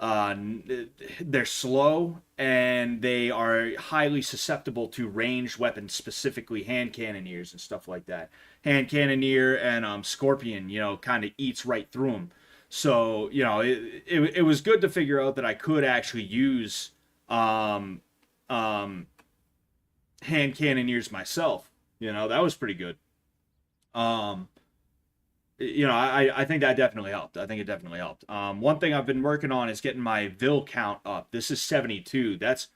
they're slow and they are highly susceptible to ranged weapons, specifically hand cannoneers and stuff like that. Hand cannoneer and Scorpion, you know, kind of eats right through them. So, you know, it was good to figure out that I could actually use hand cannoneers myself. You know, that was pretty good. You know, I think that definitely helped. I think it definitely helped. One thing I've been working on is getting my Vil count up. This is 72. That's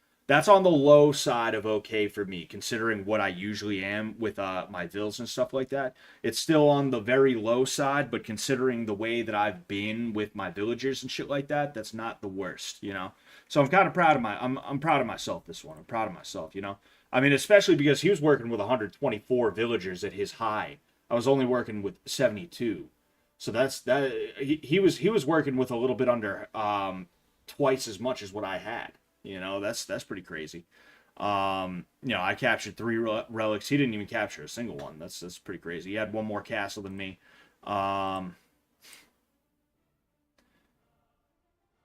on the low side of okay for me, considering what I usually am with my Vils and stuff like that. It's still on the very low side, but considering the way that I've been with my villagers and shit like that, that's not the worst, you know. So I'm kind of proud of I'm proud of myself this one. I'm proud of myself, you know. I mean, especially because he was working with 124 villagers at his high. I was only working with 72. So he was working with a little bit under twice as much as what I had. You know, that's pretty crazy. You know, I captured 3 relics. He didn't even capture a single one. That's pretty crazy. He had one more castle than me. Yeah,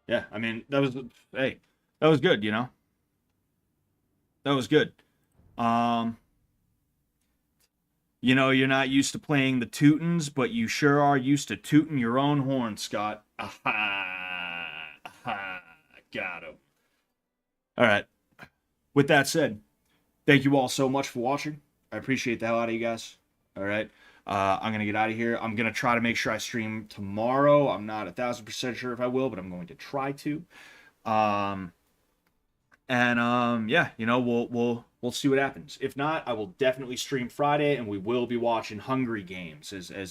I mean, that was good, you know. That was good. You know, you're not used to playing the Teutons, but you sure are used to tooting your own horn, Scott. Aha! Aha! Got him. All right. With that said, thank you all so much for watching. I appreciate the hell out of you guys. All right. I'm going to get out of here. I'm going to try to make sure I stream tomorrow. I'm not 1,000% sure if I will, but I'm going to try to. Yeah, you know, we'll see what happens. If not, I will definitely stream Friday, and we will be watching Hungry Games, as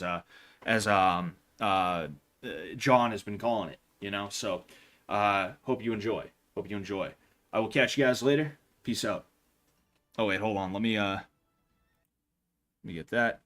John has been calling it. You know, so hope you enjoy. Hope you enjoy. I will catch you guys later. Peace out. Oh wait, hold on. Let me get that.